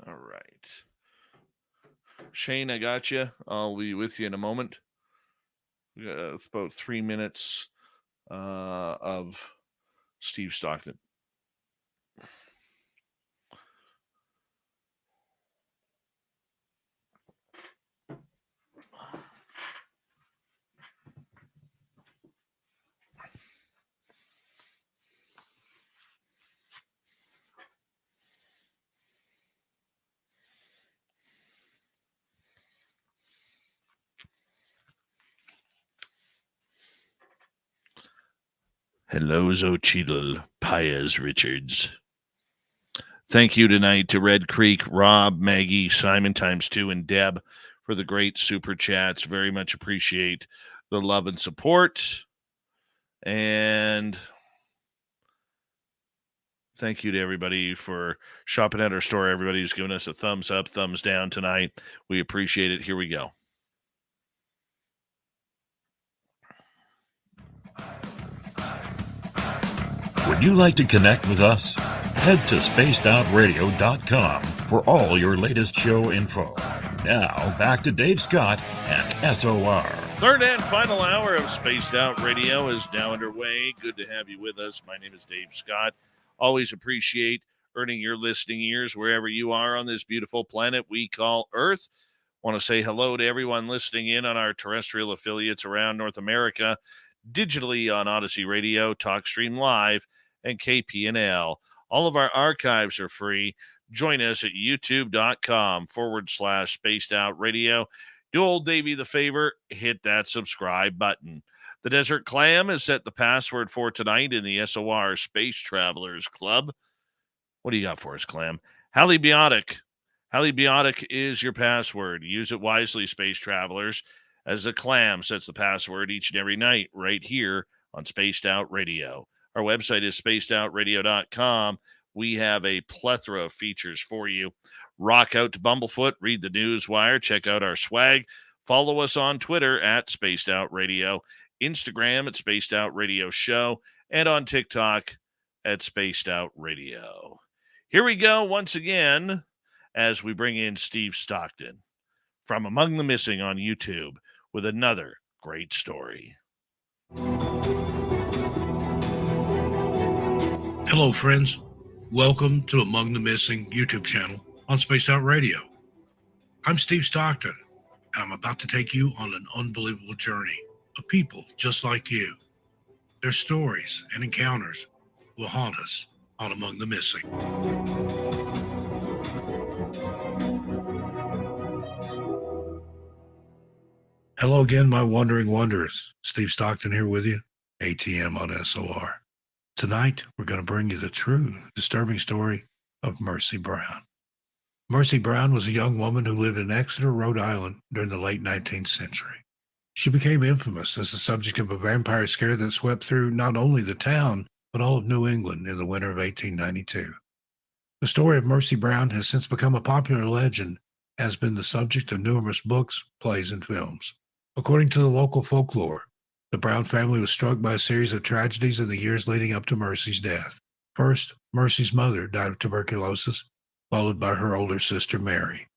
All right. Shane, I got you. I'll be with you in a moment. It's about 3 minutes of Steve Stockton. Hello, Xochitl Paez Richards. Thank you tonight to Red Creek, Rob, Maggie, Simon ×2, and Deb for the great super chats. Very much appreciate the love and support. And thank you to everybody for shopping at our store. Everybody who's given us a thumbs up, thumbs down tonight. We appreciate it. Here we go. Would you like to connect with us? Head to spacedoutradio.com for all your latest show info. Now, back to Dave Scott and SOR. Third and final hour of Spaced Out Radio is now underway. Good to have you with us. My name is Dave Scott. Always appreciate earning your listening ears wherever you are on this beautiful planet we call Earth. Want to say hello to everyone listening in on our terrestrial affiliates around North America, digitally on Odyssey Radio, TalkStream Live, and KPNL. All of our archives are free. Join us at youtube.com/Spaced Out Radio. Do old Davey the favor, hit that subscribe button. The Desert Clam has set the password for tonight in the SOR Space Travelers Club. What do you got for us, Clam? Halibiotic. Halibiotic is your password. Use it wisely, Space Travelers, as the Clam sets the password each and every night right here on Spaced Out Radio. Our website is spacedoutradio.com. We have a plethora of features for you. Rock out to Bumblefoot, read the news wire, check out our swag. Follow us on Twitter at Spaced Out Radio, Instagram at Spaced Out Radio Show, and on TikTok at Spaced Out Radio. Here we go once again as we bring in Steve Stockton from Among the Missing on YouTube with another great story. Hello, friends. Welcome to Among the Missing YouTube channel on Spaced Out Radio. I'm Steve Stockton, and I'm about to take you on an unbelievable journey of people just like you. Their stories and encounters will haunt us on Among the Missing. Hello again, my wandering wanderers. Steve Stockton here with you, ATM on SOR. Tonight, we're going to bring you the true, disturbing story of Mercy Brown. Mercy Brown was a young woman who lived in Exeter, Rhode Island during the late 19th century. She became infamous as the subject of a vampire scare that swept through not only the town, but all of New England in the winter of 1892. The story of Mercy Brown has since become a popular legend, has been the subject of numerous books, plays, and films. According to the local folklore, the Brown family was struck by a series of tragedies in the years leading up to Mercy's death. First, Mercy's mother died of tuberculosis, followed by her older sister, Mary.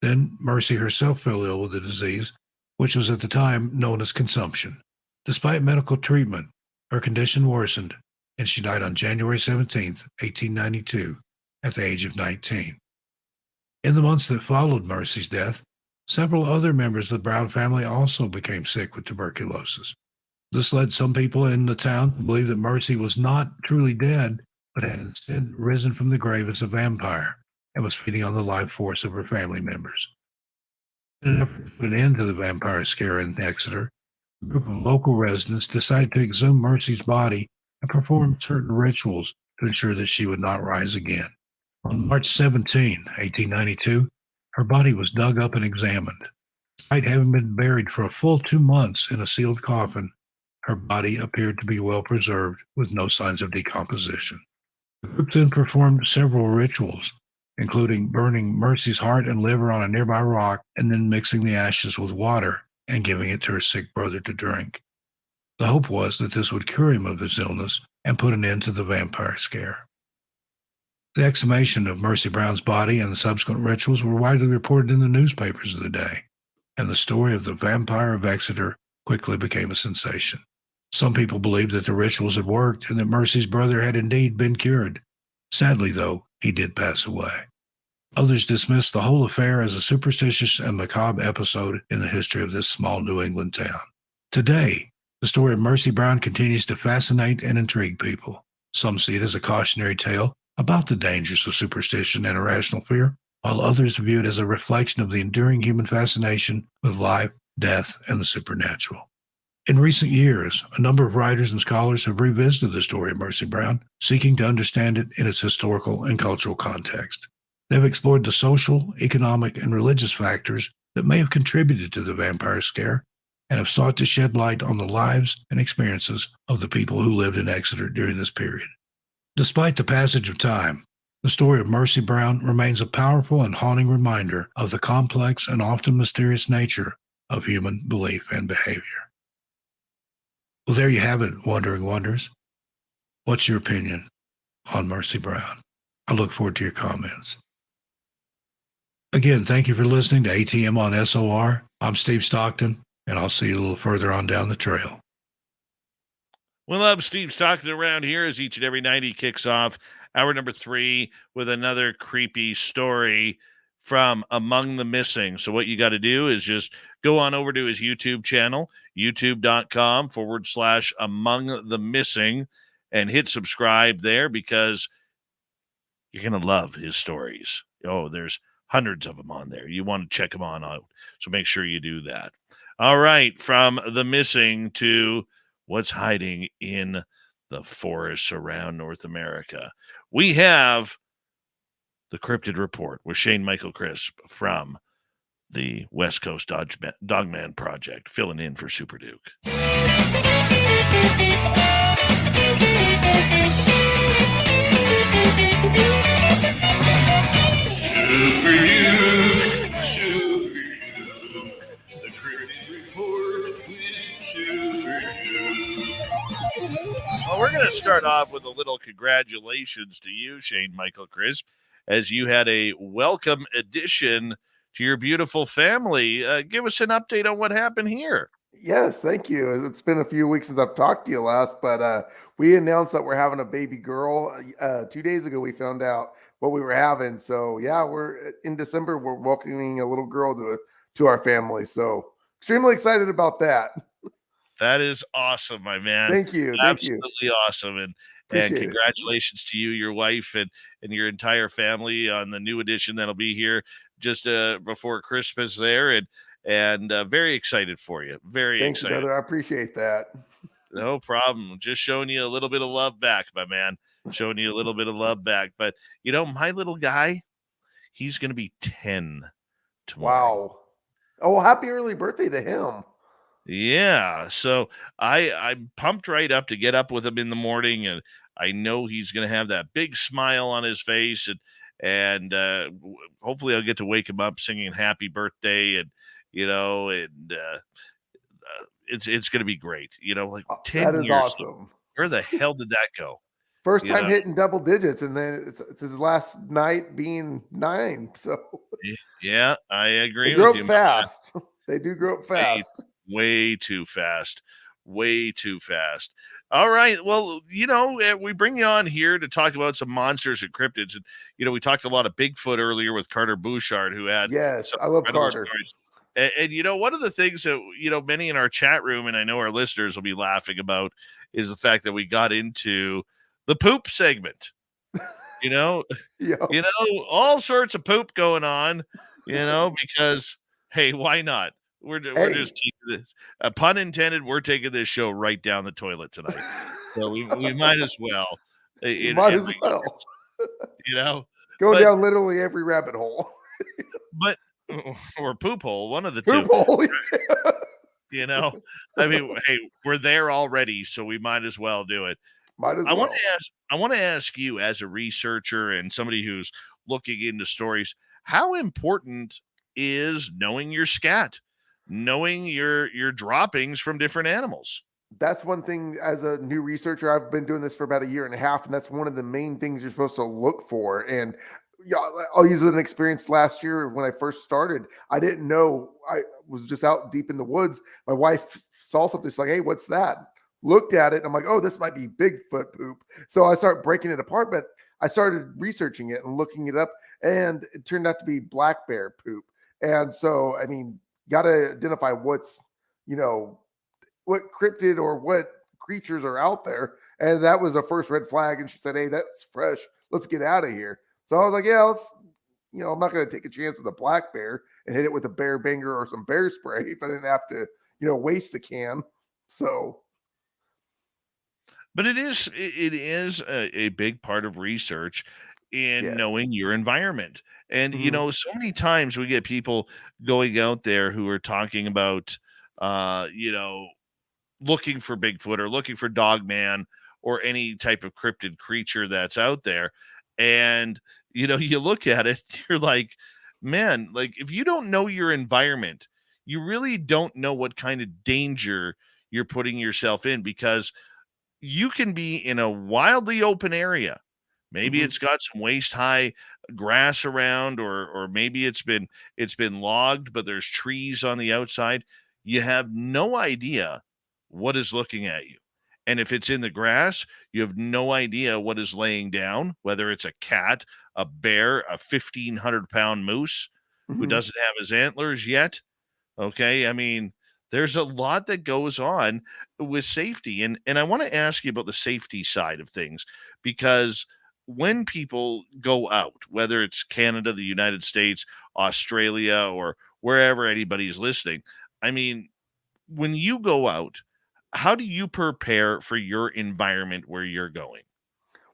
Then, Mercy herself fell ill with the disease, which was at the time known as consumption. Despite medical treatment, her condition worsened, and she died on January 17, 1892, at the age of 19. In the months that followed Mercy's death, several other members of the Brown family also became sick with tuberculosis. This led some people in the town to believe that Mercy was not truly dead, but had instead risen from the grave as a vampire and was feeding on the life force of her family members. In an effort to put an end to the vampire scare in Exeter, a group of local residents decided to exhume Mercy's body and perform certain rituals to ensure that she would not rise again. On March 17, 1892, her body was dug up and examined. Despite having been buried for a full 2 months in a sealed coffin, her body appeared to be well preserved with no signs of decomposition. The group then performed several rituals, including burning Mercy's heart and liver on a nearby rock and then mixing the ashes with water and giving it to her sick brother to drink. The hope was that this would cure him of his illness and put an end to the vampire scare. The exhumation of Mercy Brown's body and the subsequent rituals were widely reported in the newspapers of the day, and the story of the vampire of Exeter quickly became a sensation. Some people believed that the rituals had worked and that Mercy's brother had indeed been cured. Sadly, though, he did pass away. Others dismissed the whole affair as a superstitious and macabre episode in the history of this small New England town. Today, the story of Mercy Brown continues to fascinate and intrigue people. Some see it as a cautionary tale about the dangers of superstition and irrational fear, while others view it as a reflection of the enduring human fascination with life, death, and the supernatural. In recent years, a number of writers and scholars have revisited the story of Mercy Brown, seeking to understand it in its historical and cultural context. They have explored the social, economic, and religious factors that may have contributed to the vampire scare, and have sought to shed light on the lives and experiences of the people who lived in Exeter during this period. Despite the passage of time, the story of Mercy Brown remains a powerful and haunting reminder of the complex and often mysterious nature of human belief and behavior. Well, there you have it, Wondering Wonders. What's your opinion on Mercy Brown? I look forward to your comments. Again, thank you for listening to ATM on SOR. I'm Steve Stockton, and I'll see you a little further on down the trail. We love Steve Stockton around here as each and every night he kicks off hour number 3 with another creepy story from Among the Missing. So what you got to do is just go on over to his YouTube channel, youtube.com/Among the Missing, and hit subscribe there because you're going to love his stories. Oh, there's hundreds of them on there. You want to check them on out. So make sure you do that. All right. From the missing to what's hiding in the forests around North America, we have the Crypted Report with Shane Michael Crisp from the West Coast Dogman Project, filling in for Super Duke. Super Duke, the Crypted Report with Super Duke. Well, we're going to start off with a little congratulations to you, Shane Michael Crisp, as you had a welcome addition to your beautiful family. Give us an update on what happened here. Yes, thank you. It's been a few weeks since I've talked to you last, but we announced that we're having a baby girl. 2 days ago, we found out what we were having. So yeah, we're in December. We're welcoming a little girl to our family. So extremely excited about that. That is awesome, my man. Thank you. Absolutely awesome. And congratulations to you, your wife, and your entire family on the new edition that'll be here just before Christmas there. And very excited for you. Very excited. Thanks, brother. I appreciate that. No problem. Just showing you a little bit of love back, my man. Showing you a little bit of love back. But, you know, my little guy, he's going to be 10 tomorrow. Wow. Oh, well, happy early birthday to him. Yeah. So I'm pumped right up to get up with him in the morning. And I know he's going to have that big smile on his face. And hopefully I'll get to wake him up singing happy birthday. And, you know, it's going to be great. You know, like 10 that is years. awesome. Where the hell did that go? First time hitting double digits, and then it's his last night being 9. So yeah, I agree. They grow up fast. They do grow up fast. Way too fast. Way too fast. All right. Well, you know, we bring you on here to talk about some monsters and cryptids. And, you know, we talked a lot of Bigfoot earlier with Carter Bouchard, who had. Yes, I love Carter. And, you know, one of the things that, you know, many in our chat room, and I know our listeners will be laughing about, is the fact that we got into the poop segment. You know, you know, all sorts of poop going on, you know, because, hey, why not? We're just taking this, pun intended, we're taking this show right down the toilet tonight. So we might as well. Might as well. You know? Going down literally every rabbit hole. But, or poop hole, one of the poop two. Hole, yeah. You know? I mean, hey, we're there already, so we might as well do it. I want to ask you, as a researcher and somebody who's looking into stories, how important is knowing your scat? Knowing your droppings from different animals? That's one thing. As a new researcher, I've been doing this for about 1.5 years, and that's one of the main things you're supposed to look for. And yeah, I'll use an experience last year when I first started. I didn't know. I was just out deep in the woods. My wife saw something. It's like, hey, what's that? Looked at it. And I'm like, oh, this might be Bigfoot poop. So I start breaking it apart, but I started researching it and looking it up, and it turned out to be black bear poop. And so, I mean, got to identify what's, what cryptid or what creatures are out there. And that was the first red flag. And she said, hey, that's fresh. Let's get out of here. So I was like, yeah, let's, I'm not going to take a chance with a black bear and hit it with a bear banger or some bear spray if I didn't have to, waste a can. So. But it is a big part of research in Yes. knowing your environment. And, Mhm. so many times we get people going out there who are talking about, looking for Bigfoot or looking for Dogman or any type of cryptid creature that's out there. And, you look at it, you're like, man, like if you don't know your environment, you really don't know what kind of danger you're putting yourself in, because you can be in a wildly open area. Maybe Mhm. it's got some waist high grass around, or maybe it's been logged, but there's trees on the outside. You have no idea what is looking at you. And if it's in the grass, you have no idea what is laying down, whether it's a cat, a bear, a 1,500-pound moose who Mhm. doesn't have his antlers yet. Okay. I mean, there's a lot that goes on with safety. And I want to ask you about the safety side of things, because when people go out, whether it's Canada, the United States, Australia, or wherever anybody's listening, I mean, when you go out, how do you prepare for your environment where you're going?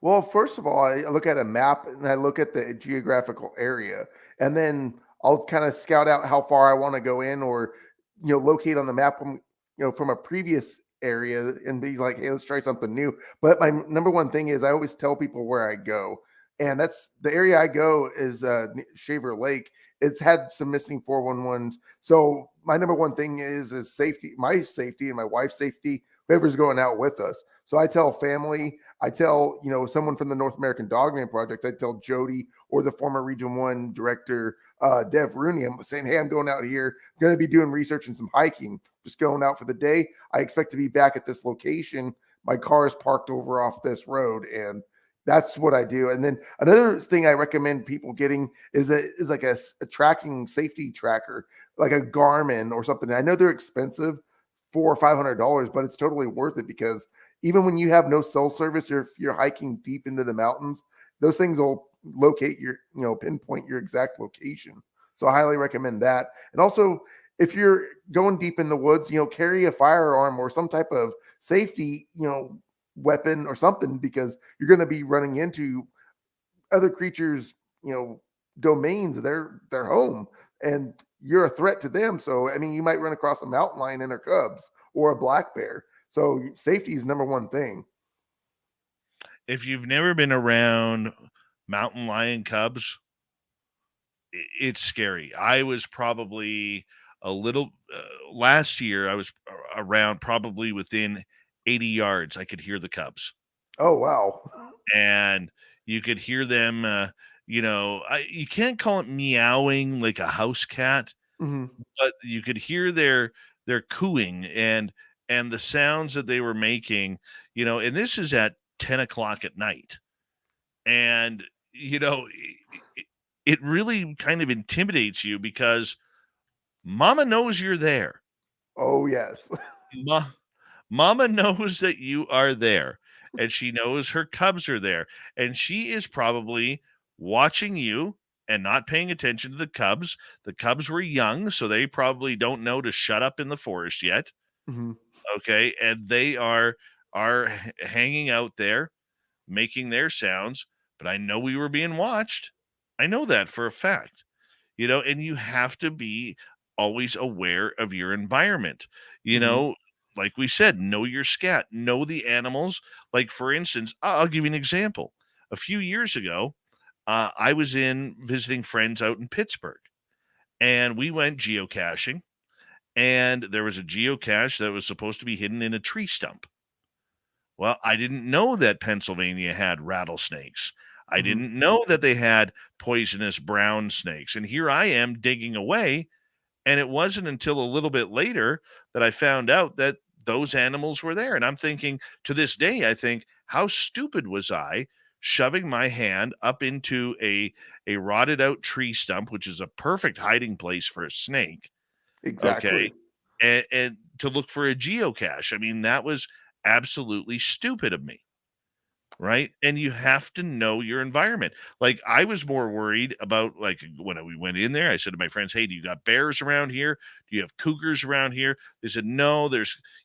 Well, first of all, I look at a map and I look at the geographical area, and then I'll kind of scout out how far I want to go in, or locate on the map from a previous area and be like, hey, let's try something new. But my number one thing is I always tell people where I go, and that's the area I go is Shaver Lake. It's had some missing 411s, so my number one thing is safety, my safety and my wife's safety, whoever's going out with us. So I tell family, I tell, someone from the North American Dogman Project, I tell Jody or the former Region 1 director, Dev Rooney, I'm saying, hey, I'm going out here, I'm going to be doing research and some hiking, just going out for the day. I expect to be back at this location. My car is parked over off this road, and that's what I do. And then another thing I recommend people getting is like a tracking safety tracker, like a Garmin or something. I know they're expensive, $400 or $500, but it's totally worth it, because even when you have no cell service, or if you're hiking deep into the mountains, those things will locate your, pinpoint your exact location. So I highly recommend that. And also, if you're going deep in the woods, carry a firearm or some type of safety, weapon or something, because you're going to be running into other creatures, domains, their home, and you're a threat to them. So I mean, you might run across a mountain lion and their cubs or a black bear. So safety is number one thing. If you've never been around mountain lion cubs, it's scary. I was probably a little last year. I was around probably within 80 yards. I could hear the cubs, Oh wow. and you could hear them. You can't call it meowing like a house cat, Mhm. but you could hear their cooing and the sounds that they were making. And this is at 10 o'clock at night, and it, it really kind of intimidates you, because mama knows you're there. Oh yes. Ma- Mama knows that you are there, and she knows her cubs are there, and she is probably watching you and not paying attention to the cubs. The cubs were young, so they probably don't know to shut up in the forest yet. Mhm. Okay, and they are hanging out there making their sounds, but I know we were being watched. I know that for a fact. And you have to be always aware of your environment. You Mhm. know, like we said, know your scat, know the animals. Like, for instance, I'll give you an example. A few years ago, I was in visiting friends out in Pittsburgh, and we went geocaching, and there was a geocache that was supposed to be hidden in a tree stump. Well, I didn't know that Pennsylvania had rattlesnakes. I Mhm. didn't know that they had poisonous brown snakes. And here I am digging away. And it wasn't until a little bit later that I found out that those animals were there. And I'm thinking, to this day, I think, how stupid was I shoving my hand up into a rotted out tree stump, which is a perfect hiding place for a snake. Exactly. Okay. And to look for a geocache. I mean, that was absolutely stupid of me. Right. And you have to know your environment. Like, I was more worried about, like, when we went in there, I said to my friends, hey, do you got bears around here? Do you have cougars around here? They said, no,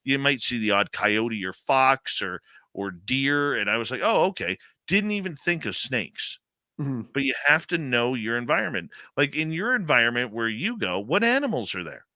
you might see the odd coyote or fox or deer. And I was like, oh, okay. Didn't even think of snakes. Mhm. But you have to know your environment. Like, in your environment where you go, what animals are there?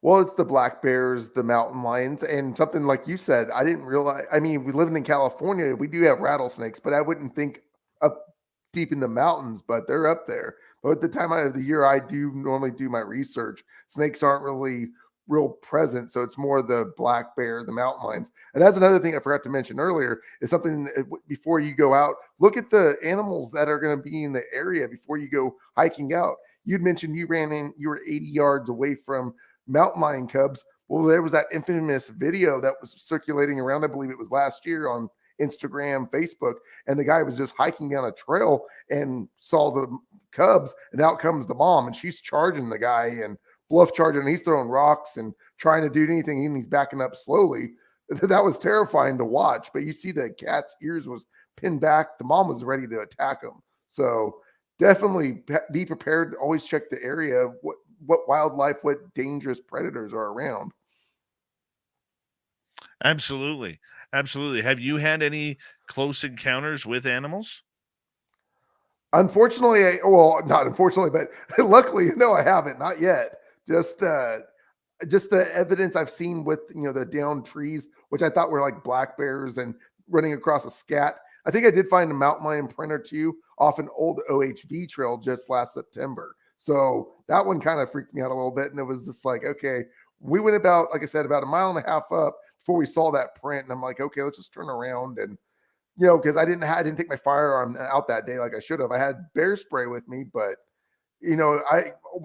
Well, it's the black bears, the mountain lions, and something like you said. I didn't realize. I mean, we living in California, we do have rattlesnakes, but I wouldn't think up deep in the mountains. But they're up there. But at the time of the year, I do normally do my research. Snakes aren't really real present, so it's more the black bear, the mountain lions, and that's another thing I forgot to mention earlier. Is something that before you go out, look at the animals that are going to be in the area before you go hiking out. You'd mentioned you were 80 yards away from mountain lion cubs. Well, there was that infamous video that was circulating around, I believe it was last year, on Instagram, Facebook, and the guy was just hiking down a trail and saw the cubs, and out comes the mom, and she's charging the guy and bluff charging, and he's throwing rocks and trying to do anything, and he's backing up slowly. That was terrifying to watch. But you see the cat's ears was pinned back. The mom was ready to attack him. So definitely be prepared. Always check the area. What wildlife, what dangerous predators are around. Absolutely. Absolutely. Have you had any close encounters with animals? Unfortunately, well, not unfortunately, but luckily, no, I haven't, not yet. Just the evidence I've seen with, the downed trees, which I thought were like black bears and running across a scat. I think I did find a mountain lion print or two off an old OHV trail just last September. So that one kind of freaked me out a little bit. And it was just like, okay, we went about, like I said, about a mile and a half up before we saw that print. And I'm like, okay, let's just turn around. And, because I didn't take my firearm out that day like I should have. I had bear spray with me, but,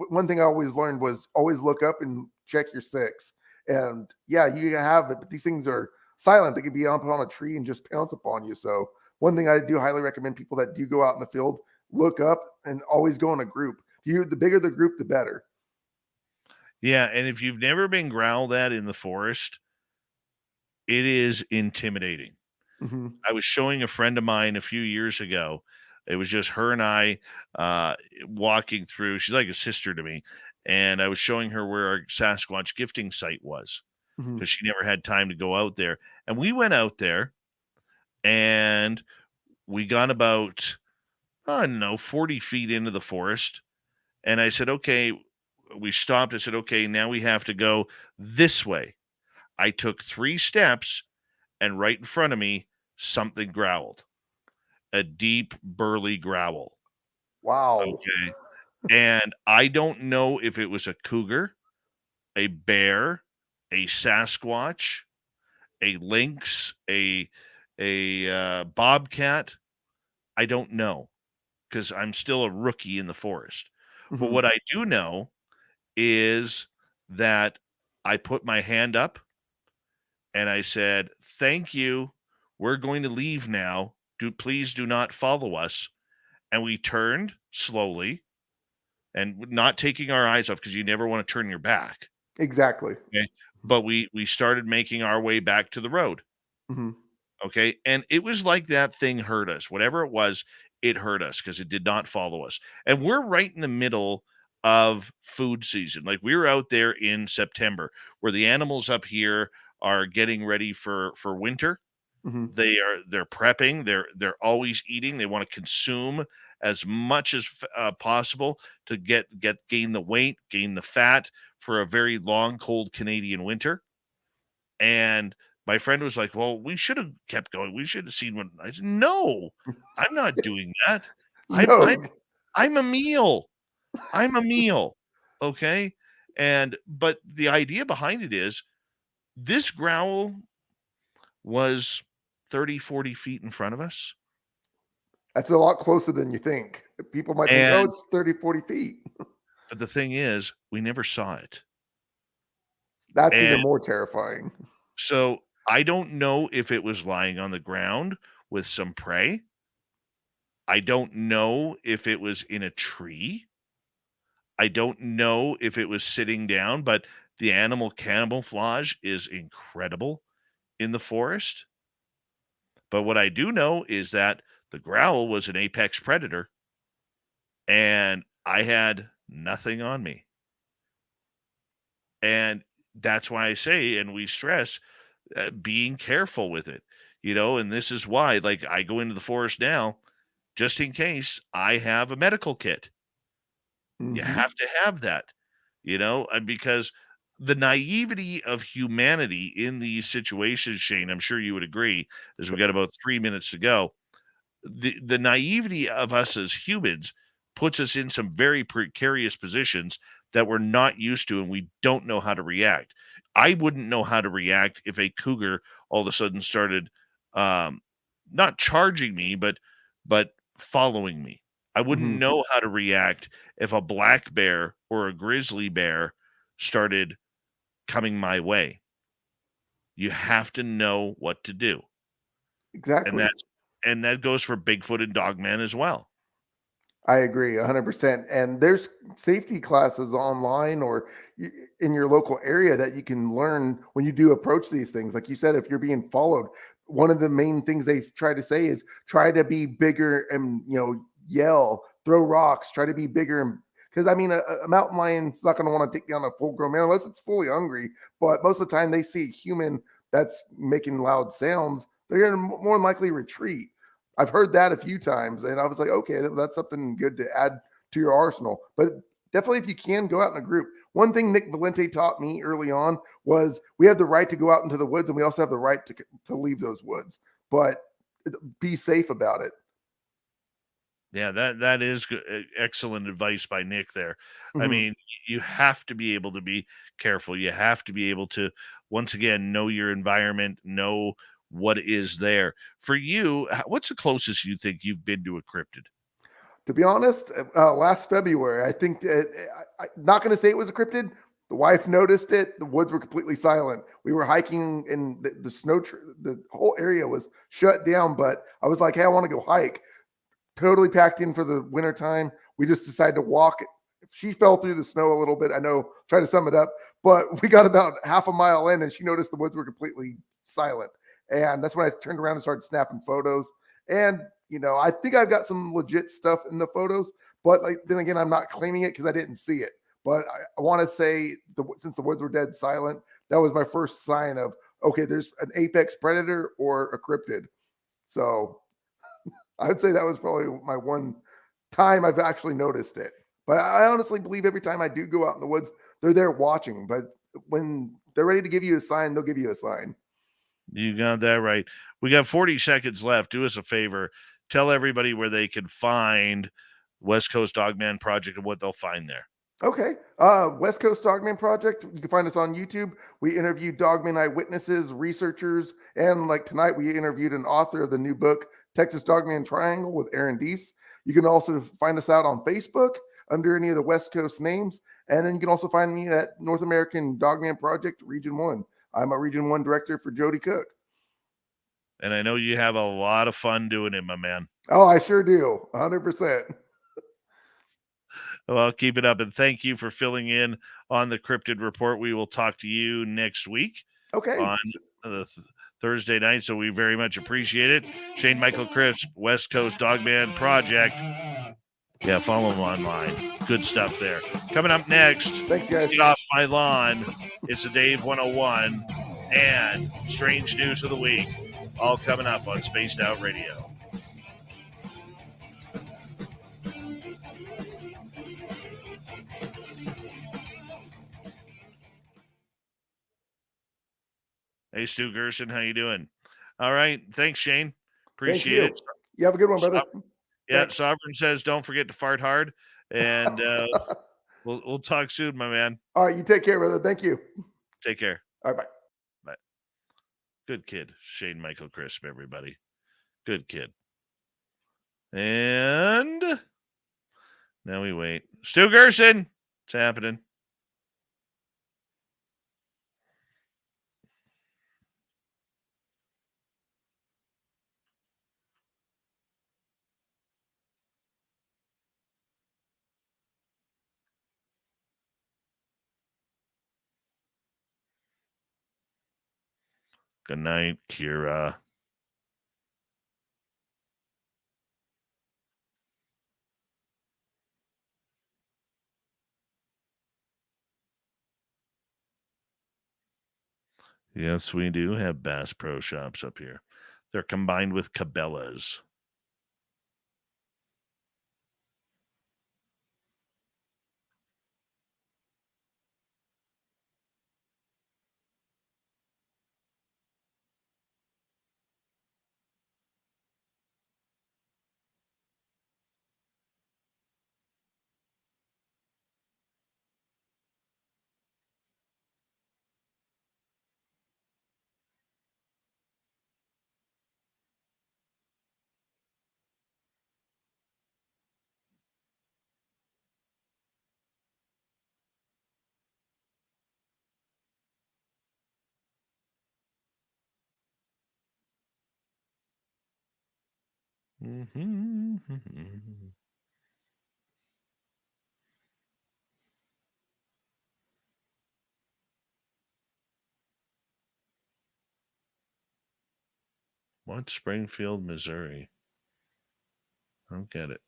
one thing I always learned was always look up and check your six. And yeah, you have it, but these things are silent. They could be up on a tree and just pounce upon you. So one thing I do highly recommend people that do go out in the field, look up and always go in a group. The bigger the group, the better. Yeah, and if you've never been growled at in the forest, it is intimidating. Mm-hmm. I was showing a friend of mine a few years ago. It was just her and I walking through. She's like a sister to me. And I was showing her where our Sasquatch gifting site was, because she never had time to go out there. And we went out there and we got about, 40 feet into the forest. And I said, okay, we stopped. I said, okay, now we have to go this way. I took 3 steps, and right in front of me, something growled. A deep, burly growl. Wow. Okay. And I don't know if it was a cougar, a bear, a Sasquatch, a lynx, a bobcat. I don't know, because I'm still a rookie in the forest. But what I do know is that I put my hand up and I said, thank you. We're going to leave now. Please do not follow us. And we turned slowly and not taking our eyes off, because you never want to turn your back. Exactly. Okay. But we started making our way back to the road. Okay. And it was like that thing hurt us. Whatever it was, it hurt us because it did not follow us. And we're right in the middle of food season. Like, we were out there in September where the animals up here are getting ready for winter. They're prepping. They're always eating. They want to consume as much as possible to gain the weight, gain the fat for a very long, cold Canadian winter. And my friend was like, well, we should have kept going. We should have seen what. I said, no, I'm not doing that. I'm a meal. I'm a meal. Okay. But the idea behind it is, this growl was 30, 40 feet in front of us. That's a lot closer than you think. People might think, oh, it's 30, 40 feet. But the thing is, we never saw it. That's even more terrifying. So I don't know if it was lying on the ground with some prey. I don't know if it was in a tree. I don't know if it was sitting down, but the animal camouflage is incredible in the forest. But what I do know is that the growl was an apex predator, and I had nothing on me. And that's why I say, and we stress, being careful with it, and this is why, like, I go into the forest now, just in case I have a medical kit. You Mhm. have to have that, because the naivety of humanity in these situations, Shane, I'm sure you would agree, as we got about 3 minutes to go. The naivety of us as humans puts us in some very precarious positions that we're not used to, and we don't know how to react. I wouldn't know how to react if a cougar all of a sudden started um, not charging me, but following me. I wouldn't Mhm. know how to react if a black bear or a grizzly bear started coming my way. You have to know what to do. And Exactly. that goes for Bigfoot and Dogman as well. I agree 100%. And there's safety classes online or in your local area that you can learn when you do approach these things. Like you said, if you're being followed, one of the main things they try to say is try to be bigger and, yell, throw rocks, try to be bigger. And because I mean, a mountain lion's not going to want to take down a full grown man unless it's fully hungry. But most of the time, they see a human that's making loud sounds, they're going to more than likely retreat. I've heard that a few times, and I was like, okay, that's something good to add to your arsenal. But definitely, if you can go out in a group. One thing Nick Valente taught me early on was we have the right to go out into the woods, and we also have the right to leave those woods, but be safe about it. Yeah, that is excellent advice by Nick there. I Mhm. mean, you have to be able to be careful. You have to be able to, once again, know your environment, know what is there. For you, what's the closest you think you've been to a cryptid? To be honest, last February, I think I'm not going to say it was a cryptid. The wife noticed it. The woods were completely silent. We were hiking, and the the whole area was shut down. But I was like, "Hey, I want to go hike." Totally packed in for the winter time. We just decided to walk. She fell through the snow a little bit. I know, try to sum it up, but we got about half a mile in and she noticed the woods were completely silent. And that's when I turned around and started snapping photos. And, I think I've got some legit stuff in the photos, but like, then again, I'm not claiming it because I didn't see it. But I want to say, since the woods were dead silent, that was my first sign of, okay, there's an apex predator or a cryptid. So I would say that was probably my one time I've actually noticed it. But I honestly believe every time I do go out in the woods, they're there watching. But when they're ready to give you a sign, they'll give you a sign. You got that right. We got 40 seconds left. Do us a favor. Tell everybody where they can find West Coast Dogman Project and what they'll find there. Okay. West Coast Dogman Project. You can find us on YouTube. We interviewed Dogman eyewitnesses, researchers, and like tonight, we interviewed an author of the new book, Texas Dogman Triangle with Aaron Deese. You can also find us out on Facebook under any of the West Coast names. And then you can also find me at North American Dogman Project, Region 1. I'm a Region 1 director for Jody Cook. And I know you have a lot of fun doing it, my man. Oh, I sure do. 100%. Well, keep it up. And thank you for filling in on the Cryptid Report. We will talk to you next week Okay. on Thursday night. So we very much appreciate it. Shane Michael Crisp, West Coast Dogman Project. Yeah, follow him online. Good stuff there. Coming up next, Thanks, guys. Get Off My Lawn. It's the Dave 101 and Strange News of the Week. All coming up on Spaced Out Radio. Hey, Stu Gerson, how you doing? All right. Thanks, Shane. Appreciate it. You have a good one, brother. Yeah, Thanks. Sovereign says don't forget to fart hard. And we'll talk soon, my man. All right, you take care, brother. Thank you. Take care. All right, bye. Bye. Good kid. Shane Michael Crisp, everybody. Good kid. And now we wait. Stu Gerson. It's happening. Good night, Kira. Yes, we do have Bass Pro Shops up here. They're combined with Cabela's. Mm-hmm. What? Springfield, Missouri? I don't get it.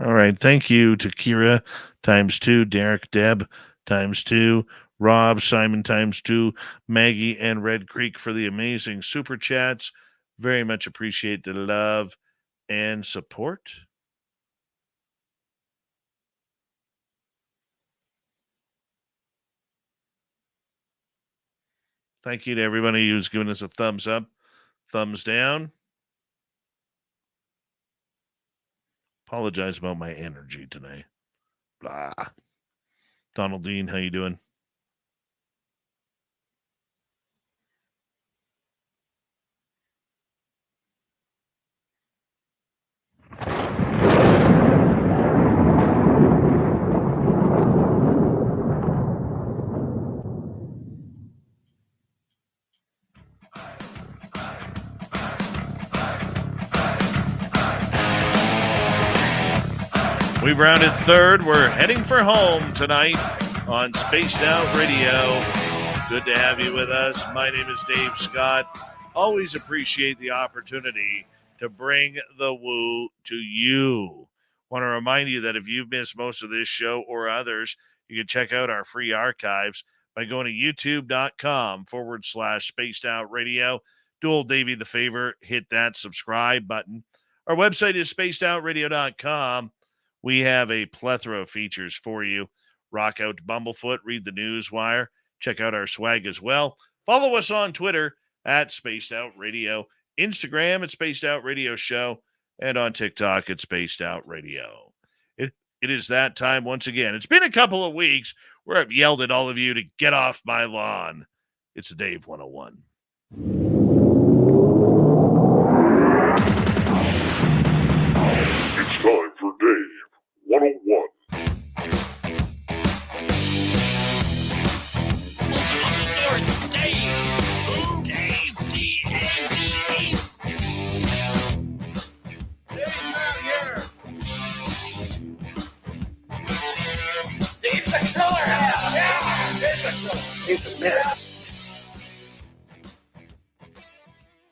All right. Thank you to Kira ×2, Derek, Deb ×2, Rob, Simon ×2, Maggie, and Red Creek for the amazing super chats. Very much appreciate the love and support. Thank you to everybody who's given us a thumbs up, thumbs down. Apologize about my energy today. Blah. Donald Dean, how you doing? We've rounded third. We're heading for home tonight on Spaced Out Radio. Good to have you with us. My name is Dave Scott. Always appreciate the opportunity to bring the woo to you. Want to remind you that if you've missed most of this show or others, you can check out our free archives by going to youtube.com/Spaced Out Radio. Do old Davey the favor, hit that subscribe button. Our website is spacedoutradio.com. We have a plethora of features for you. Rock out to Bumblefoot, read the Newswire, check out our swag as well. Follow us on Twitter at Spaced Out Radio, Instagram at Spaced Out Radio Show, and on TikTok at Spaced Out Radio. It is that time once again. It's been a couple of weeks where I've yelled at all of you to get off my lawn. It's Dave 101. It's time for Dave 101. Open up the door, it's Dave. Dave, D-A-V-E. Dave's not here. Dave's the killer. Yeah, Dave's the killer. Dave's a mess.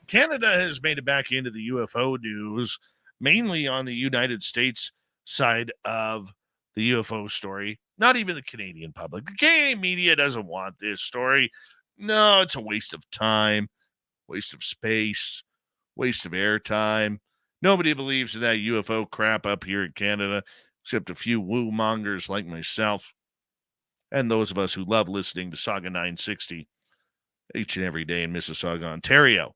Canada has made it back into the UFO news, mainly on the United States side of the UFO story. Not even the Canadian public. The Canadian media doesn't want this story. No, it's a waste of time, waste of space, waste of airtime. Nobody believes in that UFO crap up here in Canada, except a few woo-mongers like myself and those of us who love listening to Saga 960 each and every day in Mississauga, Ontario.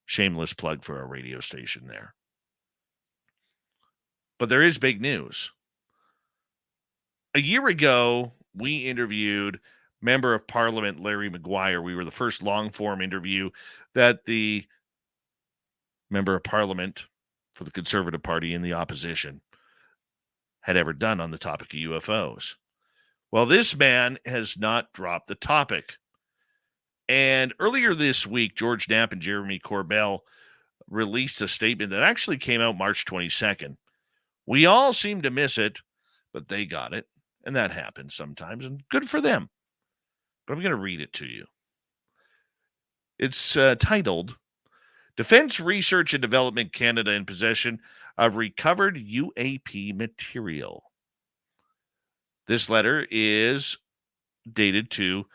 Shameless plug for our radio station there. But there is big news. A year ago, we interviewed Member of Parliament Larry Maguire. We were the first long-form interview that the Member of Parliament for the Conservative Party in the opposition had ever done on the topic of UFOs. Well, this man has not dropped the topic. And earlier this week, George Knapp and Jeremy Corbell released a statement that actually came out March 22nd. We all seem to miss it, but they got it. And that happens sometimes, and good for them. But I'm going to read it to you. It's titled, Defense Research and Development Canada in Possession of Recovered UAP Material. This letter is dated to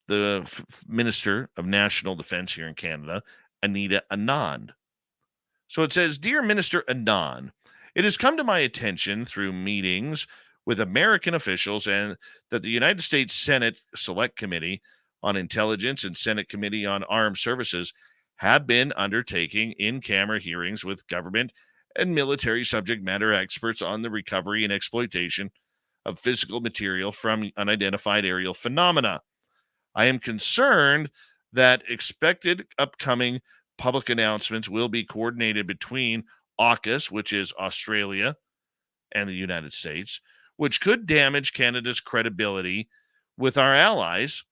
the Minister of National Defense here in Canada, Anita Anand. So it says, Dear Minister Anand, it has come to my attention through meetings with American officials and that the United States Senate Select Committee on Intelligence and Senate Committee on Armed Services have been undertaking in-camera hearings with government and military subject matter experts on the recovery and exploitation of physical material from unidentified aerial phenomena. I am concerned that expected upcoming public announcements will be coordinated between AUKUS, which is Australia, and the United States, which could damage Canada's credibility with our allies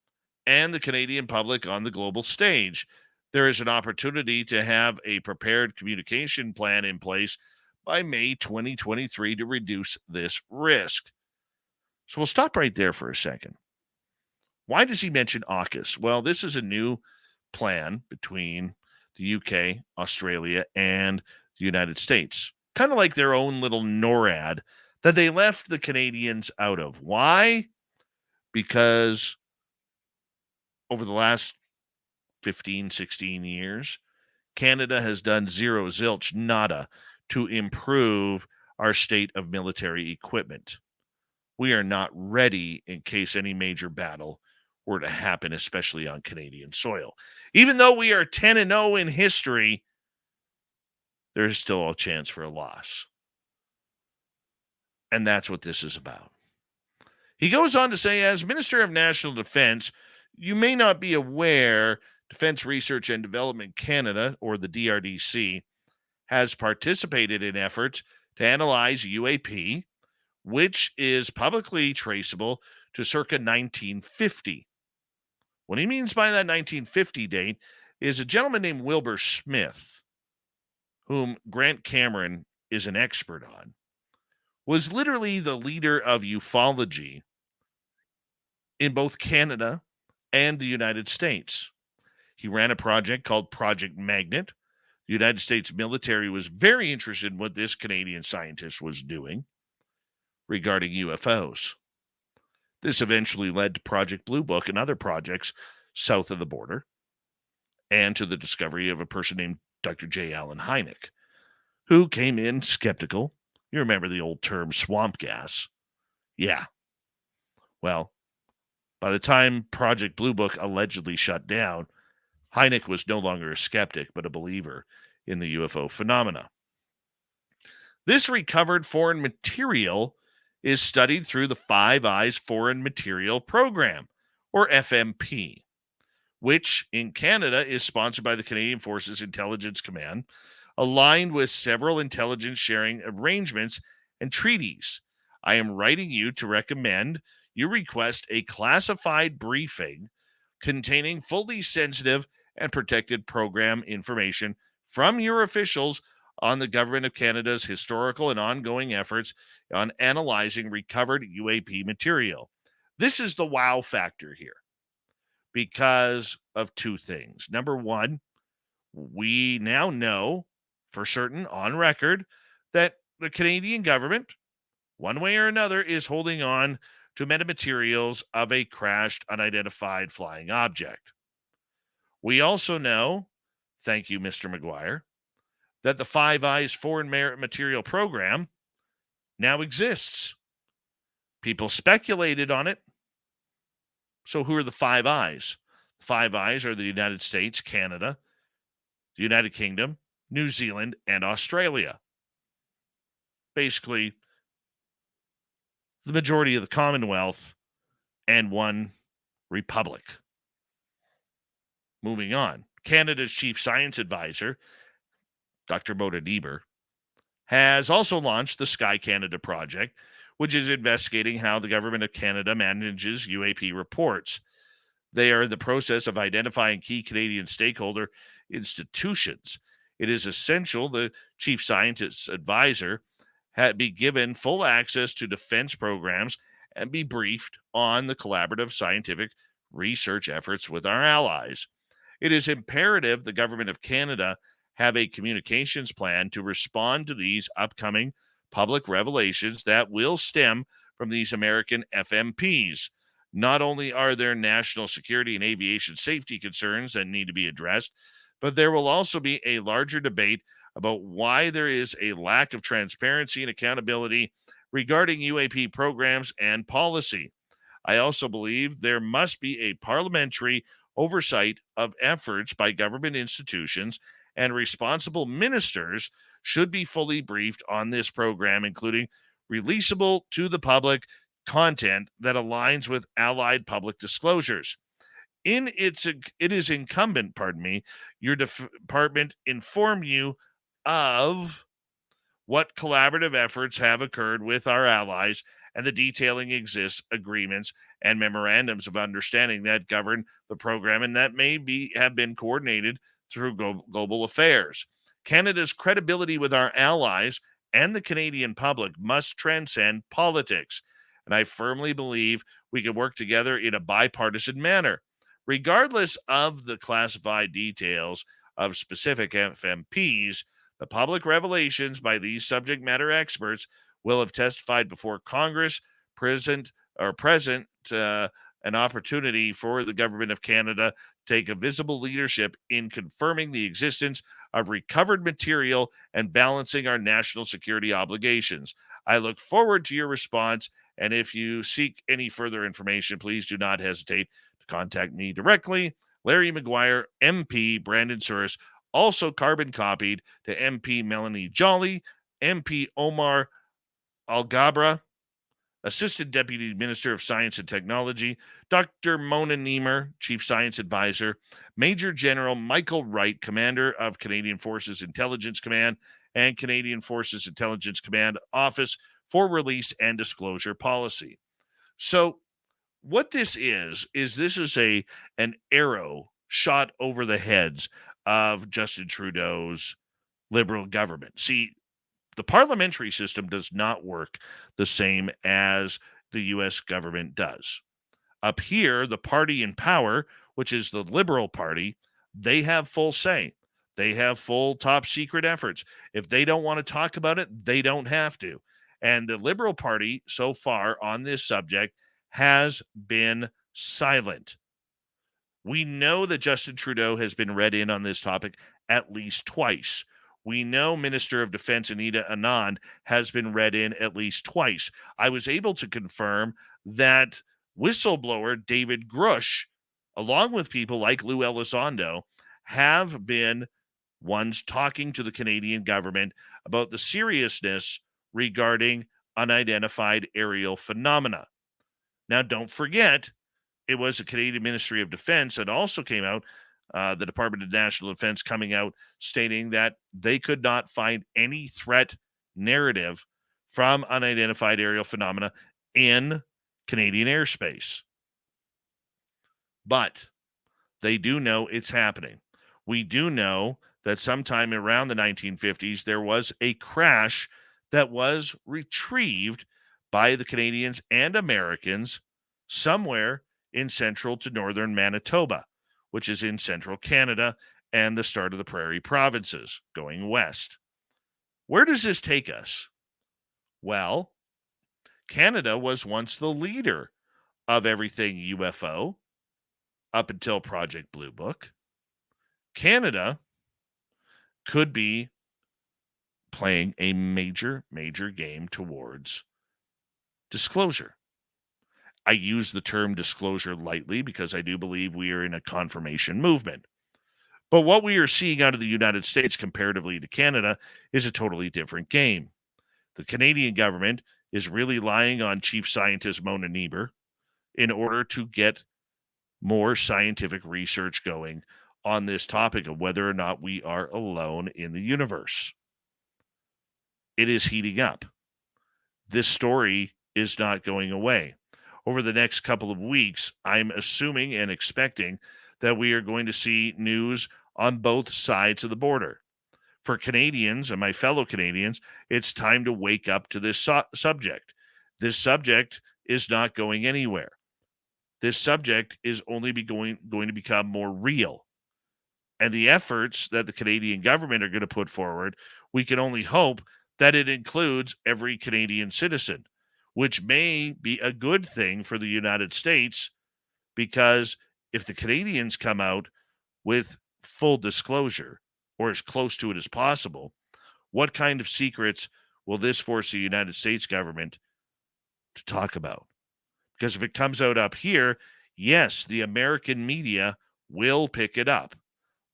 and the Canadian public on the global stage. There is an opportunity to have a prepared communication plan in place by May 2023 to reduce this risk. So we'll stop right there for a second. Why does he mention AUKUS? Well, this is a new plan between the UK, Australia, and the United States. Kind of like their own little NORAD that they left the Canadians out of. Why? Because over the last 15, 16 years, Canada has done zero, zilch, nada to improve our state of military equipment. We are not ready in case any major battle were to happen, especially on Canadian soil. Even though we are 10-0 in history, there's still a chance for a loss. And that's what this is about. He goes on to say, as Minister of National Defense, you may not be aware Defense Research and Development Canada, or the DRDC, has participated in efforts to analyze UAP, which is publicly traceable to circa 1950. What he means by that 1950 date is a gentleman named Wilbur Smith, whom Grant Cameron is an expert on. was literally the leader of ufology in both Canada and the United States. He ran a project called Project Magnet. The United States military was very interested in what this Canadian scientist was doing regarding UFOs. This eventually led to Project Blue Book and other projects south of the border, and to the discovery of a person named Dr. J. Allen Hynek, who came in skeptical. You remember the old term swamp gas? Yeah. Well, by the time Project Blue Book allegedly shut down, Hynek was no longer a skeptic, but a believer in the UFO phenomena. This recovered foreign material is studied through the Five Eyes Foreign Material Program, or FMP, which in Canada is sponsored by the Canadian Forces Intelligence Command, aligned with several intelligence sharing arrangements and treaties. I am writing you to recommend you request a classified briefing containing fully sensitive and protected program information from your officials on the Government of Canada's historical and ongoing efforts on analyzing recovered UAP material. This is the wow factor here because of two things. Number one, we now know for certain on record that the Canadian government, one way or another, is holding on to metamaterials of a crashed, unidentified flying object. We also know, thank you, Mr. McGuire, that the Five Eyes Foreign Material Program now exists. People speculated on it. So who are the Five Eyes? The Five Eyes are the United States, Canada, the United Kingdom, New Zealand, and Australia. Basically, the majority of the Commonwealth and one republic. Moving on, Canada's chief science advisor, Dr. Mona Niemer, has also launched the Sky Canada project, which is investigating how the Government of Canada manages UAP reports. They are in the process of identifying key Canadian stakeholder institutions. It is essential the chief scientist's advisor be given full access to defense programs and be briefed on the collaborative scientific research efforts with our allies. It is imperative the Government of Canada have a communications plan to respond to these upcoming public revelations that will stem from these American FMPs. Not only are there national security and aviation safety concerns that need to be addressed, but there will also be a larger debate about why there is a lack of transparency and accountability regarding UAP programs and policy. I also believe there must be a parliamentary oversight of efforts by government institutions, and responsible ministers should be fully briefed on this program, including releasable to the public content that aligns with allied public disclosures. It is incumbent, your department inform you of what collaborative efforts have occurred with our allies and the detailing exists agreements and memorandums of understanding that govern the program and that have been coordinated through global affairs. Canada's credibility with our allies and the Canadian public must transcend politics, and I firmly believe we can work together in a bipartisan manner. Regardless of the classified details of specific FMPs, the public revelations by these subject matter experts will have testified before Congress, present an opportunity for the Government of Canada to take a visible leadership in confirming the existence of recovered material and balancing our national security obligations. I look forward to your response, and if you seek any further information, please do not hesitate to contact me directly. Larry McGuire, MP, Brandon Souris, also carbon copied to MP Melanie Jolly, MP Omar Algabra, Assistant Deputy Minister of Science and Technology, Dr. Mona Niemer, Chief Science Advisor, Major General Michael Wright, Commander of Canadian Forces Intelligence Command and Canadian Forces Intelligence Command Office for Release and Disclosure Policy. So what this is an arrow shot over the heads of Justin Trudeau's Liberal government. See, The parliamentary system does not work the same as the U.S. government does. Up here, the party in power, which is the Liberal Party, they have full say. They have full top secret efforts. If they don't want to talk about it, they don't have to. And the Liberal Party, so far on this subject, has been silent. We know that Justin Trudeau has been read in on this topic at least twice. We know Minister of Defense Anita Anand has been read in at least twice. I was able to confirm that whistleblower David Grush, along with people like Lou Elizondo, have been ones talking to the Canadian government about the seriousness regarding unidentified aerial phenomena. Now, don't forget, it was the Canadian Ministry of Defense that also came out, the Department of National Defense coming out stating that they could not find any threat narrative from unidentified aerial phenomena in Canadian airspace. But they do know it's happening. We do know that sometime around the 1950s, there was a crash that was retrieved by the Canadians and Americans somewhere in central to northern Manitoba, which is in central Canada and the start of the Prairie Provinces, going west. Where does this take us? Well, Canada was once the leader of everything UFO up until Project Blue Book. Canada could be playing a major game towards disclosure. I use the term disclosure lightly because I do believe we are in a confirmation movement. But what we are seeing out of the United States comparatively to Canada is a totally different game. The Canadian government is really relying on Chief Scientist Mona Niebuhr in order to get more scientific research going on this topic of whether or not we are alone in the universe. It is heating up. This story is not going away. Over the next couple of weeks, I'm assuming and expecting that we are going to see news on both sides of the border. For Canadians and my fellow Canadians, it's time to wake up to this subject. This subject is not going anywhere. This subject is only going to become more real. And the efforts that the Canadian government are going to put forward, we can only hope that it includes every Canadian citizen, which may be a good thing for the United States, because if the Canadians come out with full disclosure, or as close to it as possible, what kind of secrets will this force the United States government to talk about? Because if it comes out up here, yes, the American media will pick it up.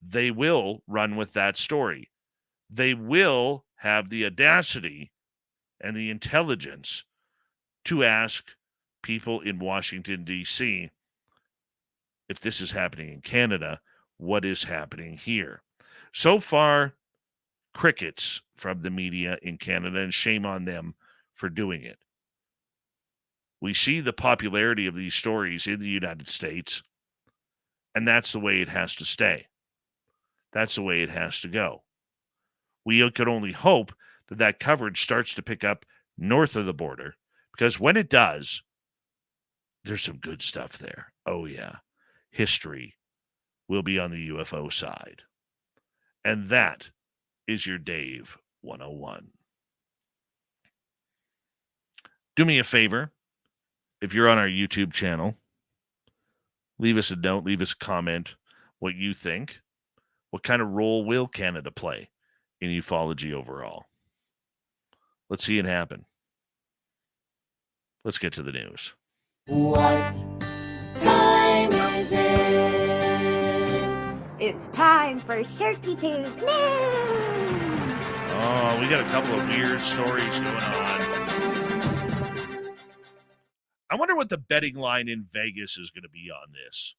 They will run with that story. They will have the audacity and the intelligence to ask people in Washington, D.C., if this is happening in Canada, what is happening here? So far, crickets from the media in Canada, and shame on them for doing it. We see the popularity of these stories in the United States, and that's the way it has to stay. That's the way it has to go. We could only hope that that coverage starts to pick up north of the border, because when it does, there's some good stuff there. Oh, yeah. History will be on the UFO side. And that is your Dave 101. Do me a favor. If you're on our YouTube channel, leave us a note, leave us a comment, what you think. What kind of role will Canada play in ufology overall? Let's see it happen. Let's get to the news. What time is it? It's time for Shirky Poo's news! Oh, we got a couple of weird stories going on. I wonder what the betting line in Vegas is going to be on this.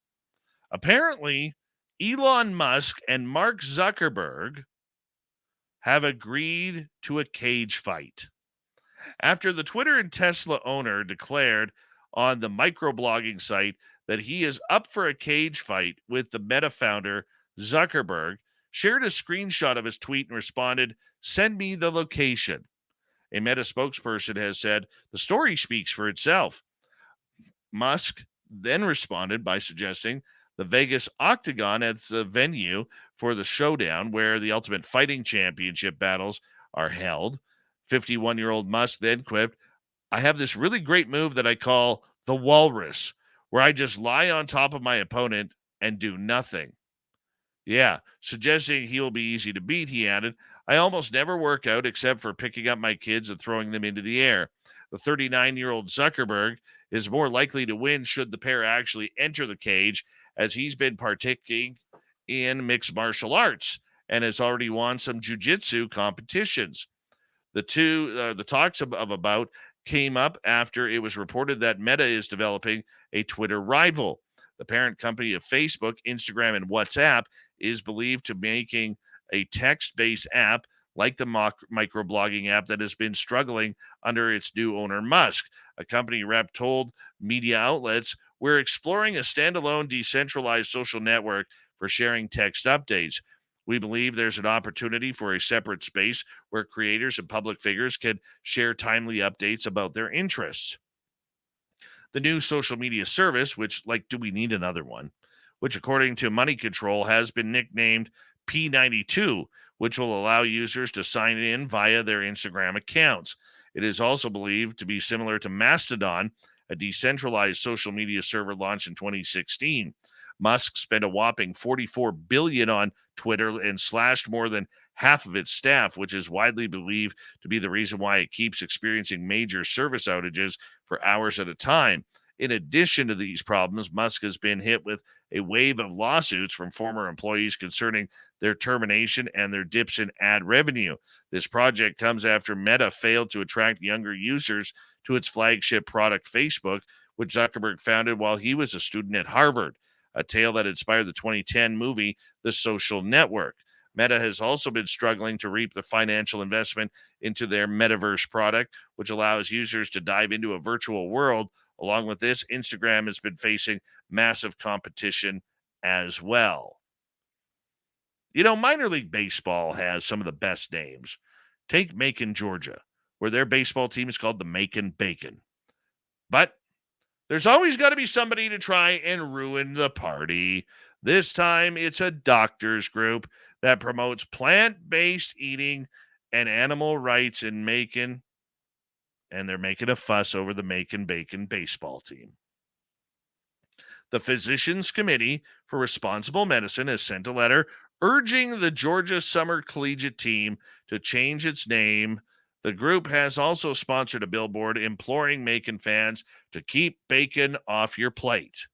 Apparently, Elon Musk and Mark Zuckerberg have agreed to a cage fight after the Twitter and Tesla owner declared on the microblogging site that he is up for a cage fight with the Meta founder. Zuckerberg shared a screenshot of his tweet and responded, "Send me the location." A Meta spokesperson has said the story speaks for itself. Musk then responded by suggesting the Vegas Octagon as the venue for the showdown where the Ultimate Fighting Championship battles are held. 51-year-old Musk then quipped, I have this really great move that I call the walrus, where I just lie on top of my opponent and do nothing. Yeah, suggesting he will be easy to beat, he added, I almost never work out except for picking up my kids and throwing them into the air. The 39-year-old Zuckerberg is more likely to win should the pair actually enter the cage, as he's been partaking in mixed martial arts and has already won some jiu-jitsu competitions. The talks of a bout came up after it was reported that Meta is developing a Twitter rival. The parent company of Facebook, Instagram, and WhatsApp is believed to be making a text-based app like the microblogging app that has been struggling under its new owner, Musk. A company rep told media outlets, we're exploring a standalone decentralized social network for sharing text updates. We believe there's an opportunity for a separate space where creators and public figures can share timely updates about their interests. The new social media service, which, like, do we need another one? Which, according to Money Control, has been nicknamed P92, which will allow users to sign in via their Instagram accounts. It is also believed to be similar to Mastodon, a decentralized social media server launched in 2016. Musk spent a whopping $44 billion on Twitter and slashed more than half of its staff, which is widely believed to be the reason why it keeps experiencing major service outages for hours at a time. In addition to these problems, Musk has been hit with a wave of lawsuits from former employees concerning their termination and their dips in ad revenue. This project comes after Meta failed to attract younger users to its flagship product, Facebook, which Zuckerberg founded while he was a student at Harvard, a tale that inspired the 2010 movie The Social Network. Meta has also been struggling to reap the financial investment into their metaverse product, which allows users to dive into a virtual world. Along with this, Instagram has been facing massive competition as well. You know, minor league baseball has some of the best names. Take Macon, Georgia, where their baseball team is called the Macon Bacon. But there's always got to be somebody to try and ruin the party. This time, it's a doctors group that promotes plant-based eating and animal rights in Macon, and they're making a fuss over the Macon Bacon baseball team. The Physicians Committee for Responsible Medicine has sent a letter urging the Georgia Summer Collegiate team to change its name. The group has also sponsored a billboard imploring Macon fans to keep bacon off your plate.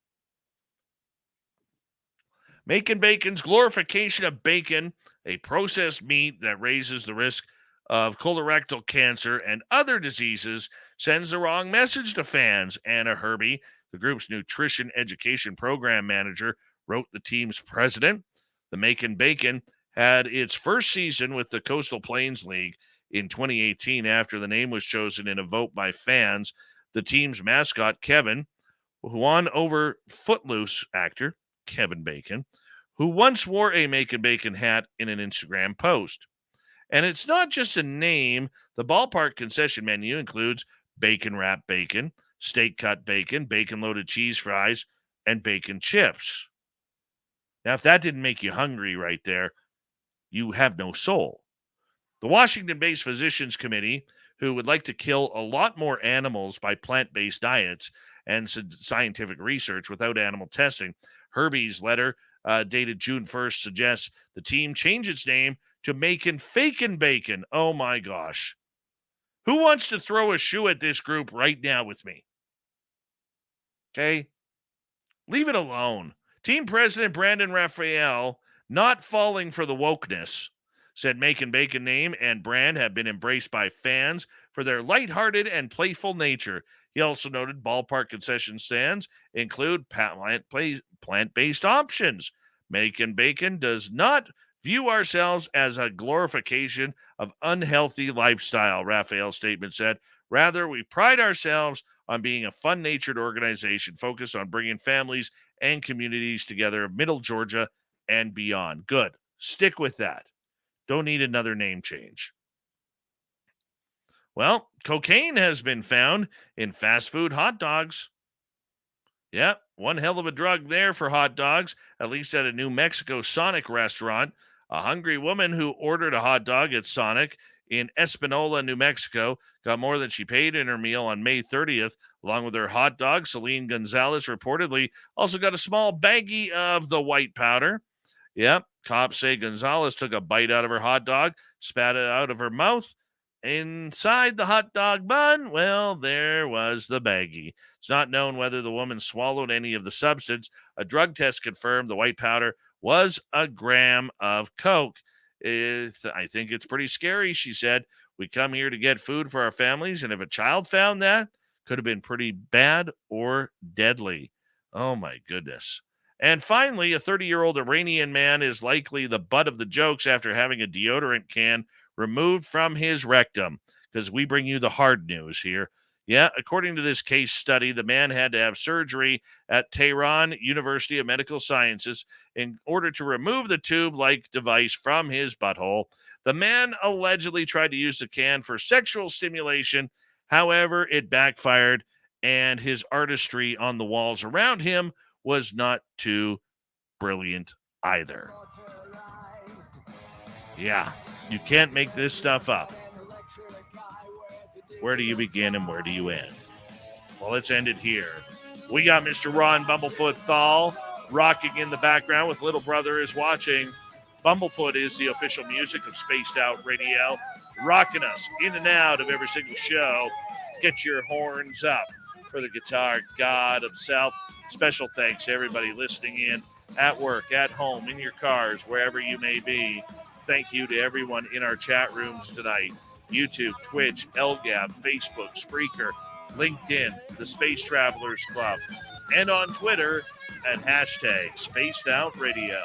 Macon Bacon's glorification of bacon, a processed meat that raises the risk of colorectal cancer and other diseases, sends the wrong message to fans. Anna Herby, the group's nutrition education program manager, wrote the team's president. The Macon Bacon had its first season with the Coastal Plains League in 2018 after the name was chosen in a vote by fans. The team's mascot, Kevin, who won over Footloose actor Kevin Bacon, who once wore a Macon Bacon hat in an Instagram post. And it's not just a name. The ballpark concession menu includes bacon wrapped bacon, steak cut bacon, bacon loaded cheese fries, and bacon chips. Now, if that didn't make you hungry right there, you have no soul. The Washington-based Physicians Committee, who would like to kill a lot more animals by plant-based diets and scientific research without animal testing, Herbie's letter dated June 1st suggests the team change its name to Macon Fakin' Bacon. Oh my gosh. Who wants to throw a shoe at this group right now with me? Okay? Leave it alone. Team President Brandon Raphael, not falling for the wokeness, said Macon Bacon name and brand have been embraced by fans for their lighthearted and playful nature. He also noted ballpark concession stands include plant-based options. Macon Bacon does not view ourselves as a glorification of unhealthy lifestyle, Raphael's statement said. Rather, we pride ourselves on being a fun-natured organization focused on bringing families and communities together in Middle Georgia and beyond. Good. Stick with that. Don't need another name change. Well, cocaine has been found in fast food hot dogs. Yeah, one hell of a drug there for hot dogs, at least at a New Mexico Sonic restaurant. A hungry woman who ordered a hot dog at Sonic in Espanola, New Mexico, got more than she paid in her meal on May 30th. Along with her hot dog, Celine Gonzalez reportedly also got a small baggie of the white powder. Yep, cops say Gonzalez took a bite out of her hot dog, spat it out of her mouth. Inside the hot dog bun, well, there was the baggie. It's not known whether the woman swallowed any of the substance. A drug test confirmed the white powder was a gram of coke. I think it's pretty scary, she said. We come here to get food for our families, and if a child found that, could have been pretty bad or deadly. Oh, my goodness. And finally, a 30-year-old Iranian man is likely the butt of the jokes after having a deodorant can removed from his rectum, because we bring you the hard news here. Yeah, according to this case study, the man had to have surgery at Tehran University of Medical Sciences in order to remove the tube-like device from his butthole. The man allegedly tried to use the can for sexual stimulation. However, it backfired, and his artistry on the walls around him was not too brilliant either. Yeah, you can't make this stuff up. Where do you begin and where do you end? Well, let's end it here. We got Mr. Ron Bumblefoot Thal rocking in the background with Little Brother is Watching. Bumblefoot is the official music of Spaced Out Radio, rocking us in and out of every single show. Get your horns up for the guitar god himself. Special thanks to everybody listening in at work, at home, in your cars, wherever you may be. Thank you to everyone in our chat rooms tonight. YouTube, Twitch, LGAB, Facebook, Spreaker, LinkedIn, the Space Travelers Club, and on Twitter at hashtag Spaced Out Radio.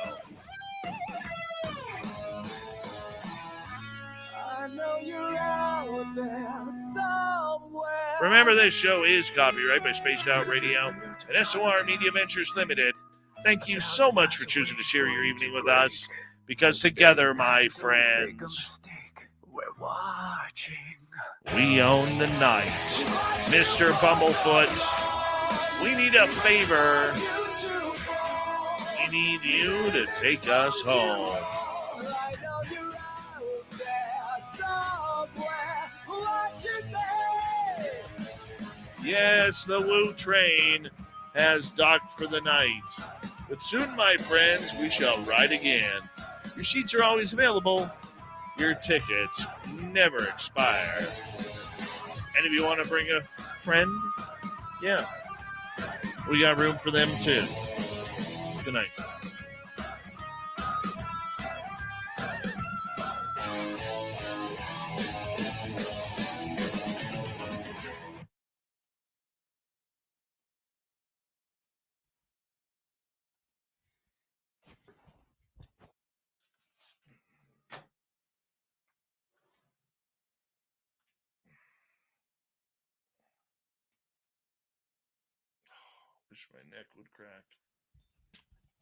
Remember, this show is copyright by Spaced Out Radio and SOR Media Ventures Limited. Thank you so much for choosing to share your evening with us, because together, my friends, we're watching. We own the night. Mr. Bumblefoot, we need a favor. We need you to take us home. Yes, the Woo train has docked for the night. But soon, my friends, we shall ride again. Your seats are always available. Your tickets never expire. And if you want to bring a friend, yeah, we got room for them too. Good night. Wish my neck would crack.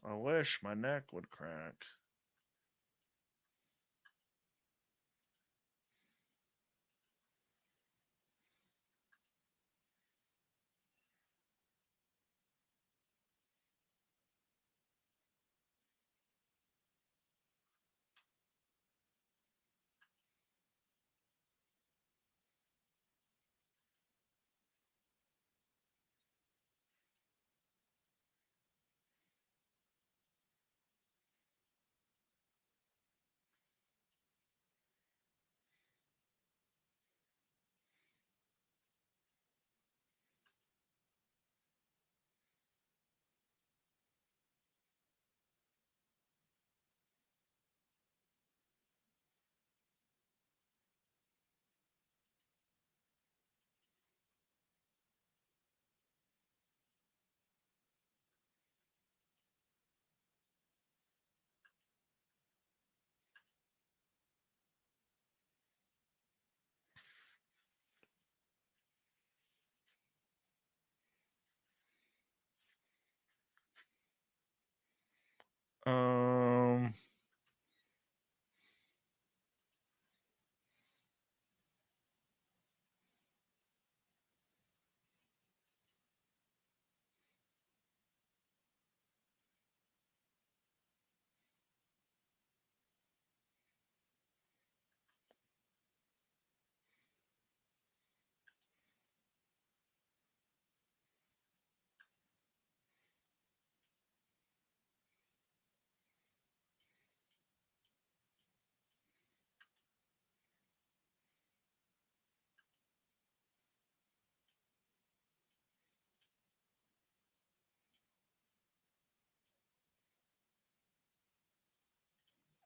I wish my neck would crack.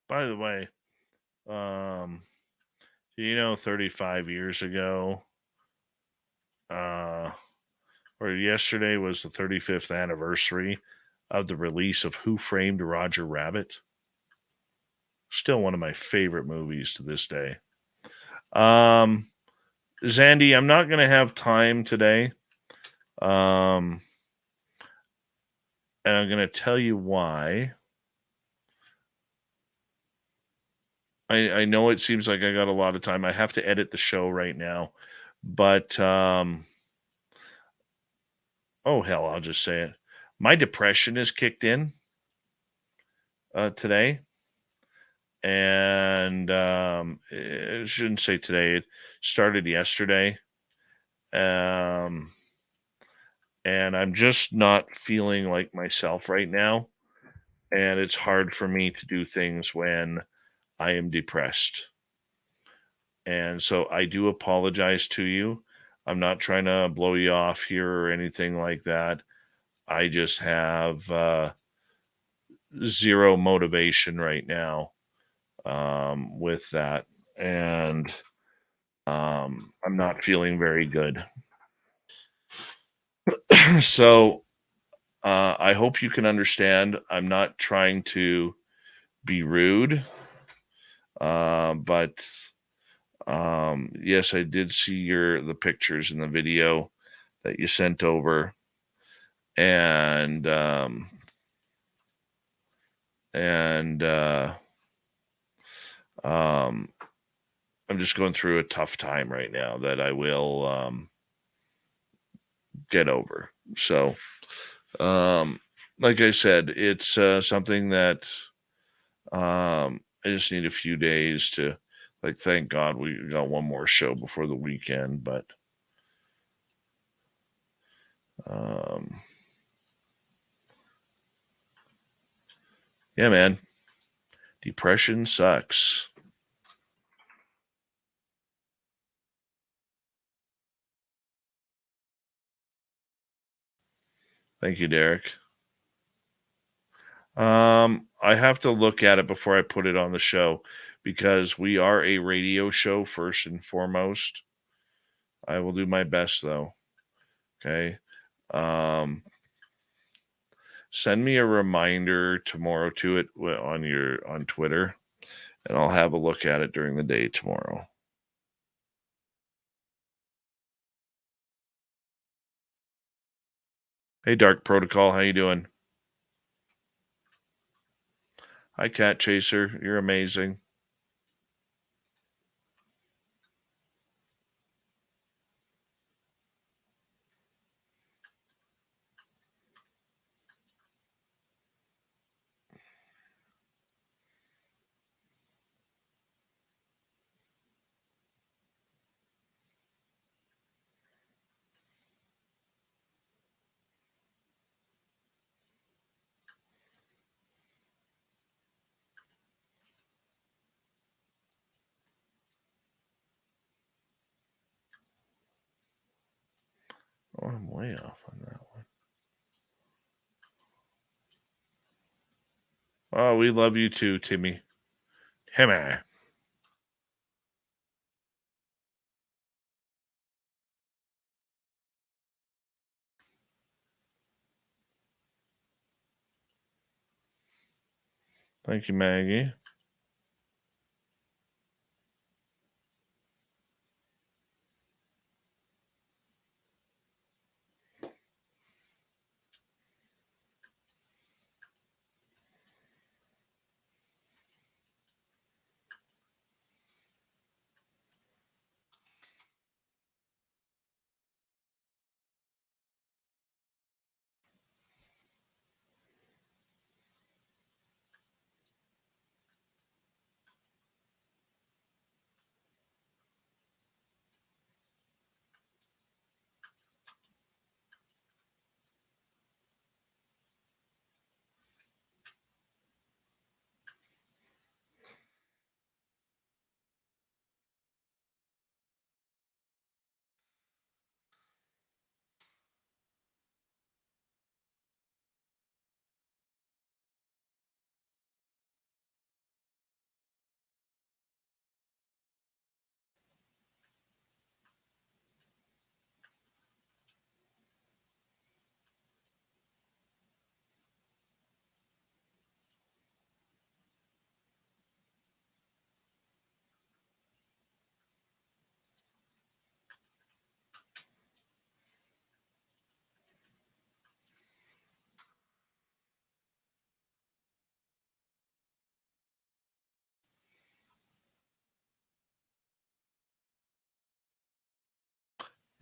By the way, 35 years ago, or yesterday was the 35th anniversary of the release of Who Framed Roger Rabbit? Still one of my favorite movies to this day. Zandy, I'm not going to have time today. And I'm going to tell you why. I know it seems like I got a lot of time. I have to edit the show right now. But, oh, hell, I'll just say it. My depression is kicked in today. And I shouldn't say today. It started yesterday. And I'm just not feeling like myself right now. And it's hard for me to do things when I am depressed. And so I do apologize to you. I'm not trying to blow you off here or anything like that. I just have zero motivation right now with that. And I'm not feeling very good. So I hope you can understand. I'm not trying to be rude. But yes, I did see the pictures in the video that you sent over. And I'm just going through a tough time right now that I will get over. So, like I said, it's something that I just need a few days to, like, thank God we got one more show before the weekend, but yeah, man, depression sucks. Thank you, Derek. I have to look at it before I put it on the show because we are a radio show first and foremost. I will do my best though. Okay. Send me a reminder tomorrow to it on Twitter, and I'll have a look at it during the day tomorrow. Hey, Dark Protocol, how you doing? Hi, Cat Chaser. You're amazing. Oh, I'm way off on that one. Oh, we love you too, Timmy. Timmy. Thank you, Maggie.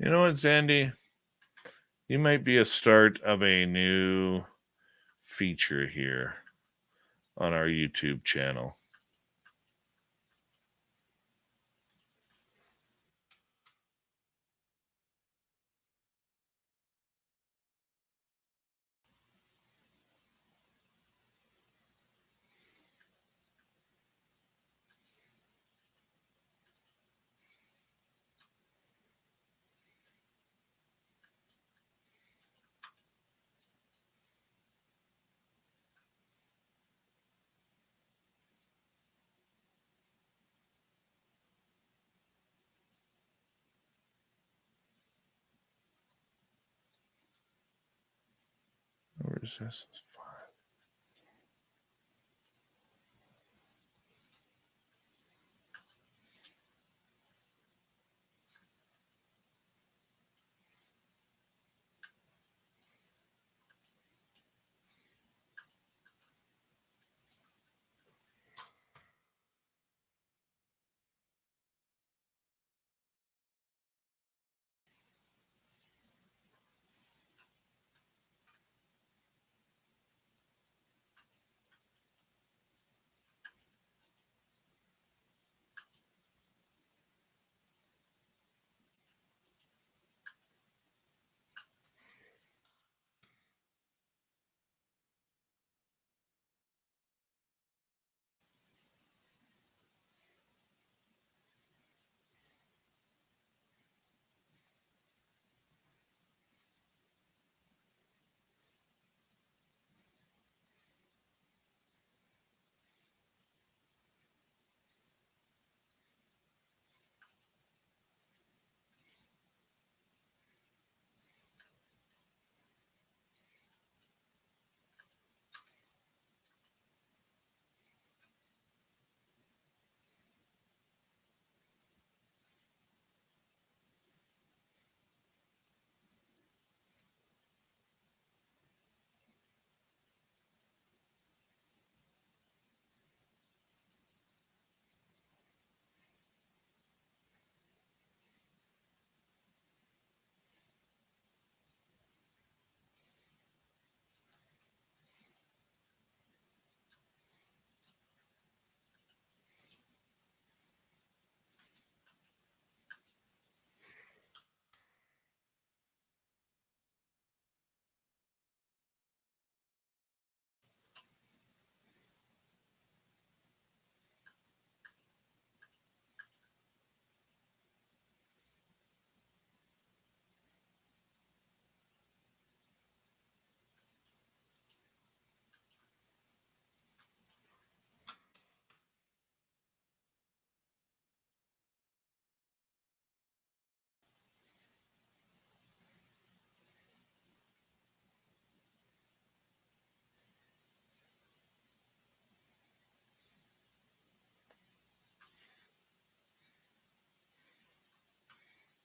You know what, Sandy? You might be a start of a new feature here on our YouTube channel. Where is this?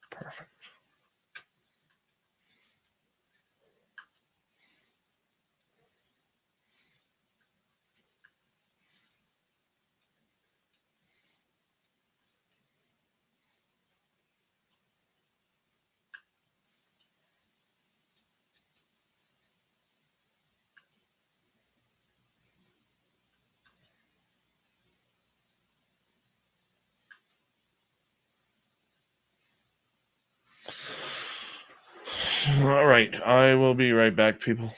Perfect. All right. I will be right back, people.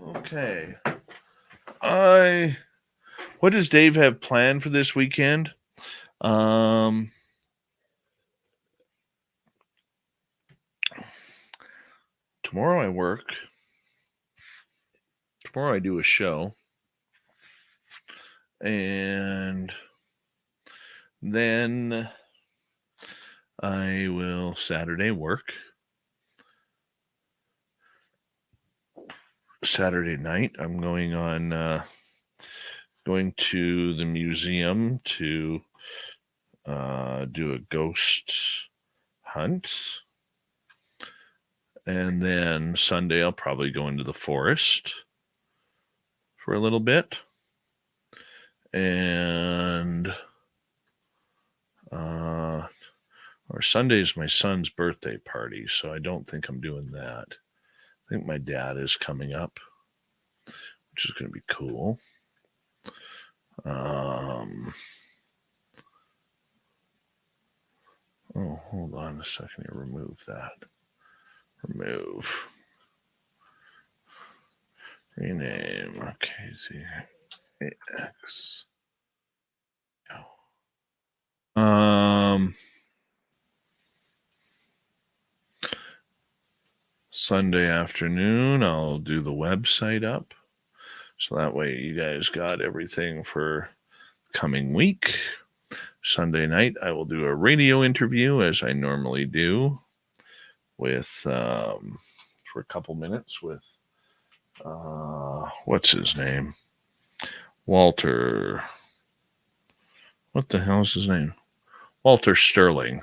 Okay. What does Dave have planned for this weekend? Tomorrow I work. Tomorrow I do a show. And then I will Saturday work. Saturday night I'm going to the museum to do a ghost hunt. And then Sunday I'll probably go into the forest for a little bit. And or Sunday is my son's birthday party, so I don't think I'm doing that. I think my dad is coming up, which is going to be cool. Oh, hold on a second. Remove that. Remove. Rename. Okay, ZX. Sunday afternoon, I'll do the website up. So that way you guys got everything for coming week. Sunday night, I will do a radio interview as I normally do with, for a couple minutes with, what's his name? Walter. What the hell is his name? Walter Sterling.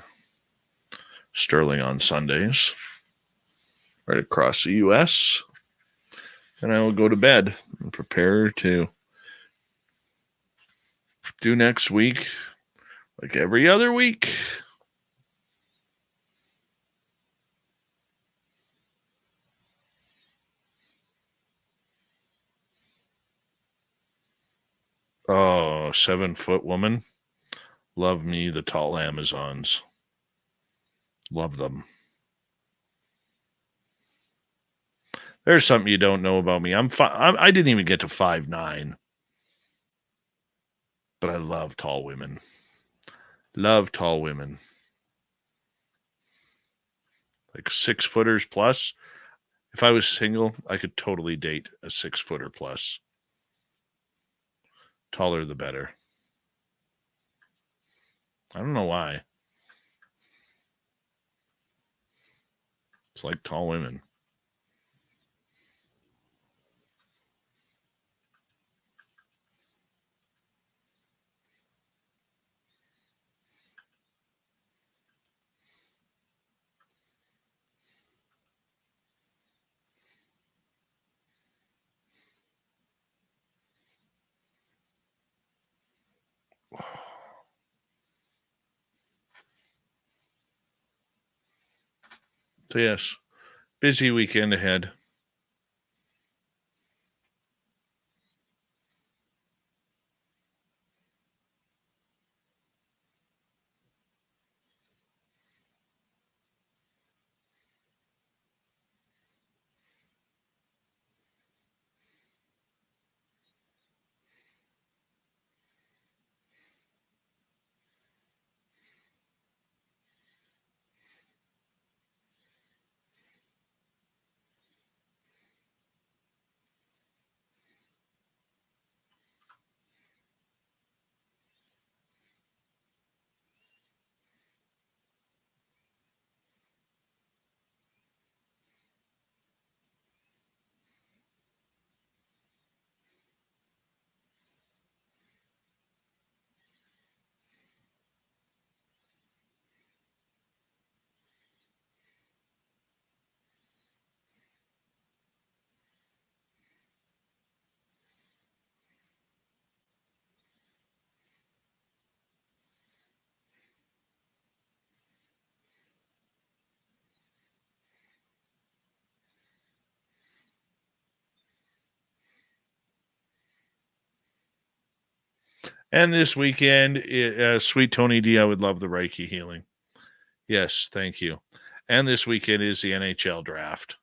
Sterling on Sundays. Right across the U.S. And I will go to bed and prepare to do next week like every other week. Oh, 7-foot woman. Love me, the tall Amazons. Love them. There's something you don't know about me. I didn't even get to 5'9", but I love tall women. Love tall women. Like 6-footers plus. If I was single, I could totally date a 6-footer plus. Taller the better. I don't know why. It's like tall women. So yes, busy weekend ahead. And this weekend, Sweet Tony D, I would love the Reiki healing. Yes, thank you. And this weekend is the NHL draft.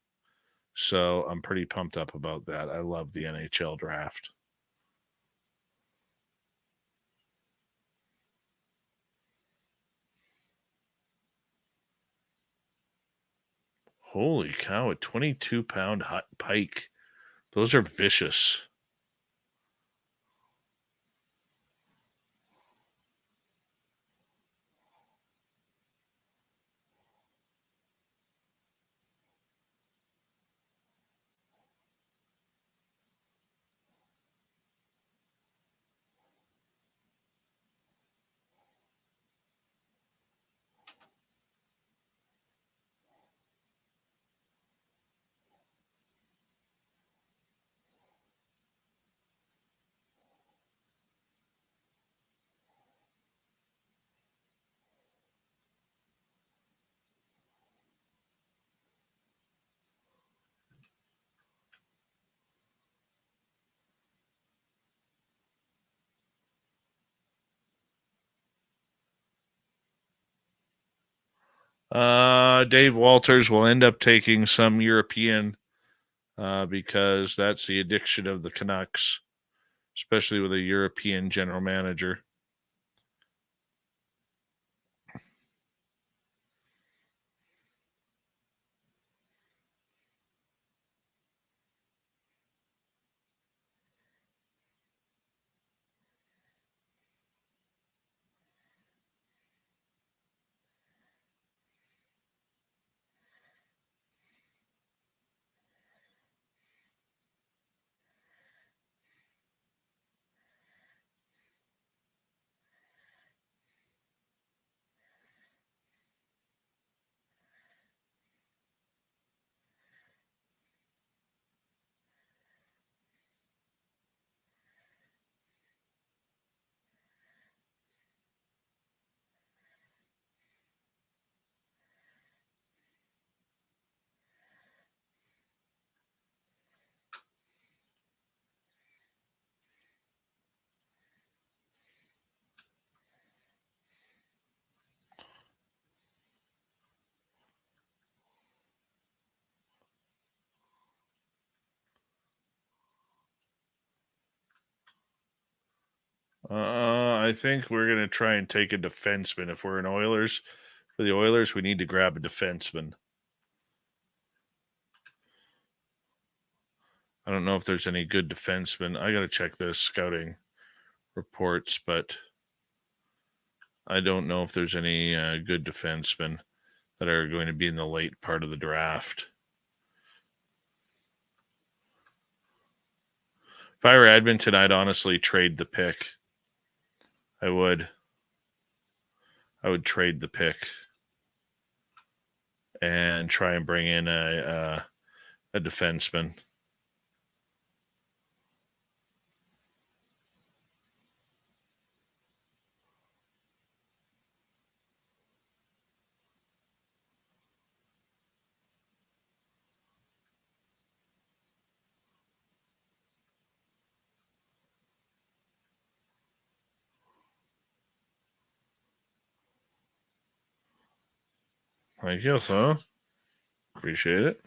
So I'm pretty pumped up about that. I love the NHL draft. Holy cow, a 22-pound pike. Those are vicious. Dave Walters will end up taking some European because that's the addiction of the Canucks, especially with a European general manager. I think we're going to try and take a defenseman. If we're in Oilers, for the Oilers, we need to grab a defenseman. I don't know if there's any good defensemen. I got to check the scouting reports, but I don't know if there's any good defensemen that are going to be in the late part of the draft. If I were Edmonton, I'd honestly trade the pick. I would trade the pick and try and bring in a defenseman. Thank you, so appreciate it.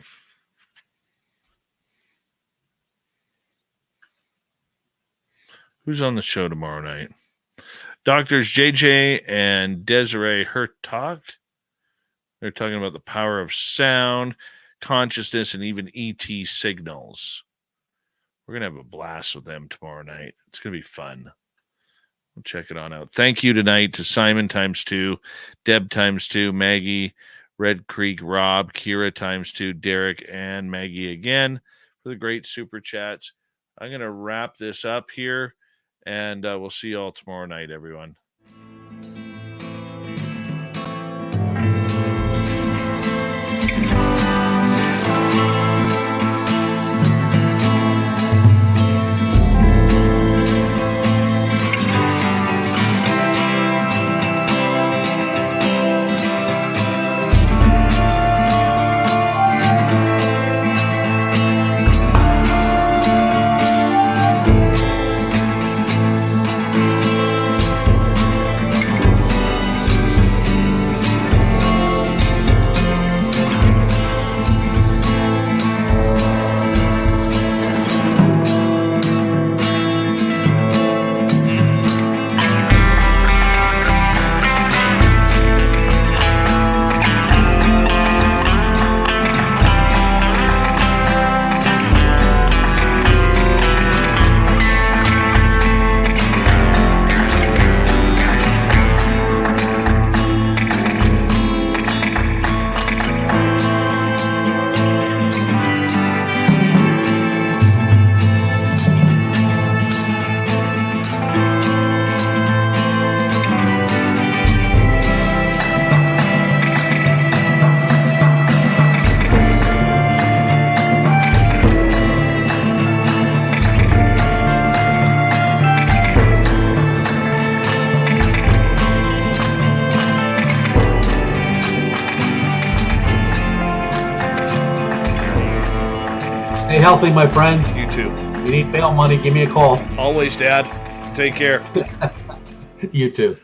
Who's on the show tomorrow night? Doctors JJ and Desiree Hertog. They're talking about the power of sound, consciousness, and even ET signals. We're going to have a blast with them tomorrow night. It's going to be fun. We'll check it on out. Thank you tonight to Simon ×2, Deb ×2, Maggie, Red Creek, Rob, Kira ×2, Derek, and Maggie again for the great super chats. I'm going to wrap this up here, and we'll see you all tomorrow night, everyone. healthy, my friend. You too. If you need bail money, give me a call. Always, Dad. Take care. You too.